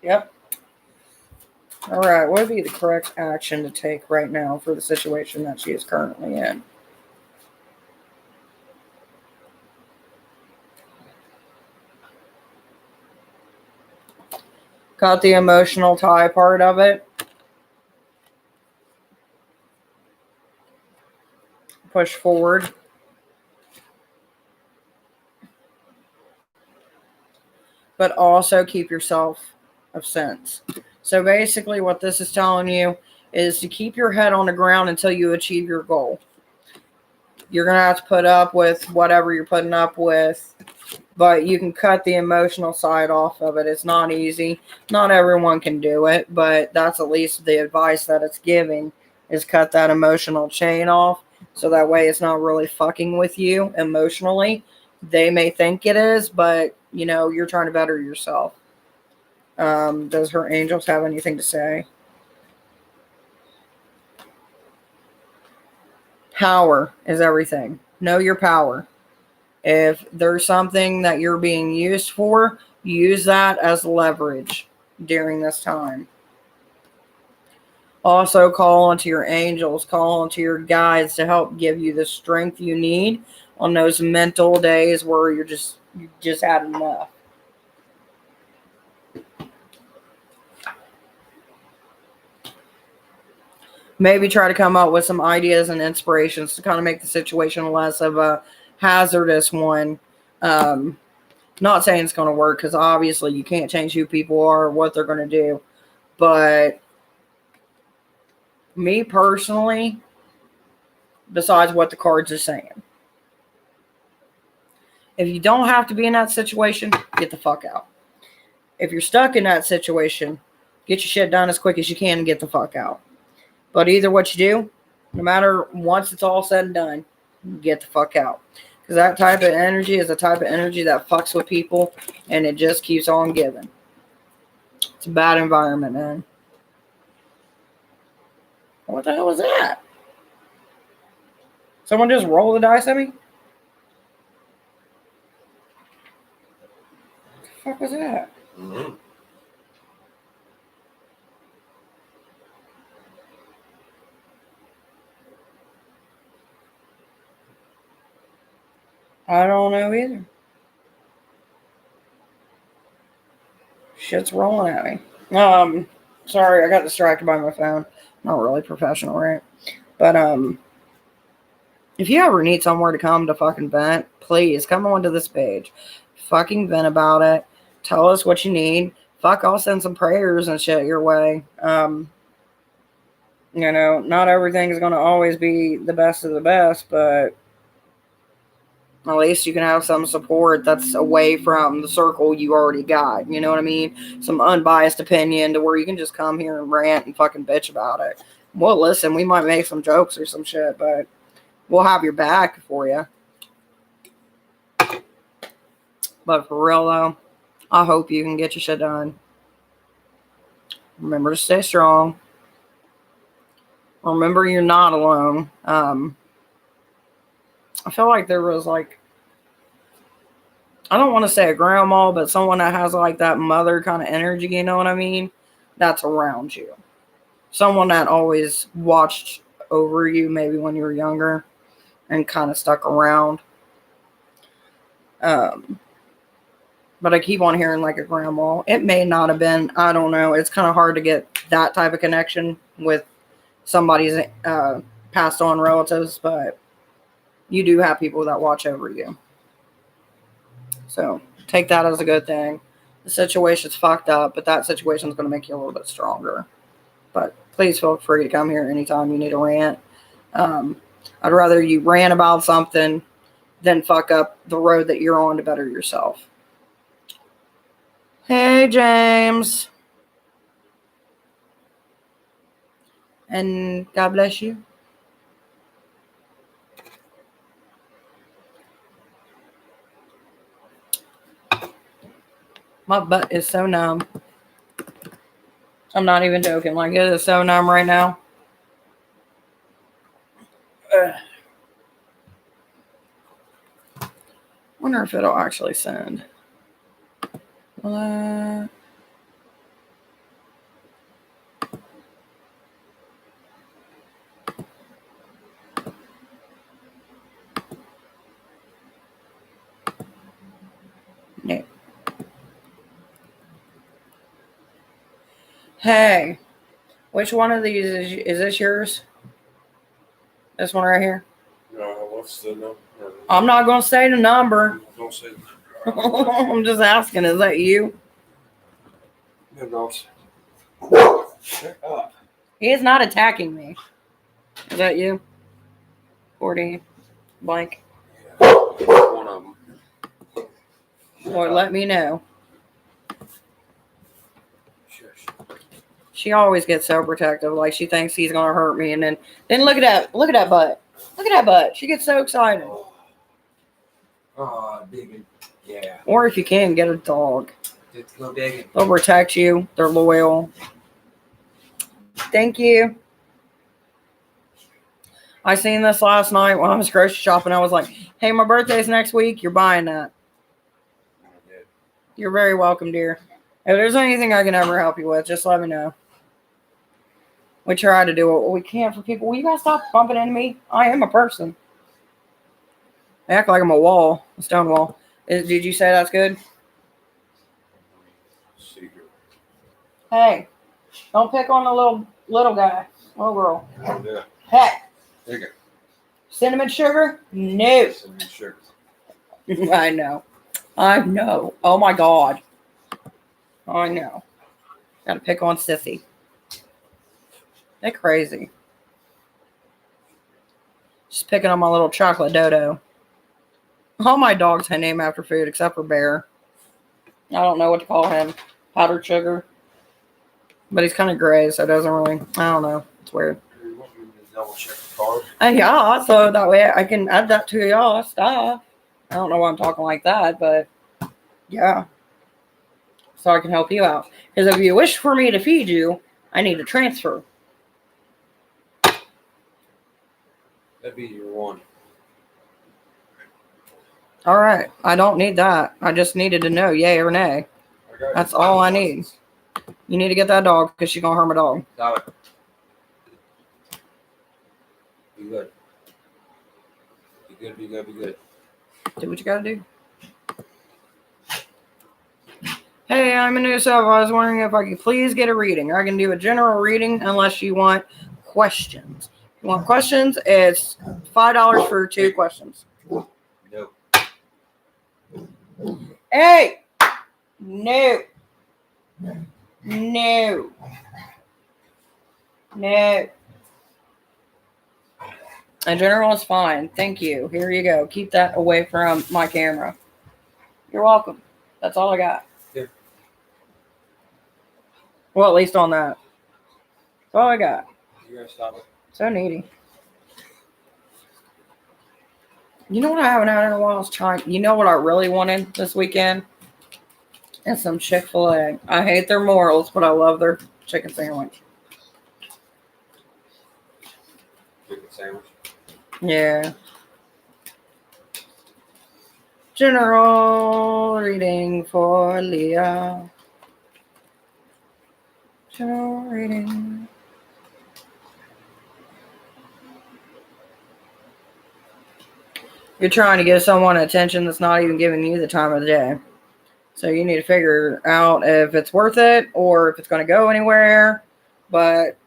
Yep. All right, what would be the correct action to take right now for the situation that she is currently in? Got the emotional tie part of it. Push forward. But also keep yourself of sense. So basically what this is telling you is to keep your head on the ground until you achieve your goal. You're going to have to put up with whatever you're putting up with, but you can cut the emotional side off of it. It's not easy. Not everyone can do it, but that's at least the advice that it's giving, is cut that emotional chain off, so that way it's not really fucking with you emotionally. They may think it is, but you're trying to better yourself. Does her angels have anything to say? Power is everything. Know your power. If there's something that you're being used for, use that as leverage during this time. Also, call onto your angels, call onto your guides to help give you the strength you need on those mental days where you just had enough. Maybe try to come up with some ideas and inspirations to kind of make the situation less of a hazardous one. Not saying it's going to work, because obviously you can't change who people are or what they're going to do. But me personally, besides what the cards are saying, if you don't have to be in that situation, get the fuck out. If you're stuck in that situation, get your shit done as quick as you can and get the fuck out. But either what you do, no matter once it's all said and done, get the fuck out. Because that type of energy is a type of energy that fucks with people, and it just keeps on giving. It's a bad environment, man. What the hell was that? Someone just roll the dice at me? What the fuck was that? Mm-hmm. I don't know either. Shit's rolling at me. Sorry, I got distracted by my phone. Not really professional, right? But, if you ever need somewhere to come to fucking vent, please come onto this page. Fucking vent about it. Tell us what you need. Fuck, I'll send some prayers and shit your way. Not everything is going to always be the best of the best, but at least you can have some support that's away from the circle you already got. You know what I mean? Some unbiased opinion to where you can just come here and rant and fucking bitch about it. Well, listen, we might make some jokes or some shit, but we'll have your back for you. But for real, though, I hope you can get your shit done. Remember to stay strong. Remember you're not alone. I feel like there was I don't want to say a grandma, but someone that has like that mother kind of energy, you know what I mean? that's around you. Someone that always watched over you, maybe when you were younger, and kind of stuck around. But I keep on hearing like a grandma. It may not have been. I don't know. It's kind of hard to get that type of connection with somebody's passed on relatives, but you do have people that watch over you. So take that as a good thing. The situation's fucked up, but that situation's going to make you a little bit stronger. But please feel free to come here anytime you need a rant. I'd rather you rant about something than fuck up the road that you're on to better yourself. Hey, James. And God bless you. My butt is so numb. I'm not even joking. Like, it is so numb right now. Wonder if it'll actually send. No. Hey, which one of these is this yours? This one right here? What's the number? I'm not going to say the number. Don't say the number. I'm just asking, is that you? Good dogs. Shut up. He is not attacking me. Is that you? 40 blank. Yeah, one of them. Or let me know. Shush. She always gets so protective, like she thinks he's gonna hurt me, and then look at that butt. Look at that butt. She gets so excited. Oh, digging. Yeah. Or if you can, get a dog. Let's go digging. They'll protect you. They're loyal. Thank you. I seen this last night when I was grocery shopping. I was like, hey, my birthday's next week. You're buying that. You're very welcome, dear. If there's anything I can ever help you with, just let me know. We try to do what we can for people. Will you guys stop bumping into me? I am a person. I act like I'm a wall, a stone wall. Did you say that's good? Hey, don't pick on the little guy, little girl. Yeah. Hey, Dig it. cinnamon sugar? No. Cinnamon sugar. I know. Oh my God. I know. Gotta pick on Sissy. They're crazy. Just picking on my little chocolate dodo. All my dogs have name after food except for Bear. I don't know what to call him. Powdered sugar. But he's kind of gray, so it doesn't really, I don't know. It's weird. You want me to double check the card? Yeah, so that way I can add that to y'all stuff. I don't know why I'm talking like that, but yeah. So I can help you out. Because if you wish for me to feed you, I need to transfer. That'd be your one. All right. I don't need that. I just needed to know yay or nay. That's all I need. You need to get that dog because she's going to hurt my dog. Got it. Be good. Be good, be good, be good. Do what you got to do. Hey, I'm a new sub. I was wondering if I could please get a reading. I can do a general reading unless you want questions. If you want questions, it's $5 for 2 questions. No. Hey! No. No. No. In general, it's fine. Thank you. Here you go. Keep that away from my camera. You're welcome. That's all I got. Yeah. Well, at least on that. That's all I got. You gotta stop it. So needy. You know what I haven't had in a while is China. You know what I really wanted this weekend? And some Chick-fil-A. I hate their morals, but I love their chicken sandwich. Chicken sandwich. Yeah. General reading for Leah. General reading. You're trying to give someone attention that's not even giving you the time of the day. So you need to figure out if it's worth it or if it's going to go anywhere. But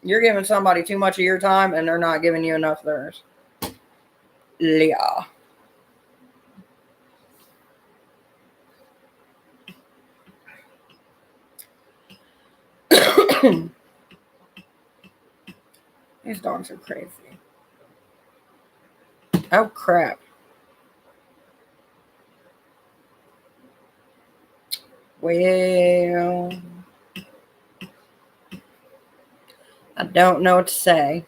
you're giving somebody too much of your time and they're not giving you enough of theirs. Yeah. These dogs are crazy. Oh, crap. Well, I don't know what to say.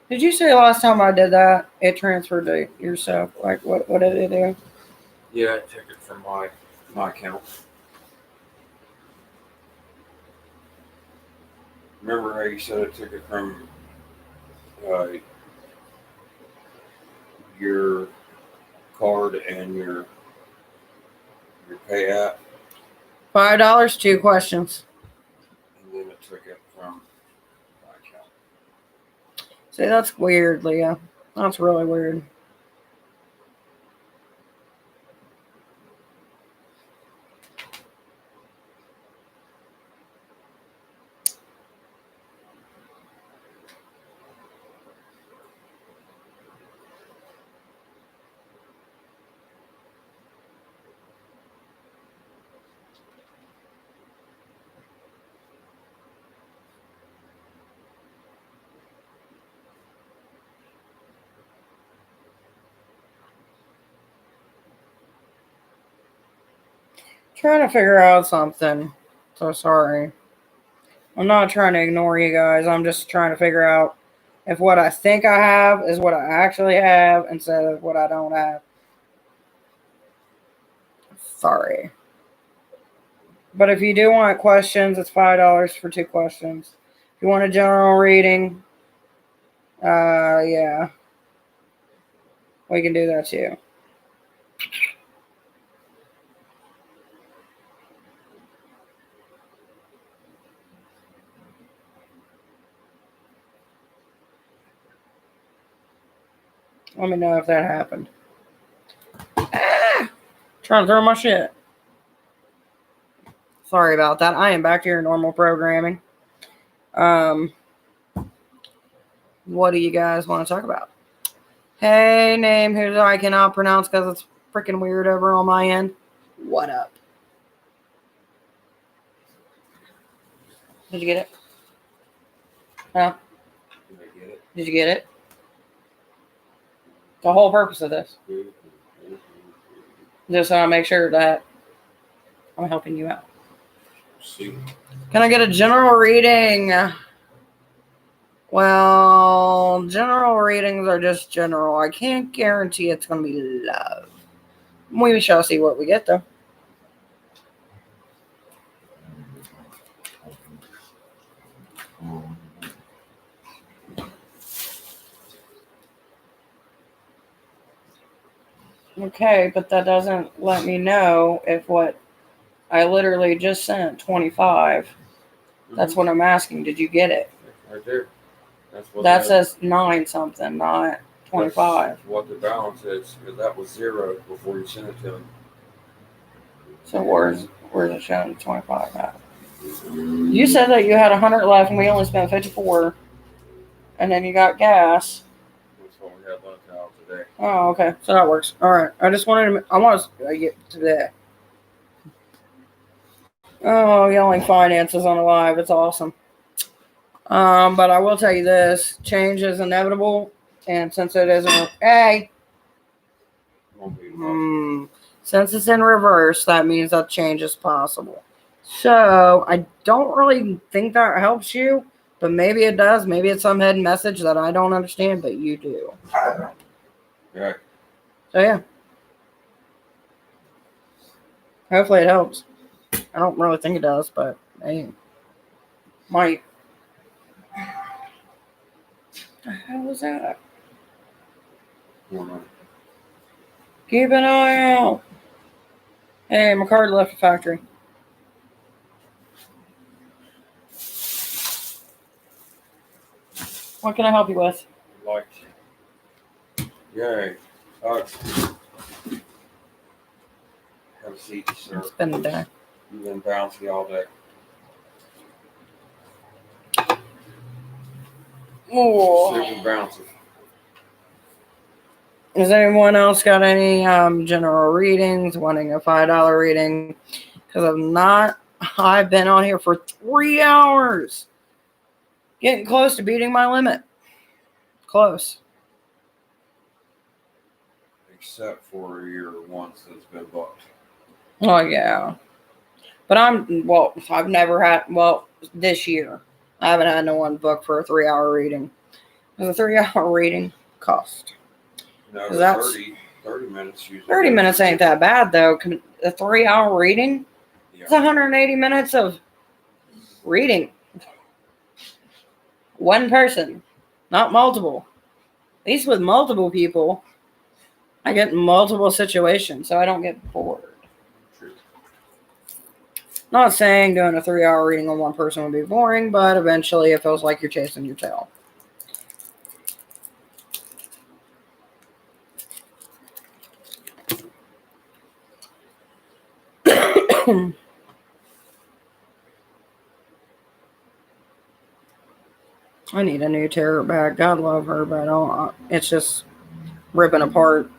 Did you say last time I did that, it transferred to yourself? Like, what did it do? Yeah, I took it from my account. Remember how you said I took it from your card and your pay app, $5, 2 questions. and then it took it from my account. See, that's weird, Leah. That's really weird. Trying to figure out something. So sorry. I'm not trying to ignore you guys. I'm just trying to figure out if what I think I have is what I actually have instead of what I don't have. Sorry. But if you do want questions, it's $5 for 2 questions. If you want a general reading, yeah, we can do that too. Let me know if that happened. Trying to throw my shit. Sorry about that. I am back to your normal programming. What do you guys want to talk about? Hey, name who I cannot pronounce because it's freaking weird over on my end. What up? Did you get it? Huh? Did I get it? Did you get it? The whole purpose of this. Just so I make sure that I'm helping you out. See. Can I get a general reading? Well, general readings are just general. I can't guarantee it's going to be love. We shall see what we get, though. Okay, but that doesn't let me know if what I literally just sent, 25. That's what I'm asking. Did you get it? Right there. That says 9 something, not 25. That's what the balance is, because that was 0 before you sent it to him. So where's it showing 25 at? You said that you had 100 left and we only spent 54. And then you got gas. That's what we had lunch out today. Oh, okay. So that works. All right. I just wanted to, I want to get to that. Oh, yelling finances on a live. It's awesome. But I will tell you this. Change is inevitable. And since it isn't, since it's in reverse, that means that change is possible. So I don't really think that helps you. But maybe it does. Maybe it's some hidden message that I don't understand, but you do. Right. So yeah. Hopefully it helps. I don't really think it does, but hey, might. What the hell was that? Hold on. Keep an eye out. Hey, my card left the factory. What can I help you with? Like. Yay. Have a seat, sir. It's been a day. You've been bouncy all day. Oh. Super bouncy. Has anyone else got any general readings, wanting a $5 reading? Because I've been on here for 3 hours. Getting close to beating my limit. Close. Except for your ones that's been booked. Oh, yeah. But I've never had, this year, I haven't had no one book for a 3-hour reading. Because a 3-hour reading cost. No, 'Cause that's- 30 minutes usually. 30 minutes ain't that bad, though. A 3-hour reading? Yeah. It's 180 minutes of reading. One person, not multiple. At least with multiple people, I get multiple situations, so I don't get bored. True. Not saying doing a 3-hour reading on one person would be boring, but eventually it feels like you're chasing your tail. I need a new tarot bag. God love her, but I don't. It's just ripping apart.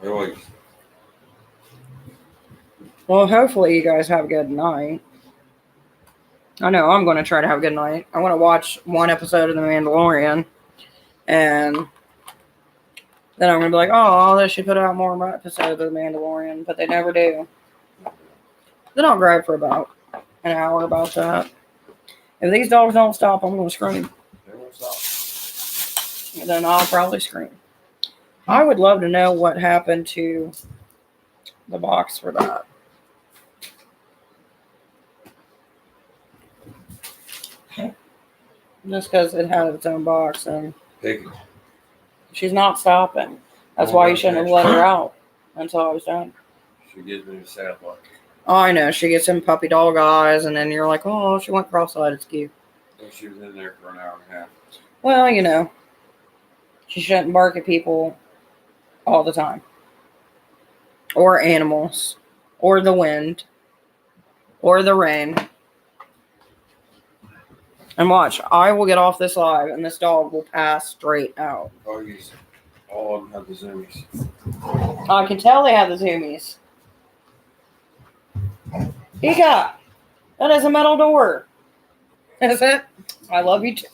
Really. Well, hopefully you guys have a good night. I know I'm going to try to have a good night. I want to watch one episode of The Mandalorian, and then I'm going to be like, oh, they should put out more episodes of The Mandalorian, but they never do. Then I'll gripe for about an hour about that. If these dogs don't stop, I'm going to scream. They won't stop. And then I'll probably scream. I would love to know what happened to the box for that. Just because it had its own box, and Pick it. she's not stopping. That's why you shouldn't have let her out until I was done. She gives me a sad look. Oh, I know. She gets some puppy dog eyes, and then you're like, oh, she went cross-eyed. It's cute. Well, she was in there for an hour and a half. Well, you know, she shouldn't bark at people all the time. Or animals. Or the wind. Or the rain. And watch, I will get off this live, and this dog will pass straight out. Doggies, all of them have the zoomies. I can tell they have the zoomies. Ika, that is a metal door. Is it? I love you too.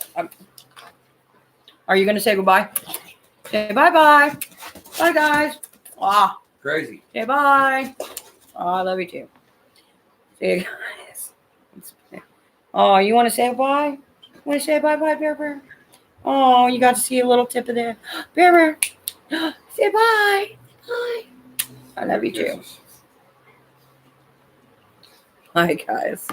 Are you going to say goodbye? Say bye-bye. Bye, guys. Ah, Crazy. say bye. Oh, I love you too. See you guys. Oh, you want to say bye? Want to say bye-bye, Bear Bear? Oh, you got to see a little tip of the Bear Bear. Say bye. Bye. I love you too. Kisses. Bye, guys.